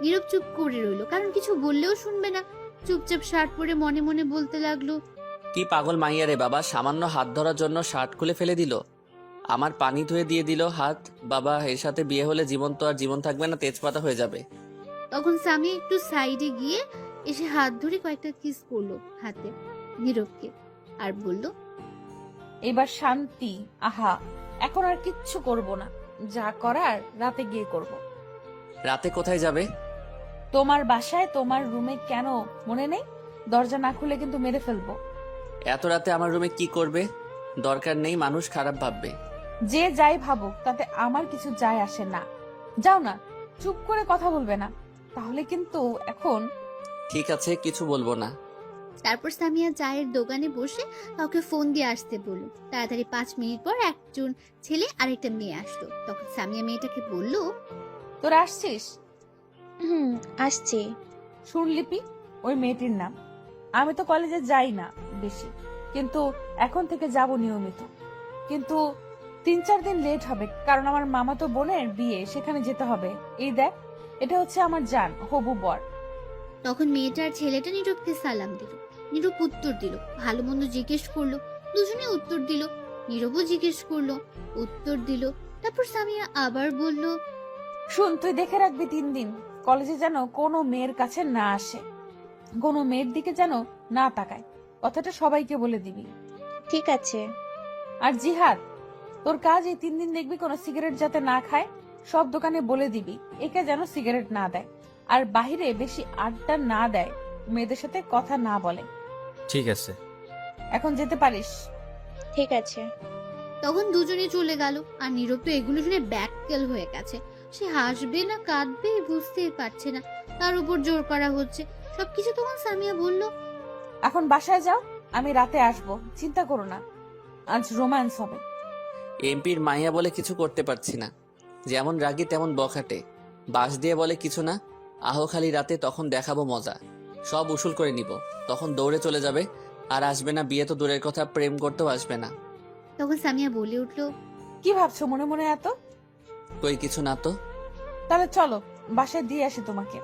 নীরব চুপ করে রইল, কারণ কিছু বললেও শুনবে না। চুপচাপ শার্ট পরে মনে মনে বলতে লাগলো, কি পাগল মাইয়া রে বাবা, সামান্য হাত ধরার জন্য শার্ট খুলে ফেলে দিল। আমার পানি ধুয়ে দিয়ে দিল হাত। বাবা, এর সাথে বিয়ে হলে জীবন তো আর জীবন থাকবে না, তেজপাতা হয়ে যাবে। তখন সামিয়া একটু সাইডে গিয়ে এসে হাত ধরে কয়েকটা কিস করলো হাতে নীরবকে আর বলল, এবার শান্তি। আহা, এখন আর কিচ্ছু করব না, যা করার রাতে গিয়ে করব। রাতে কোথায় যাবে? তোমার বাসায়, তোমার রুমে। কেন মনে নেই? দরজা না খুলে কিন্তু মেরে ফেলবো। এত রাতে আমার রুমে কি করবে? দরকার নেই, মানুষ খারাপ ভাববে। যে যাই ভাবুক তাতে আমার কিছু যায় আসে না। যাও না, চুপ করে কথা বলবে না, তাহলে কিন্তু এখন। ঠিক আছে, কিছু বলবো না। তারপর সামিয়া চায়ের দোকানে বসে কাউকে ফোন দিয়ে আসতে বলল। তাড়াতাড়ি 5 মিনিট পর একজন ছেলে আর একটা মেয়ে আসলো। তখন সামিয়া মেয়েটাকে বলল, তোরা আসছিস? আসছি। শুনলিপি, ওই মেয়েটির নাম। আমি তো কলেজে যাই না বেশি, কিন্তু এখন থেকে যাব নিয়মিত। কিন্তু 3-4 দিন লেট হবে, কারণ আমার মামাতো বোনের বিয়ে, সেখানে যেতে হবে। এই দেখ, এটা হচ্ছে আমার জান হবু বর। তখন মেয়েটা আর ছেলেটা নীরবকে সালাম দিল। নীরব উত্তর দিল, ভালো মন্দ জিজ্ঞেস করলো, দুজনে উত্তর দিল। নীরবও জিজ্ঞেস করলো, উত্তর দিল। তারপর সামিয়া আবার বলল, শুন, তুই দেখে রাখবি 3 দিন কলেজে যেন কোনো মেয়ের কাছে না আসে, কোনো মেয়ের দিকে যেন না তাকায়। কথাটা সবাইকে বলে দিবি। ঠিক আছে। আর জিহাদ, তোর কাজ এই 3 দিন দেখবি কোনো সিগারেট যাতে না খায়। সব দোকানে বলে দিবি একে যেন সিগারেট না দেয়, আর বাহিরে বেশি আড্ডা না দেয়, মেয়েদের সাথে কথা না বলে। ঠিক আছে। এখন যেতে পারিস। ঠিক আছে। তখন দুজনে চলে গেল। আর নীরব তো এগুলো শুনে ব্যাককেল হয়ে গেছে। সে হাসবে না কাঁদবে বুঝতেই পারছে না, তার উপর জোর করা হচ্ছে সবকিছু। তখন সামিয়া বলল, এখন বাসায় যাও, আমি রাতে আসবো, চিন্তা করো না, আজ রোম্যান্স হবে। এমপির মাইয়া বলে কিছু করতে পারছি না, যেমন রাগী তেমন বখাটে। বাস দিয়ে বলে কিছু না, আহো খালি রাতে, তখন দেখাবো মজা। সব উসুল করে নিব, তখন দৌড়ে চলে যাবে, আর আসবে না। বিয়ে তো দূরের কথা, প্রেম করতেও আসবে না। তখন সামিয়া বলে উঠল, কি ভাবছো মনে মনে এত? কই কিছু না তো। তাহলে চলো, বাসায় দিয়ে আসি তোমাকে।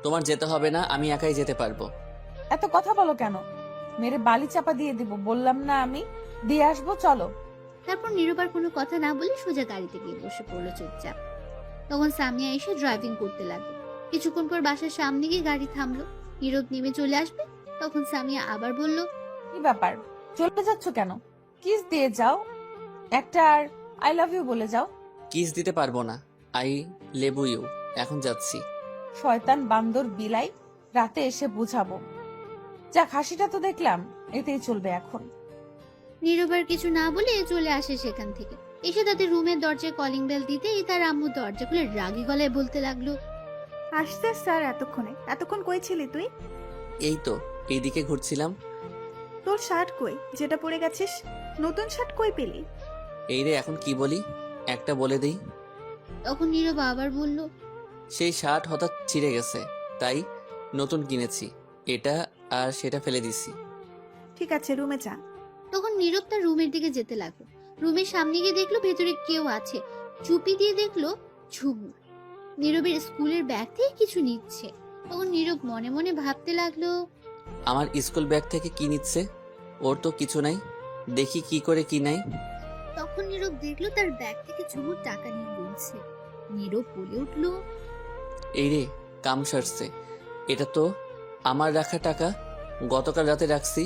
তোমার যেতে হবে না, আমি একাই যেতে পারবো। এত কথা বলো কেন? মেরে বালি চাপা দিয়ে দিব, বললাম না আমি দিয়ে আসবো, চলো। তারপর নীরব আর কোনো কথা না বলে সোজা গাড়িতে গিয়ে বসে পড়লো চুপচাপ। তখন সামিয়া এসে ড্রাইভিং করতে লাগলো। কিছুক্ষণ পর বাসার সামনে গিয়ে গাড়ি থামলো। নীরব নেমে চলে আসবে। তখন সামিয়া আবার বলল, কি ব্যাপার, চলে যাচ্ছ কেন? কিস দিয়ে যাও একটা, আর আই লাভ ইউ বলে যাও। কিস দিতে পারবো না, আই লেবু ইউ। এখন যাচ্ছি। শয়তান বান্দর বিলাই, রাতে এসে বুঝাবো। যা, হাসিটা তো দেখলাম, এতেই চলবে এখন। নীরব আর কিছু না বলে চলে আসে সেখান থেকে। এসে তাদের রুমের দরজায় কলিং বেল দিতেই তার আম্মু দরজা খুলে রাগী গলায় বলতে লাগলো, আসতে স্যার এতক্ষণ কই ছিলি তুই? এই তো এইদিকে ঘুরছিলাম। তোর শার্ট কই, যেটা পরে গেছিস? নতুন শার্ট কই পেলি? এই রে, এখন কি বলি, একটা বলে দিই। তখন নীরব আবার বলল, সেই শার্ট হঠাৎ ছিঁড়ে গেছে, তাই নতুন কিনেছি। এটা আর সেটা ফেলে দিছি। ঠিক আছে, রুমে যা। তখন নীরব তার রুমের দিকে যেতে লাগলো। রুমের সামনে গিয়ে দেখলো ভেতরে কেউ আছে। চুপি দিয়ে দেখলো ঝুমুর নীরবের স্কুলের ব্যাগ থেকে কিছু নিচ্ছে। তখন নীরব মনে মনে ভাবতে লাগলো, আমার স্কুল ব্যাগ থেকে কি নিচ্ছে? ওর তো কিছু নাই, দেখি কি করে কি নাই। তখন নীরব দেখলো তার ব্যাগ থেকে ঝুমুর টাকা নিয়ে গুনছে। নীরব বলে উঠলো, এই রে, কাম সারছে। এটা তো আমার রাখা টাকা, গতকাল রাতে রাখছি।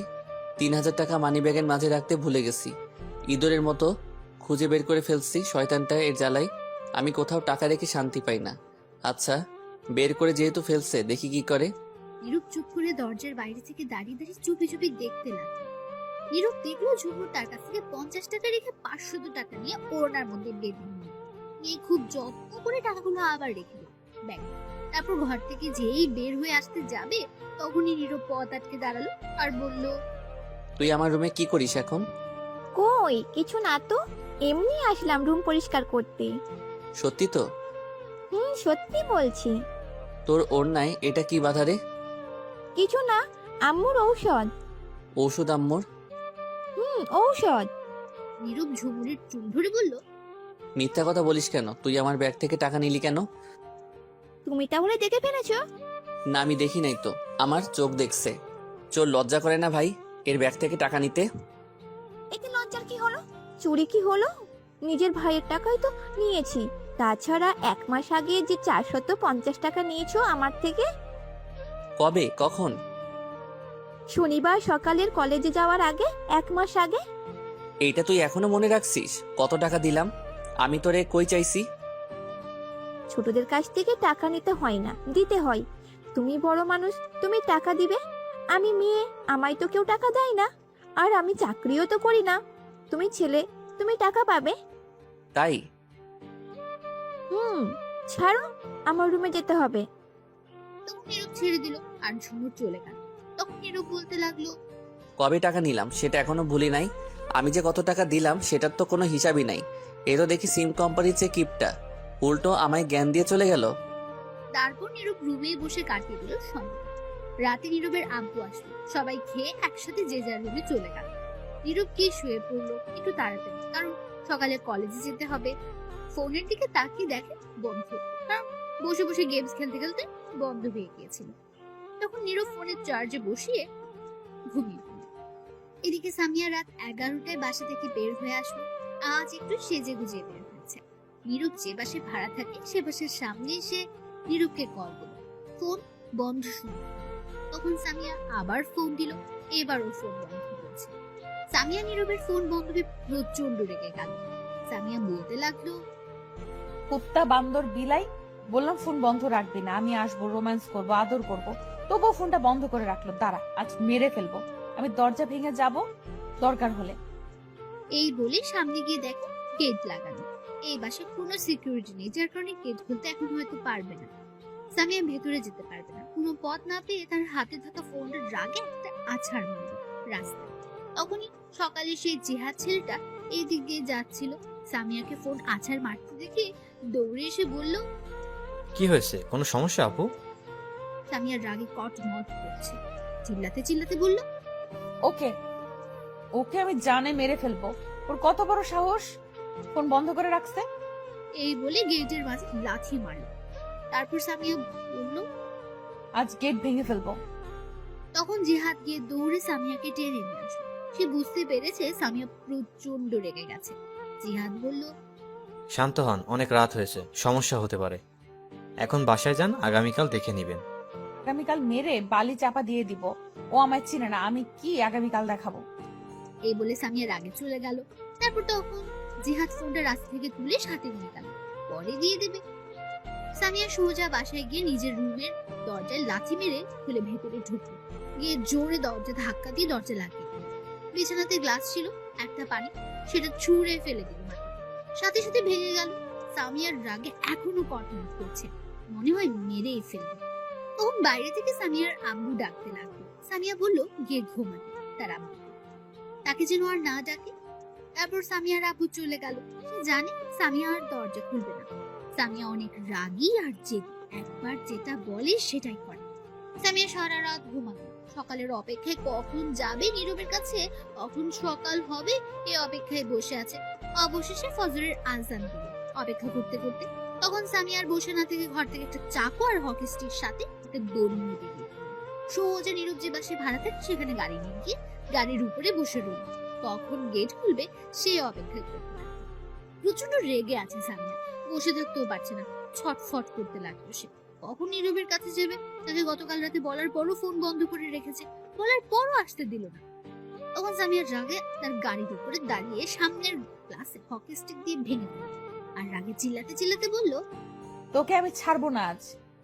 3000 টাকা মানি ব্যাগের মাঝে রাখতে ভুলে গেছি। ইঁদুরের মতো খুঁজে বের করে ফেলছি। শয়তানটা এর জ্বালাই আমি কোথাও টাকা রেখে শান্তি পাই না। আচ্ছা, বের করে যেহেতু ফেলছে, দেখি কি করে। নীরব চুপ করে দরজার বাইরে থেকে দাঁড়িয়ে দাঁড়িয়ে চুপি চুপি দেখতে লাগলো। নীরব দেখলো ঝুমুর তার কাছ থেকে 50 টাকা রেখে 500 টাকা নিয়ে ওড়নার মধ্যে বেঁধে নিয়ে খুব যত্ন করে টাকাগুলো আবার রেখে দিল ব্যাগ। তারপর ঘর থেকে যেই বের হয়ে আসতে যাবে তখনই নীরব পথ আটকে দাঁড়ালো আর বলল, তুই আমার রুমে কি করিস এখন? কই কিছু না তো, এমনি আসলাম রুম পরিষ্কার করতে। সত্যি তো? সত্যি বলছি। তোর ওড়নায় এটা কি বাধা রে? কিছু না, আম্মুর ঔষধ। ঔষধ আম্মুর? ঔষধ। নীরব ঝুমুরের চুল ধরে বলল, মিথ্যা কথা বলিস কেন? তুই আমার ব্যাগ থেকে টাকা নিলি কেন? তুমি তাহলে দেখে ফেলেছো? না, আমি দেখি নাই তো, আমার চোখ দেখছে। চোর লজ্জা করে না ভাই এর ব্যাগ থেকে টাকা নিতে? এতে লজ্জার কি হলো? চুরি কি হলো? নিজের ভাইয়ের টাকাই তো নিয়েছি। তাছাড়া 1 মাস আগে যে 450 টাকা নিয়েছো আমার থেকে, কবে, কখন? শনিবার সকালের কলেজে যাওয়ার আগে, 1 মাস আগে। এইটা তুই এখনো মনে রাখছিস? কত টাকা দিলাম আমি তোরে, কই চাইছি? ছোটদের কাছ থেকে টাকা নিতে হয় না, দিতে হয়। তুমি বড় মানুষ, তুমি টাকা দিবে। আমি মেয়ে, আমায় তো কেউ টাকা দেয় না। আর আমি চাকরিও তো করি না। তুমি ছেলে, তুমি টাকা পাবে। তাই? ছাড়ো, আমার রুমে যেতে হবে। তখন নীরব ছেড়ে দিল আর ঝুমুর চলে গেল। তখন নীরব বলতে লাগলো, কবে টাকা নিলাম সেটা এখনো ভুলি নাই। আমি যে কত টাকা দিলাম সেটার তো কোনো হিসাবই নাই। এ তো দেখি সিম কোম্পানির চেয়ে কিপটা, উল্টো আমায় জ্ঞান দিয়ে চলে গেল। তারপর নীরব রুমে বসে কাটিয়ে দিল সময়। রাতে নীরবের আব্বু আসলো, সবাই খেয়ে একসাথে যে যার রুমে চলে গেল। নীরব গিয়ে শুয়ে পড়লো একটু তাড়াতাড়ি, কারণ সকালে কলেজে যেতে হবে। ফোনের দিকে তাকিয়ে দেখে বন্ধ, কারণ বসে বসে গেমস খেলতে খেলতে বন্ধ হয়ে গিয়েছিল। তখন নীরব ফোনের চার্জে বসিয়ে ঘুমিয়ে পড়ল। এদিকে সামিয়া রাত 11টায় বাসা থেকে বের হয়ে আসলো। আজ একটু সেজে গুজে বের হয়েছে। নীরব যে বাসে ভাড়া থাকে সে বাসার সামনে এসে নীরবকে কল দিল। ফোন বন্ধ শুনল। তখন সামিয়া আবার ফোন দিল, এবারও ফোন বন্ধ হয়েছে। সামিয়া নীরবের ফোন বন্ধ হয়ে প্রচন্ড রেগে গেল। সামিয়া বলতে লাগলো, কুত্তা বান্দর বিলাই, বললাম ফোন বন্ধ রাখবি না, আমি আসবো, রোম্যান্স করব, আদর করব, তবুও ফোনটা বন্ধ করে রাখলো। দাঁড়া, আজ মেরে ফেলবো, আমি দরজা ভেঙে যাব দরকার হলে। এই বলে সামনে গিয়ে দেখে গেট লাগানো। এই বাসায় কোনো সিকিউরিটি নেই, যার কারণে গেট খুলতে এখন হয়তো পারবে না। সামিয়া ভেতরে যেতে পারবে না। কোনো পথ না পেয়ে তার হাতে থাকা ফোনটা রাগে একটা আছাড় মারল রাস্তায়। তখনই সকালে সেই জিহাদ ছেলেটা এই দিক দিয়ে যাচ্ছিল। সামিয়াকে ফোন আছাড় মারতে দেখে দৌড়ে এসে বলল, কি হয়েছে, কোনো সমস্যা আপু? সামিয়ার রাগে কটমট করছে, চিল্লাতে চিল্লাতে বলল, ওকে ওকে আমি জানে মেরে ফেলবো, ওর কত বড় সাহস, ফোন বন্ধ করে রাখছে। এই বলে গেটের মাঝে লাথি মারল। তারপর সামিয়া বলল, আজ গেট ভেঙে ফেলবো। তখন জিহাদ গিয়ে দৌড়ে সামিয়াকে টেনে নিয়ে আসলো। সে বুঝতে পেরেছে সামিয়া প্রচন্ড রেগে গেছে। জিহাদ বলল, শান্ত হন, অনেক রাত হয়েছে, সমস্যা হতে পারে। এখন বাসায় যান, আগামীকাল দেখে নেবেন। আগামীকাল মেরে বালি চাপা দিয়ে দিব, ও আমায় চিনে না, আমি কি আগামীকাল দেখাবো। এই বলে সামিয়া রাগে চলে গেল। তারপর তখন জিহাদ ফোনটা রাস্তা থেকে তুলে সাথে নিয়ে গেল, পরে দিয়ে দেবে। সামিয়া সোজা বাসায় গিয়ে নিজের রুমের দরজায় লাথি মেরে খুলে ভেতরে ঢুকলো। গিয়ে জোরে দরজা ধাক্কা দিয়ে দরজা লাগিয়ে দিল। বিছানাতে গ্লাস ছিল, একটা পানি, সেটা ছুঁড়ে ফেলে দিল মাটিতে। সাথে সাথে ভেঙে গেল। সামিয়ার রাগে এখনো কটমট করছে, মনে হয় মেরেই ফেলবে। তখন বাইরে থেকে সামিয়ার আম্মু ডাকতে লাগলো। সামিয়া বলল গিয়ে ঘুমাতে তার আম্মু, তাকে যেন আর না ডাকে। তারপর সামিয়ার আব্বু চলে গেল। সে জানে সামিয়া আর দরজা খুলবে না। সামিয়া অনেক রাগী আর জেদি, একবার যেটা বলে সেটাই করে। সামিয়া সারা রাত ঘুমালো। সকালের অপেক্ষায় কখন যাবে নীরবের কাছে, কখন সকাল হবে এ অপেক্ষায় বসে আছে। অবশেষে ফজরের আজান দিল। অপেক্ষা করতে করতে তখন সামিয়ার বসে না থেকে ঘর থেকে একটা চাকু আর হকি স্টিক সাথে একটা দড়ি নিয়ে বেরিয়ে সোজা নীরব যে বাসে ভাড়া থাকে সেখানে গাড়ি নিয়ে গিয়ে গাড়ির উপরে বসে রইল। কখন গেট খুলবে সেই অপেক্ষা করতে লাগলো। প্রচন্ড রেগে আছে সামিয়া, বসে থাকতেও পারছে না, ছটফট করতে লাগলো সে। কখন নীরবের কাছে যাবে, তাকে গতকাল রাতে বলার পরও ফোন বন্ধ করে রেখেছে, বলার পরও আসতে দিল না। তখন সামিয়ার রাগে তার গাড়ির উপরে দাঁড়িয়ে সামনের গ্লাসে হকি স্টিক দিয়ে ভেঙে দিল আর রাগে চিল্লাতে চিল্লাতে বলল, তোকে আমি ছাড়বো না আজ।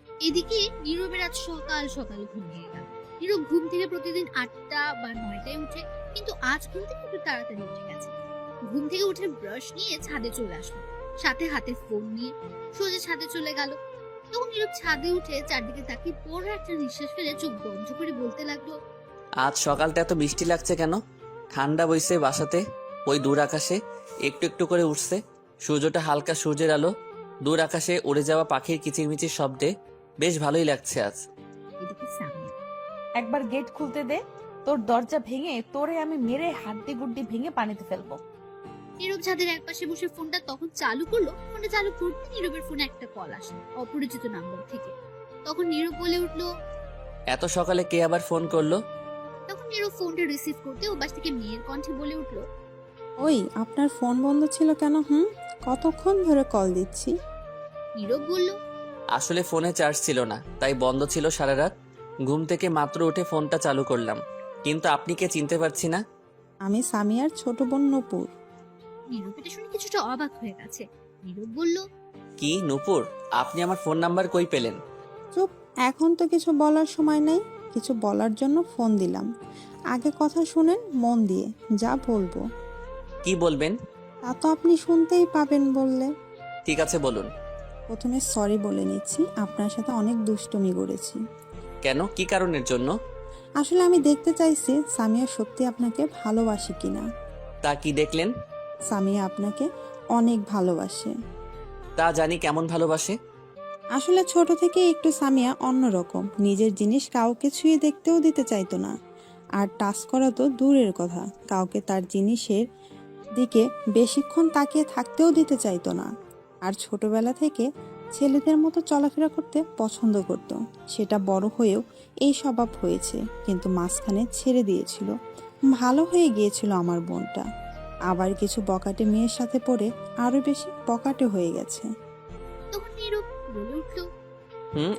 এদিকে নীরবের আজ সকাল সকাল ঘুম ভেঙে গেল। নীরব ঘুম থেকে প্রতিদিন 8টা বা 9টায় উঠে, কিন্তু আজ ঘুম থেকে একটু তাড়াতাড়ি উঠে গেছে। ঘুম থেকে উঠে ব্রাশ নিয়ে ছাদে চলে আসলো, সাথে হাতে ফোন নিয়ে সোজা ছাদে চলে গেল। তখন নীরব ছাদে উঠে চারদিকে তাকিয়ে বড় একটা নিঃশ্বাস ফেলে চোখ বন্ধ করে বলতে লাগলো, আজ সকালটা এত বৃষ্টি লাগছে কেন? ঠান্ডা বইছে বাসাতে, ওই দূর আকাশে একটু একটু করে উঠছে সূর্যটা, হালকা সূর্যের আলো, দূর আকাশে উড়ে যাওয়া পাখির কিচিরমিচির শব্দে বেশ ভালোই লাগছে আজ। এদিকে সামিয়া, একবার গেট খুলতে দে, তোর দরজা ভেঙে তোরে আমি মেরে হাড্ডি গুড্ডি ভেঙে পানিতে ফেলবো। নীরব ছাদের একপাশে বসে ফোনটা তখন চালু করলো। ফোনটা চালু করতে নীরবের ফোনে একটা কল আসলো অপরিচিত নাম্বার থেকে। তখন নীরব বলে উঠলো, এত সকালে কে আবার ফোন করলো? তখন নীরব ফোনটা রিসিভ করতে ও পাশ থেকে মেয়ের কণ্ঠে বলে উঠলো, ওই আপনার ফোন বন্ধ ছিল কেন? কতক্ষণ ধরে কল দিচ্ছি। নীরব বলল, আসলে ফোনে চার্জ ছিল না, তাই বন্ধ ছিল সারা রাত। ঘুম থেকে মাত্র উঠে ফোনটা চালু করলাম, কিন্তু আপনি কে চিনতে পারছি না। আমি সামিয়ার ছোট বোন নূপুর। নীরব এটা শুনে কিছুটা অবাক হয়ে গেছে। নীরব বলল, কি নূপুর, আপনি আমার ফোন নাম্বার কই পেলেন? চুপ, এখন তো কিছু বলার সময় নেই। কিছু বলার জন্য ফোন দিলাম। আগে কথা শুনেন মন দিয়ে, যা বলবো কি বলবেন? তা তো আপনি শুনতেই পাবেন বললে। ঠিক আছে বলুন। প্রথমে সরি বলে নিচ্ছি, আপনার সাথে অনেক দুষ্টুমি করেছি। কেন, কি কারণের জন্য? আসলে আমি দেখতে চাইছি সামিয়া সত্যি আপনাকে ভালোবাসে কিনা। তা কি দেখলেন? সামিয়া আপনাকে অনেক ভালোবাসে। তা জানি, কেমন ভালোবাসে? আসলে ছোট থেকে একটু সামিয়া অন্যরকম, নিজের জিনিস কাউকে ছুঁয়ে দেখতেও দিতে চাইতো না। আর টাচ করা তো দূরের কথা, কাউকে তার জিনিসের দিকে বেশিক্ষণ তাকিয়ে থাকতেও দিতে চাইতো না। আর ছোটবেলা থেকে ছেলেদের মতো চলাফেরা করতে পছন্দ করত। সেটা বড় হয়েও এই স্বভাব হয়েছে, কিন্তু মাঝখানে ছেড়ে দিয়েছিল। ভালো হয়ে গিয়েছিল আমার বোনটা। আবার কিছু বকাটে মেয়ের সাথে পড়ে আরো বেশি বকাটে হয়ে গেছে। তখন নীরব বলে উঠল,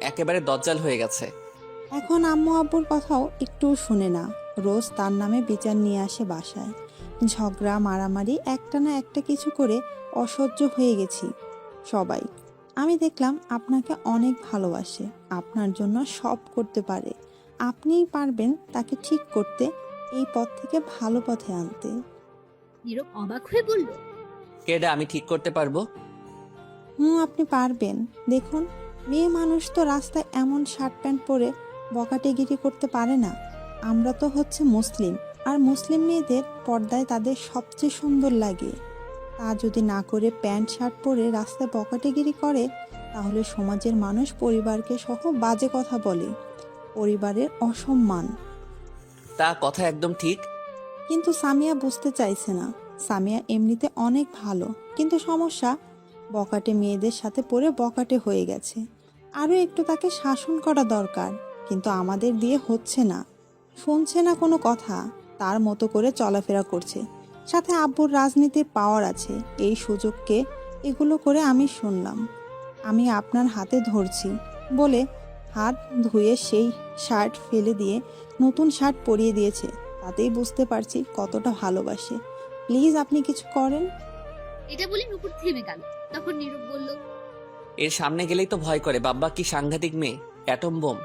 একেবারে দজ্জাল হয়ে গেছে। এখন আম্মু আব্বুর কথাও একটু শুনে না, রোজ তার নামে বিচার নিয়ে আসে বাসায়। ঝগড়া মারামারি একটা না একটা কিছু করে অসহ্য হয়ে গেছি সবাই। আমি দেখলাম আপনাকে অনেক ভালোবাসে, আপনার জন্য সব করতে পারে। আপনিই পারবেন তাকে ঠিক করতে, এই পথ থেকে ভালো পথে আনতে। নীরব অবাক হয়ে বলল, কেডা আমি ঠিক করতে পারবো? আপনি পারবেন। দেখুন, মেয়ে মানুষ তো রাস্তায় এমন শার্ট প্যান্ট পরে বকাটেগিরি করতে পারে না। আমরা তো হচ্ছে মুসলিম, আর মুসলিম মেয়েদের পর্দায় তাদের সবচেয়ে সুন্দর লাগে। তা যদি না করে প্যান্ট শার্ট পরে রাস্তায় বকাটেগিরি করে, তাহলে সমাজের মানুষ পরিবারকে সহ বাজে কথা বলে, পরিবারের অসম্মান। তা কথা একদম ঠিক। কিন্তু সামিয়া বুঝতে চাইছে না। সামিয়া এমনিতে অনেক ভালো, কিন্তু সমস্যা বকাটে মেয়েদের সাথে পড়ে বকাটে হয়ে গেছে। আরও একটু তাকে শাসন করা দরকার, কিন্তু আমাদের দিয়ে হচ্ছে না। শুনছে না কোনো কথা, তার মতো করে চলাফেরা করছে। সাথে আব্বুর রাজনীতির পাওয়ার আছে, এই সুযোগকে এগুলো করে আমি শুনলাম। আমি আপনার হাতে ধরছি বলে হাত ধুয়ে সেই শার্ট ফেলে দিয়ে নতুন শার্ট পরিয়ে দিয়েছে। তাতেই বুঝতে পারছি কতটা ভালোবাসে। প্লিজ আপনি কিছু করেন। এটা বলে নুপুর থেমে গেল। তখন নীরব বলল, এর সামনে গেলেই তো ভয় করে। বাব্বা কি সাংঘাতিক মেয়ে, অ্যাটম বোম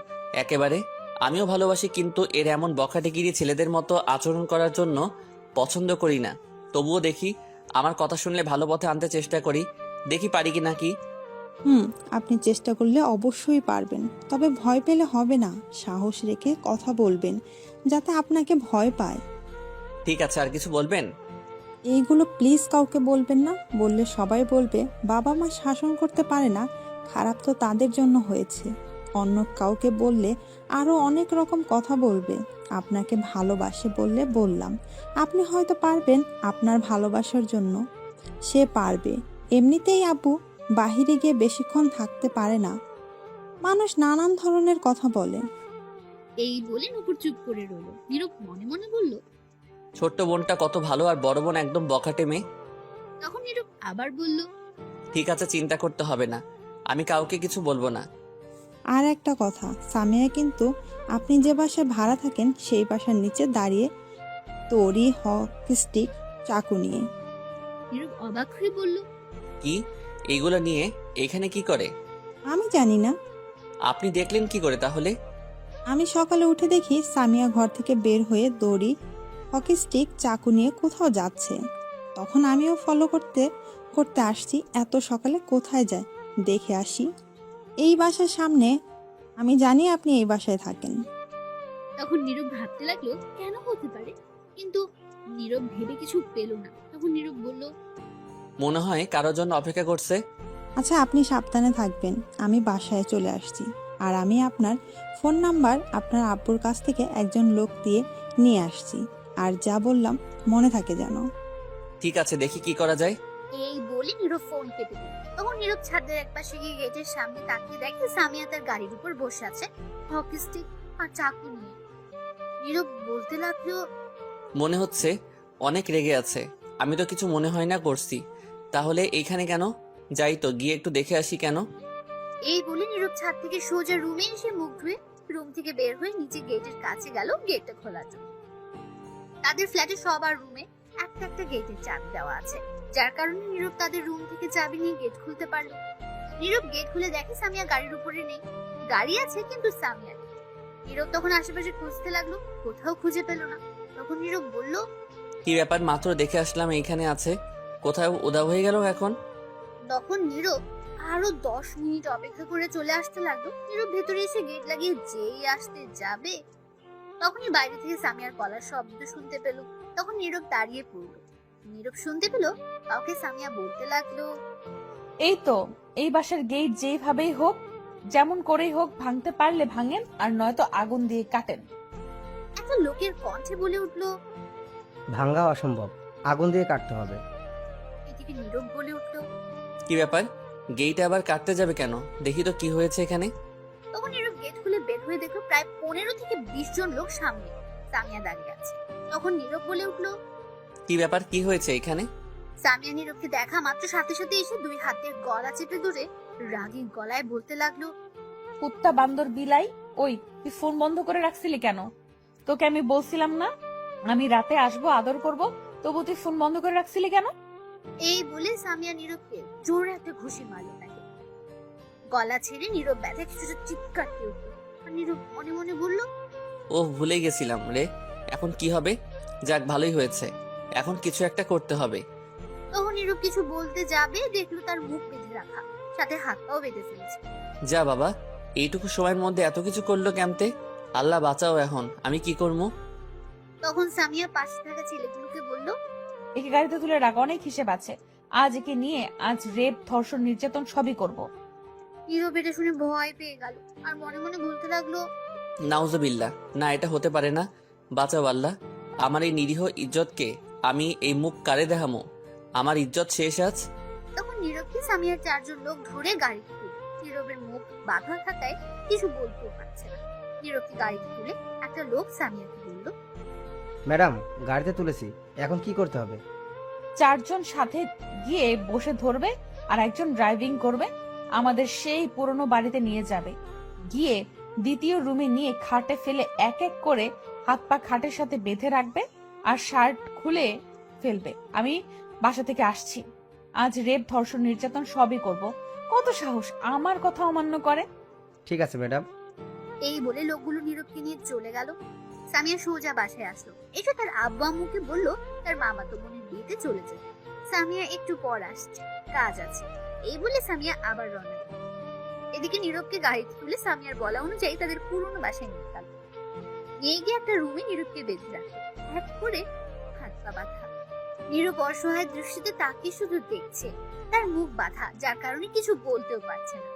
একেবারে। আমিও ভালোবাসি, কিন্তু এর এমন বখাটেগিরি ছেলেদের মতো আচরণ করার জন্য পছন্দ করি না। তবুও দেখি, আমার কথা শুনলে ভালো পথে আনতে চেষ্টা করি, দেখি পারি কি নাকি। আপনি চেষ্টা করলে অবশ্যই পারবেন, তবে ভয় পেলে হবে না। সাহস রেখে কথা বলবেন, যাতে আপনাকে ভয় পায়। ঠিক আছে, আর কিছু বলবেন? এইগুলো প্লিজ কাউকে বলবেন না, বললে সবাই বলবে বাবা মা শাসন করতে পারে না, খারাপ তো তাদের জন্য হয়েছে। অন্য কাউকে বললে আরো অনেক রকম কথা বলবে। আপনাকে ভালোবাসে বললে বললাম, আপনি হয়তো পারবেন আপনার ভালোবাসার জন্য। সে পারবে। এমনিতেই আব্বু বাহিরে গিয়ে বেশিক্ষণ থাকতে পারে না, মানুষ নানান ধরনের কথা বলে। এই বলে নুপুর চুপ করে রইল। নীরব মনে মনে বলল, ছোট্ট বোনটা কত ভালো, আর বড় বোন একদম বখাটে মেয়ে। তখন নীরব আবার বলল, ঠিক আছে, চিন্তা করতে হবে না, আমি কাউকে কিছু বলবো না। আর একটা কথা, সামিয়া কিন্তু আপনি যে বাসায় ভাড়া থাকেন সেই বাসার নিচে দাঁড়িয়ে তরি হকি স্টিক চাকু নিয়ে। নীরব অবাক হয়ে বলল, কি, এইগুলো নিয়ে এখানে কি করে? আমি জানি না। আপনি দেখলেন কি করে তাহলে? আমি সকালে উঠে দেখি সামিয়া ঘর থেকে বের হয়ে দড়ি হকি স্টিক চাকু নিয়ে কোথাও যাচ্ছে। তখন আমিও ফলো করতে করতে আসছি। এত সকালে কোথায় যায় দেখে আসি। এই বাসার সামনে। আমি জানি আপনি এই বাসায় থাকেন। তখন নীরব ভাবতে লাগলো কেন হতে পারে, কিন্তু নীরব ভেবে কিছু পেল না। তখন নীরব বলল, মনে হয় কারোর জন্য অপেক্ষা করছে। আচ্ছা, আপনি সাবধানে থাকবেন, আমি বাসায় চলে আসছি। আর আমি আপনার ফোন নাম্বার আপনার আব্বুর কাছ থেকে একজন লোক দিয়ে নিয়ে আসছি। আর যা বললাম মনে থাকে যেন। ঠিক আছে, দেখি কি করা যায়। এই বলে নীরব ফোন কেটে দিল। তখন নীরব ছাদের একপাশে গিয়ে গেটের সামনে তাকিয়ে দেখে সামিয়া তার গাড়ির উপর বসে আছে, হকি স্টিক আর চাকু নিয়ে। নীরব বলতে লাগলো, মনে হচ্ছে অনেক রেগে আছে। আমি তো কিছু মনে হয় না করছি। তাহলে এইখানে কেন? যাই তো, গিয়ে একটু দেখে আসি কেন। এই বলে নীরব ছাদ থেকে সোজা রুমে এসে মুখ ধুয়ে রুম থেকে বের হয়ে নিচে গেটের কাছে গেল গেটটা খোলার জন্য। তাদের ফ্ল্যাটে সবার রুমে একটা একটা গেটের চাবি দেওয়া আছে, যার কারণে নীরব তাদের রুম থেকে চাবি নিয়ে গেট খুলতে পারলো। নীরব গেট খুলে দেখে সামিয়া গাড়ির উপরে নেই। গাড়ি আছে কিন্তু সামিয়া নেই। নীরব তখন আশেপাশে খুঁজতে লাগলো, কোথাও খুঁজে পেল না। তখন নীরব বলল, কি ব্যাপার, মাত্র দেখে আসলাম এইখানে আছে, কোথাও উধাও হয়ে গেল এখন? তখন নীরব আরো 10 মিনিট অপেক্ষা করে চলে আসতে লাগলো। নীরব ভেতরে এসে গেট লাগিয়ে যেই আসতে যাবে তখনই বাইরে থেকে সামিয়ার গলার শব্দ শুনতে পেল। তখন নীরব দাঁড়িয়ে পড়ল। নীরব শুনতে পেল কাউকে সামিয়া বলতে লাগলো, এই তো, এই বাসার গেট যেইভাবেই হোক, যেমন করেই হোক ভাঙতে পারলে ভাঙেন, আর নয়তো আগুন দিয়ে কাটেন। একটা লোকের কণ্ঠে বলে উঠল। ভাঙ্গা অসম্ভব, আগুন দিয়ে কাটতে হবে। এদিকে নীরব বলে উঠল, কি ব্যাপার, গেইটে আবার কাটতে যাবে কেন? দেখি তো কি হয়েছে এখানে। তখন নীরব গেট খুলে বের হয়ে দেখলো প্রায় 15 থেকে 20 জন লোক সামনে সামিয়া দাঁড়িয়ে আছে। তখন নীরব বলে উঠল। কি ব্যাপার, কি হয়েছে এখানে? সামিয়া নীরবকে দেখা মাত্র সাথে সাথে এসে 2 হাতের গলা চেপে ধরে রাগী গলায় বলতে লাগলো, কুত্তা বান্দর বিলাই, ওই তুই ফোন বন্ধ করে রাখছিলি কেন? তোকে আমি বলছিলাম না আমি রাতে আসবো, আদর করব, তবু তুই ফোন বন্ধ করে রাখছিলি কেন? এই বলে সামিয়া নীরবকে জোরে একটা ঘুষি মারল তাকে। গলা ছেড়ে নীরব ব্যথা কিছুটা চিৎকার দিয়ে উঠল। আর নীরব মনে মনে বলল, ও ভুলে গেছিলাম রে, এখন কি হবে? যাক, ভালোই হয়েছে, এখন কিছু একটা করতে হবে। তখন নীরব কিছু বলতে যাবে, দেখলো তার মুখ বেঁধে রাখা, সাথে হাত পাও বেঁধে ফেলেছে। যা বাবা, এইটুকু সময়ের মধ্যে এত কিছু করলো কেমতে? আল্লাহ বাঁচাও, এখন আমি কি করবো? তখন সামিয়া পাশে থাকা ছেলেগুলোকে বলল, একে গাড়িতে তুলে রাখ, অনেক হিসেব আছে। আজ একে নিয়ে আজ রেপ, ধর্ষণ, নির্যাতন সবই করব। নীরব এটা শুনে ভয় পেয়ে গেল আর মনে মনে বলতে লাগলো, নাউজুবিল্লাহ, না এটা হতে পারে না। বাঁচাও আল্লাহ, আমার এই নিরীহ ইজ্জতকে আমি এই মুখ কারে দেখামো? আমার ইজ্জত শেষ আজ। তখন নীরবকে সামিয়ার 4 জন লোক ধরে গাড়িতে তুলে। নীরবের মুখ বাঁধা থাকায় কিছু বলতেও পারছে না। নীরবকে গাড়িতে তুলে একটা লোক সামিয়াকে বলল, ম্যাডাম, গাড়িতে তুলেছি, এখন কি করতে হবে? 4 জন সাথে গিয়ে বসে ধরবে আর একজন ড্রাইভিং করবে, আমাদের সেই পুরনো বাড়িতে নিয়ে যাবে। গিয়ে দ্বিতীয় রুমে নিয়ে খাটে ফেলে এক এক করে হাত পা খাটের সাথে বেঁধে রাখবে আর শার্ট খুলে ফেলবে। আমি বাসা থেকে আসছি, আজ রেপ, ধর্ষণ, নির্যাতন সবই করব। কত সাহস আমার কথা অমান্য করে! ঠিক আছে ম্যাডাম। এই বলে লোকগুলো নীরবকে নিয়ে চলে গেল। সামিয়া সোজা বাসায় আসলো, এসে তার আব্বু আম্মুকে বলল তার মামাতো বোনের বিয়েতে চলে যেতে। সামিয়া একটু পর আসছে, কাজ আছে। এই বলে সামিয়া আবার রওনা দিল। এদিকে নীরবকে গাড়িতে তুলে সামিয়ার বলা অনুযায়ী তাদের পুরনো বাসায় নিয়ে গেল। নিয়ে গিয়ে একটা রুমে নীরবকে বেঁধে রাখলো, এক করে হাত পা বাঁধা। নীরব অসহায় দৃষ্টিতে তাকে শুধু দেখছে, তার মুখ বাঁধা, যার কারণে কিছু বলতেও পারছে না।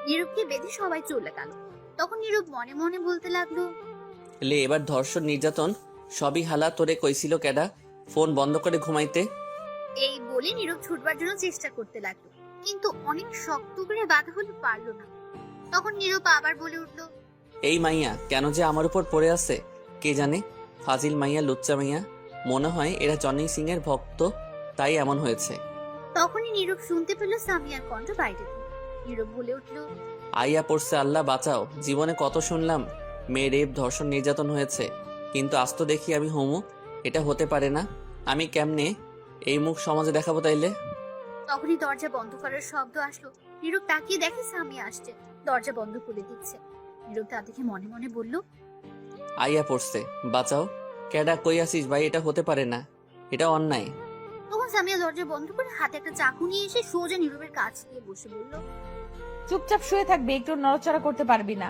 নীরবকে বেঁধে সবাই চলে গেল। তখন নীরব মনে মনে বলতে লাগলো, লে, এবার ধর্ষণ নির্যাতন সবই হালা, তোরে কইছিল কেডা ফোন বন্ধ করে ঘুমাইতে? এই বলে নীরব ছুটবার জন্য চেষ্টা করতে লাগলো, কিন্তু অনেক শক্ত করে বাধা হলে পারলো না। তখন নীরব আবার বলে উঠল, এই মাইয়া কেন যে আমার উপর পড়ে আছে কে জানে? ফাজিল মাইয়া, লুচ্চা মাইয়া, মনে হয় এরা জনি সিং এর ভক্ত, তাই এমন হয়েছে। তখনই নীরব শুনতে পেল সামিয়ার কণ্ঠ বাইরে থেকে। নীরব বলে উঠল, আইয়া পড়ছে, আল্লাহ বাঁচাও। জীবনে কত শুনলাম মেয়ে রেপ, ধর্ষণ, নির্যাতন হয়েছে, কিন্তু আজ তো দেখি আমি হোমো। এটা হতে পারে না। আমি কেমনে এই মুখ সমাজে দেখাবো তাইলে? তখনই দরজা বন্ধ করার শব্দ আসলো। নীরব তাকিয়ে দেখে সামিয়া আসছে, দরজা বন্ধ করে দিচ্ছে। নীরব তা দেখে মনে মনে বলল, আইয়া পড়ছে, বাঁচাও। কেডা, কই আসিস ভাই? এটা হতে পারে না, এটা অন্যায়। তখন সামিয়া দরজা বন্ধ করে হাতে একটা চাকু নিয়ে এসে সোজা নীরবের কাছে গিয়ে বসে বলল, চুপচাপ শুয়ে থাকবে, একটু নড়াচড়া করতে পারবি না।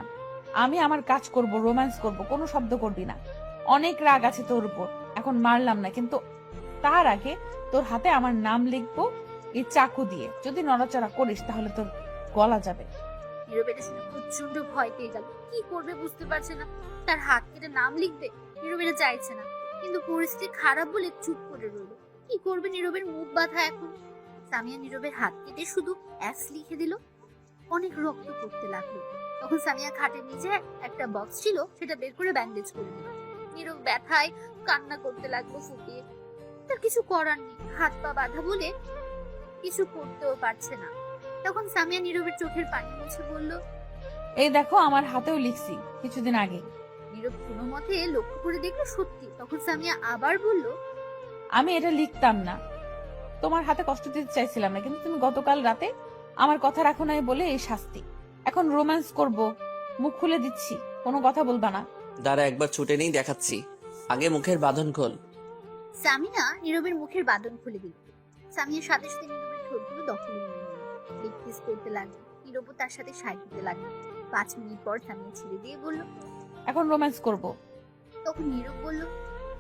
আমি আমার কাজ করব, রোম্যান্স করব, কোনো শব্দ করবি না। অনেক রাগ আছে তোর উপর, এখন মারলাম না, কিন্তু তার আগে তোর হাতে আমার নাম লিখবো এই চাকু দিয়ে। যদি নড়াচড়া করিস তাহলে তোর গলা যাবে। নীরব এটা শুনে প্রচন্ড ভয় পেয়ে গেল, কি করবে বুঝতে পারছে না। তার হাত কেটে নাম লিখবে, নীরব এটা চাইছে না, কিন্তু পরিস্থিতি খারাপ বলে চুপ করে রইল। কি করবে? নীরবের মুখ বাঁধা এখন। সামিয়া নীরবের হাত কেটে শুধু এস লিখে দিল। অনেক রক্ত পড়তে লাগলো। তখন সামিয়া খাটের নিচে একটা বক্স ছিল, সেটা বের করে ব্যান্ডেজ করে দিল। নীরব ব্যথায় কান্না করতে লাগলো ফুপিয়ে। তার কিছু করার নেই, হাত পা বাঁধা বলে কিছু করতেও পারছে না। তখন সামিয়া নীরবের চোখের পানি মুছে বলল, এই দেখো আমার হাতেও লিখছি কিছুদিন আগে। নীরব কোনো মতে লক্ষ্য করে দেখলো সত্যি। তখন সামিয়া আবার বলল, আমি এটা লিখতাম না, তোমার হাতে কষ্ট দিতে চাইছিলাম না, কিন্তু তুমি গতকাল রাতে আমার কথা রাখো নাই বলে এই শাস্তি। এখন রোম্যান্স করব, মুখ খুলে দিচ্ছি, কোনো কথা বলবা না। দাঁড়া একবার ছুটে নেই দেখাচ্ছি, আগে মুখের বাঁধন খোল। সামিয়া নীরবের মুখের বাঁধন খুলে দিল। সামিয়ার সাথে সাথে নীরবের ঠোঁটগুলো দখলে নিয়ে নিল, লিপ কিস করতে লাগলো। নীরবও তার সাথে সাইড দিতে লাগলো। 5 মিনিট পর সামিয়া ছেড়ে দিয়ে বলল, এখন রোম্যান্স করব। তখন নীরব বলল,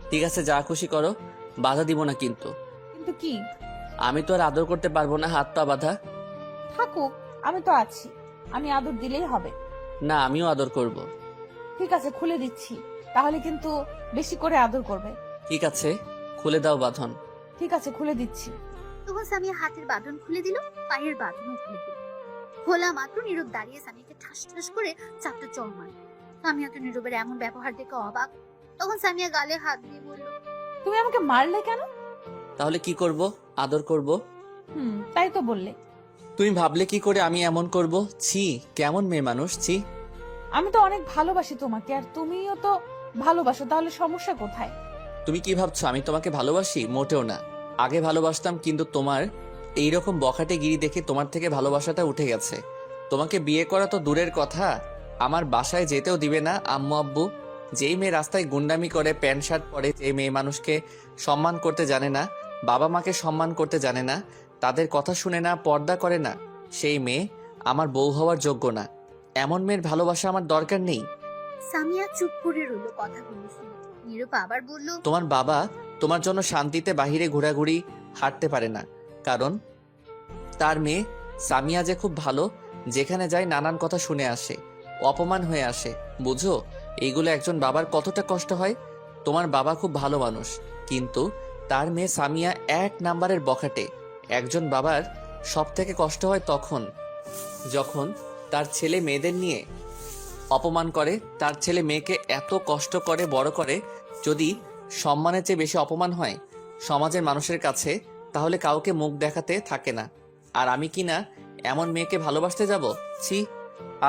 ঠিক আছে যা খুশি করো, বাধা দিব না কিন্তু। কিন্তু কি? আমি তো আর আদর করতে পারবো না, হাত পা বাঁধা। থাকুক, আমি তো আছি, আমি আদর দিলেই হবে। না আমিও আদর করব। ঠিক আছে খুলে দিচ্ছি, তাহলে কিন্তু বেশি করে আদর করবে। ঠিক আছে খুলে দাও বাঁধন। ঠিক আছে খুলে দিচ্ছি। তখন সামিয়া হাতের বাঁধন খুলে দিল, পায়ের বাঁধনও খুলে দিল। খোলা মাত্র নীরব দাঁড়িয়ে সামিয়াকে ঠাস ঠাস করে 4টা চড় মারল। সামিয়া তো নীরবের এমন ব্যবহার দেখে অবাক। তখন সামিয়া গালে হাত দিয়ে বলল, তুমি আমাকে মারলে কেন? তাহলে কি করব? আদর করব। তাই তো বললে। তুমি ভাবলে কি করে আমি এমন করব? ছি, কেমন মেয়ে মানুষ, ছি। আমি তো অনেক ভালোবাসি তোমাকে, আর তুমিও তো ভালোবাসো, তাহলে সমস্যা কোথায়? তুমি কি ভাবছো আমি তোমাকে ভালোবাসি? মোটেও না। আগে ভালোবাসতাম, কিন্তু তোমার এইরকম বখাটে গিরি দেখে তোমার থেকে ভালোবাসাটা উঠে গেছে। তোমাকে বিয়ে করা তো দূরের কথা, আমার বাসায় যেতেও দিবে না আম্মু আব্বু। যেই মেয়ে রাস্তায় গুন্ডামি করে, প্যান্ট শার্ট পরে, যে মেয়ে মানুষকে সম্মান করতে জানে না, বাবা মাকে সম্মান করতে জানে না, তাদের কথা শুনে না, পর্দা করে না, সেই মেয়ে আমার বউ হওয়ার যোগ্য না। এমন মেয়ের ভালোবাসা আমার দরকার নেই। সামিয়া চুপ করে রইল কথাগুলো শুনে। নীরব আবার বলল, তোমার বাবা তোমার জন্য শান্তিতে বাহিরে ঘোরাঘুরি হাঁটতে পারে না, কারণ তার মেয়ে সামিয়া যে খুব ভালো, যেখানে যায় নানান কথা শুনে আসে, অপমান হয়ে আসে। বুঝো এইগুলো একজন বাবার কতটা কষ্ট হয়। তোমার বাবা খুব ভালো মানুষ, কিন্তু তার মেয়ে সামিয়া 1 নাম্বারের বখাটে। একজন বাবার সব থেকে কষ্ট হয় তখন যখন তার ছেলে মেয়েদের নিয়ে অপমান করে, তার ছেলে মেয়েকে এত কষ্ট করে বড় করে, যদি সম্মানের চেয়ে বেশি অপমান হয় সমাজের মানুষের কাছে, তাহলে কাউকে মুখ দেখাতে থাকে না। আর আমি কি না এমন মেয়েকে ভালোবাসতে যাব? ছি,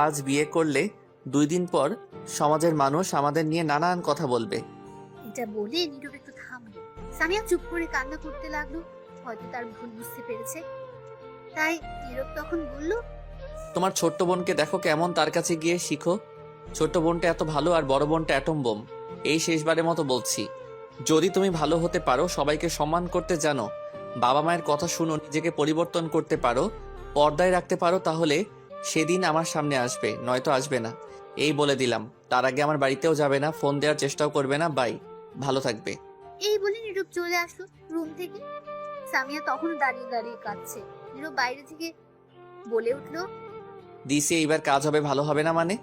আজ বিয়ে করলে 2 দিন পর সমাজের মানুষ আমাদের নিয়ে নানান কথা বলবে। এটা বলে নীরব একটু থামলো। সামিয়া চুপ করে কান্না করতে লাগলো, হয়তো তার ভুল বুঝতে পেরেছে। তাই নীরব তখন বলল, তোমার ছোট্ট বোনকে দেখো কেমন, তার কাছে গিয়ে শিখো। ছোট্ট বোনটা এত ভালো, আর বড় বোনটা অ্যাটম বোম। এই শেষবারের মতো বলছি, যদি তুমি ভালো হতে পারো, সবাইকে সম্মান করতে জানো, বাবা মায়ের কথা শুনো, নিজেকে পরিবর্তন করতে পারো, পর্দায় রাখতে পারো, তাহলে সেদিন আমার সামনে আসবে, নয়তো আসবে না। এই বলে দিলাম। তার আগে আমার বাড়িতেও যাবে না, ফোন দেওয়ার চেষ্টাও করবে না। বাই, ভালো থাকবে। এই বলে নীরব চলে আসলো রুম থেকে। সামিয়া তখন দাঁড়িয়ে দাঁড়িয়ে কাঁদছে। নীরব বাইরে থেকে বলে উঠলো, দিছি এইবার কাজ হবে, ভালো হবে না মানে?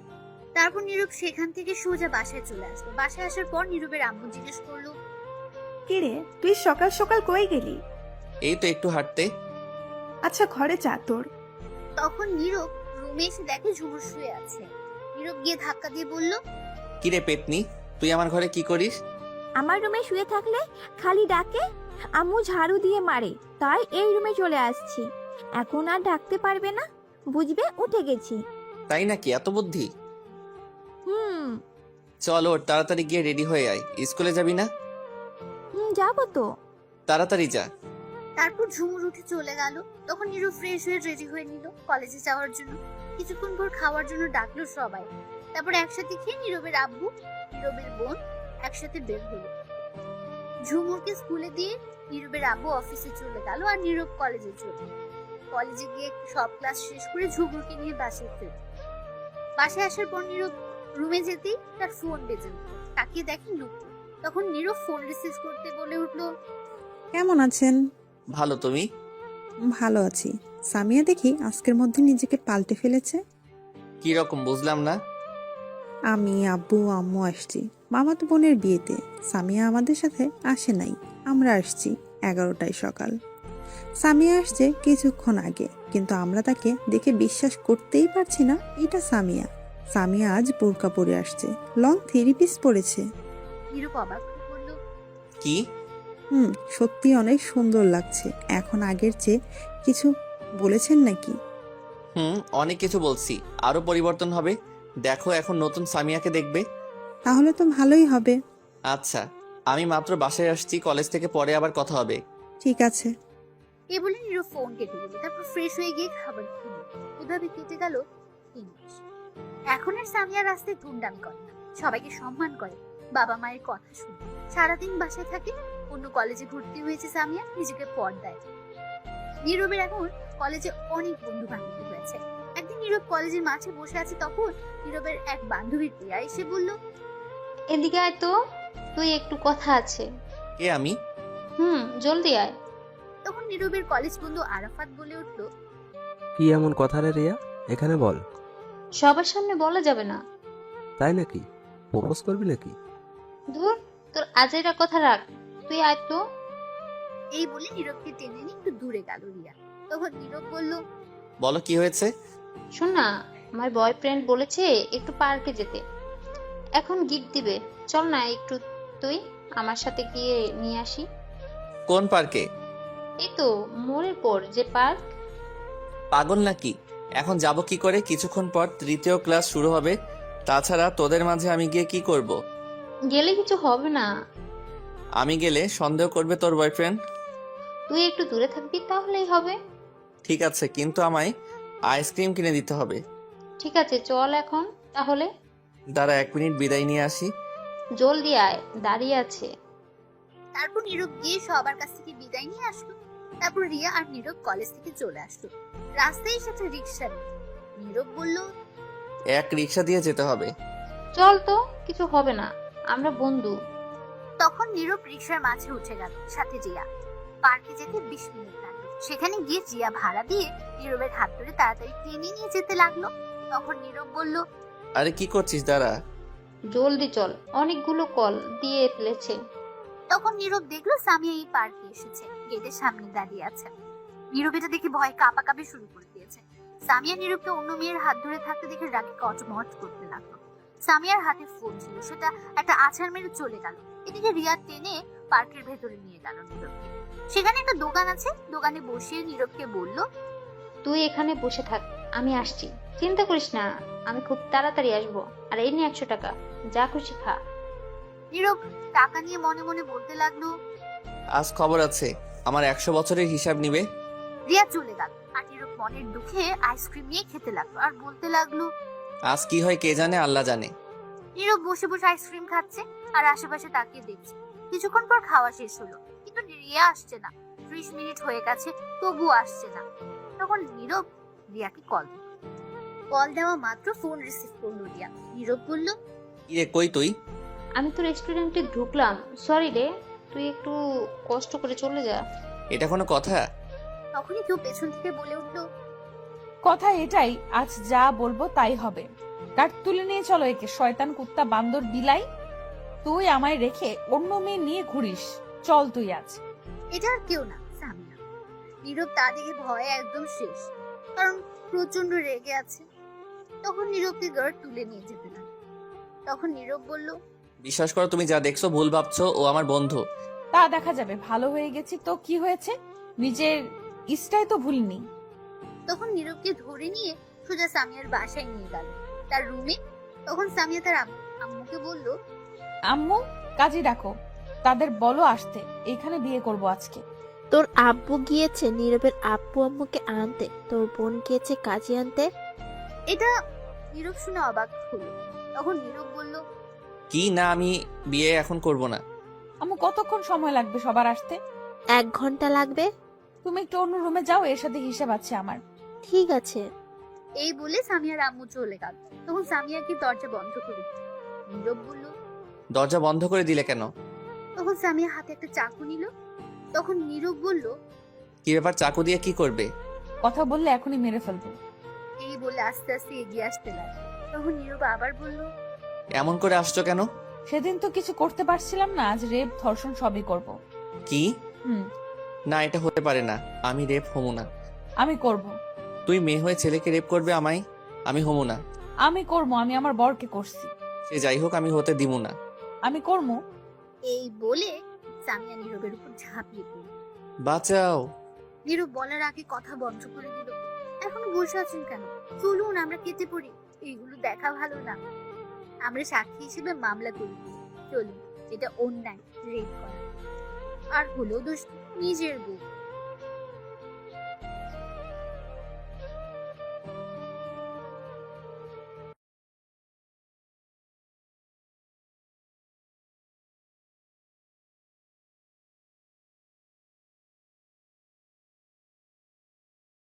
তারপর নীরব সেখান থেকে সোজা বাসায় চলে আসলো। বাসায় আসার পর নীরবের আম্মু জিজ্ঞেস করলো, কিরে তুই সকাল সকাল কই গেলি? এই তো একটু হাঁটতে। আচ্ছা ঘরে যা তোর। তখন নীরব রুমে এসে দেখে ঝুমুর শুয়ে আছে। নীরব গিয়ে ধাক্কা দিয়ে বলল, কিরে পেতনি, তুই আমার ঘরে কি করিস? আমার রুমে শুয়ে থাকলে খালি ডাকে, আম্মু ঝাড়ু দিয়ে মারে, তাই এই রুমে চলে আসছি। এখন আর ডাকতে পারবে না, বুঝবে উঠে গেছি। তাই নাকি, এত বুদ্ধি? চল ওর, তাড়াতাড়ি গিয়ে রেডি হয়ে আয়। স্কুলে যাবি না? যাবো তো। তাড়াতাড়ি যা। তারপর ঝুমুর উঠে চলে গেল। তখন নীরব ফ্রেশ হয়ে রেডি হয়ে নিল কলেজে যাওয়ার জন্য। কিছুক্ষণ পর খাওয়ার জন্য ডাকলো সবাই। তারপর একসাথে খেয়ে নীরবের আব্বু, নীরবের বোন একসাথে বের হলো। ঝুমুরকে স্কুলে দিয়ে নীরবের আব্বু অফিসে চলে গেল, আর নীরব কলেজে চলে। কলেজে গিয়ে সব ক্লাস শেষ করে ঝুমুরকে নিয়ে বাসায় ফেরল। বাসায় আসার পর নীরব রুমে যেতেই তার ফোন বেজে উঠল। তাকিয়ে দেখে নুপুর। তখন নীরব ফোন রিসিভ করতে বলে উঠলো, কেমন আছেন? ভালো, তুমি? ভালো আছি। সামিয়া দেখি আজকের মধ্যে নিজেকে পাল্টে ফেলেছে। কি রকম বুঝলাম না। আমি, আব্বু, আম্মু আসছি মামাতো বোনের বিয়েতে। সামিয়া আমাদের সাথে আসে নাই, আমরা আসছি 11টায় সকাল। সামিয়া আসছে কিছুক্ষণ আগে, কিন্তু আমরা তাকে দেখে বিশ্বাস করতেই পারছি না এটা সামিয়া। সামিয়া আজ বোরকা পরে আসছে, লং 3 পিস পরেছে। নীরব অবাক হয়ে বলল, কি? সত্যি অনেক সুন্দর লাগছে। এখন আগের চেয়ে কিছু বলেছেন নাকি? অনেক কিছু বলছি, আরো পরিবর্তন হবে। দেখো এখন নতুন সামিয়াকে দেখবে। তাহলে তো ভালোই হবে। আচ্ছা, আমি মাত্র বাসায় আসছি, কলেজ থেকে পরে আবার কথা হবে। ঠিক আছে। এ বলে নীরব ফোন কেটে দিল, তারপর ফ্রেশ হয়ে গিয়ে খাবার খেলো। এভাবে কেটে গেল 3 মাস। এখন আর সামিয়া রাস্তায় ধুমধাম করে না, সবাইকে সম্মান করে, বাবা মায়ের কথা শুনে সারাদিন বাসায় থাকে। অন্য কলেজে ভর্তি হয়েছে সামিয়া, নিজেকে পর্দায়। নীরবের এখন কলেজে অনেক বন্ধু বান্ধবী হয়েছে। একদিন নীরব কলেজের মাঠে বসে আছে, তখন নীরবের এক বান্ধবীর প্রিয়া এসে বলল, এদিকে আয় তো, তুই একটু কথা আছে। কে আমি? জলদি আয়। তখন নীরবের কলেজ বন্ধু আরাফাত বলে উঠল, কি এমন কথা রে রিয়া, এখানে বল। সবার সামনে বলা যাবে না। তাই নাকি? প্রপোজ করবি নাকি? ধুর, তোর আজেরা কথা রাখ, তুই আয় তো। এই বলে নীরবকে টেনে নিয়ে একটু দূরে গেল রিয়া। তখন নীরব বলল, বলো কি হয়েছে? শোন না, আমার বয়ফ্রেন্ড বলেছে একটু পার্কে যেতে, এখন গিফট দিবে, চল না একটু তুই আমার সাথে গিয়ে নিয়ে আসি। কোন পার্কে? এই তো মোড়ের পর যে পার্ক। পাগল নাকি? এখন যাব কি করে? কিছুক্ষণ পর 3য় ক্লাস শুরু হবে। তাছাড়া তোদের মাঝে আমি গিয়ে কি করব? গেলে কিছু হবে না। আমি গেলে সন্দেহ করবে তোর বয়ফ্রেন্ড। তুই একটু দূরে থাকবি, তাহলেই হবে। ঠিক আছে, কিন্তু আমায় আইসক্রিম কিনে দিতে হবে। ঠিক আছে, চল এখন তাহলে। দাঁড়া 1 মিনিট, বিদায় নিয়ে আসি। জলদি আয়, দাঁড়িয়ে আছে। তারপর নীরব গিয়ে সবার কাছ থেকে বিদায় নিয়ে আসলো। তারপর রিয়া আর নীরব কলেজ থেকে চলে আসলো। রাস্তায় সাথে রিক্সা নেই। নীরব বলল, এক রিক্সা দিয়ে যেতে হবে। চল তো, কিছু হবে না, আমরা বন্ধু। তখন নীরব রিক্সার মাঝে উঠে গেল, সাথে জিয়া। পার্কে যেতে 20 মিনিট লাগলো। সেখানে গিয়ে জিয়া ভাড়া দিয়ে নীরবের হাত ধরে তাড়াতাড়ি টেনে নিয়ে যেতে লাগলো। তখন নীরব বলল, আরে কি করছিস? দাঁড়া। জলদি চল, অনেকগুলো কল দিয়ে ফেলেছে। তখন নীরব দেখলো সামিয়া এই পার্কে এসেছে, গেটের সামনে দাঁড়িয়ে আছে। নীরব এটা দেখে ভয় কাঁপাকাঁপি শুরু করে দিয়েছে। সামিয়া নীরবকে অন্য মেয়ের হাত ধরে থাকতে দেখে রাগে কটমট করতে লাগলো। সামিয়ার হাতে ফোন ছিল, সেটা একটা আছাড় মেরে চলে গেল। এদিকে রিয়া টেনে পার্কের ভেতরে নিয়ে গেল নীরবকে। সেখানে একটা দোকান আছে, দোকানে বসিয়ে নীরবকে বলল, তুই এখানে বসে থাক, আমি আসছি, চিন্তা করিস না, আমি খুব তাড়াতাড়ি আসবো। আর এই নিয়ে 100 টাকা, যা খুশি খা। নীরব টাকা নিয়ে মনে মনে বলতে লাগলো, আজ খবর আছে, আমার 100 বছরের হিসাব নিবে। রিয়া চলে গেল। আর নীরব মনের দুঃখে আইসক্রিম নিয়ে খেতে লাগলো আর বলতে লাগলো, আজ কি হয় কে জানে, আল্লাহ জানে। নীরব বসে বসে আইসক্রিম খাচ্ছে আর আশেপাশে তাকিয়ে দেখছে। কিছুক্ষণ পর খাওয়া শেষ হলো, কিন্তু রিয়া আসছে না। 30 মিনিট হয়ে গেছে, তবুও আসছে না। তখন নীরব রিয়াকে কল দেওয়া মাত্র ফোন রিসিভ করলো রিয়া। নীরব বলল, কি রে, কই তুই? আমি তো রেস্টুরেন্টে ঢুকলাম, সরি রে, তুই একটু কষ্ট করে চলে যা। এটা কোনো কথা? তখনই কেউ পেছন থেকে বলে উঠলো, কথা এটাই, আজ যা বলবো তাই হবে। কাঠ তুলে নিয়ে চলো একে, শয়তান কুত্তা বান্দর বিলাই। তুই আমায় রেখে অন্য মেয়ে নিয়ে ঘুরিস, চল তুই আজ। এটা আর কেউ না, সামিয়া। নীরব তা দেখে ভয়ে একদম শেষ, কারণ প্রচন্ড রেগে আছে। তখন নীরবকে গার্ড তুলে নিয়ে যেতে না। তখন নীরব বলল, বিশ্বাস করো, তুমি যা দেখছো ভুল ভাবছো, ও আমার বন্ধু। তা দেখা যাবে, ভালো হয়ে গেছি তো কি হয়েছে, নিজের ইষ্টাই তো ভুলিনি। তখন নীরবকে ধরে নিয়ে সোজা সামিয়ার বাসায় নিয়ে গেল, তার রুমে। তখন সামিয়া তার আম্মুকে বলল, আম্মু কাজী ডাকো, তাদের বলো আসতে, এখানে বিয়ে করব আজকে। তোর আব্বু গিয়েছে নীরবের আব্বু আম্মুকে আনতে, তোর বোন গিয়েছে কাজে আনতে। এটা নীরব শুনে অবাক হলো। তখন নীরব বলল, কি না, আমি বিয়ে এখন করব না। আম্মু কতক্ষণ সময় লাগবে সবার আসতে? 1 ঘন্টা লাগবে। তুমি একটু অন্য রুমে যাও, এর সাথে হিসাব আছে আমার। ঠিক আছে। এই বলে সামিয়ার আম্মু চলে গেল। তখন সামিয়াকে দরজা বন্ধ করে দিল। নীরব বলল, দরজা বন্ধ করে দিলে কেন? তখন সামিয়া হাতে একটা চাকু নিল। তখন নীরব বলল, কি ব্যাপার, চাকু দিয়ে কি করবে? কথা বললে এখনই মেরে ফেলবো। এই বলে আস্তে আস্তে এগিয়ে আসতে লাগলো। তখন নীরব আবার বলল, এমন করে আসছো কেন? সেদিন তো কিছু করতে পারছিলাম না, আজ রেপ ধর্ষণ সবই করব। কি? না, এটা হতে পারে না, আমি রেপ হমু না। আমি করব। তুই মেয়ে হয়ে ছেলেকে রেপ করবে আমায়? আমি হমু না। আমি করব, আমি আমার বরকে করছি। সে যাই হোক, আমি হতে দিমু না। আমি করব। এই বলে সামিয়া নীরবের উপর ঝাঁপিয়ে পড়ল। বাঁচাও। নীরব বলার আগে কথা বন্ধ করে দিল। এখনো বসে আছেন কেন? চলুন আমরা কেটে পড়ি, এইগুলো দেখা ভালো না। আমরা সাক্ষী হিসেবে মামলা করি। চলুন, এটা অন্যায়, রেপ করা। আর হলো দোষ নিজের বউ।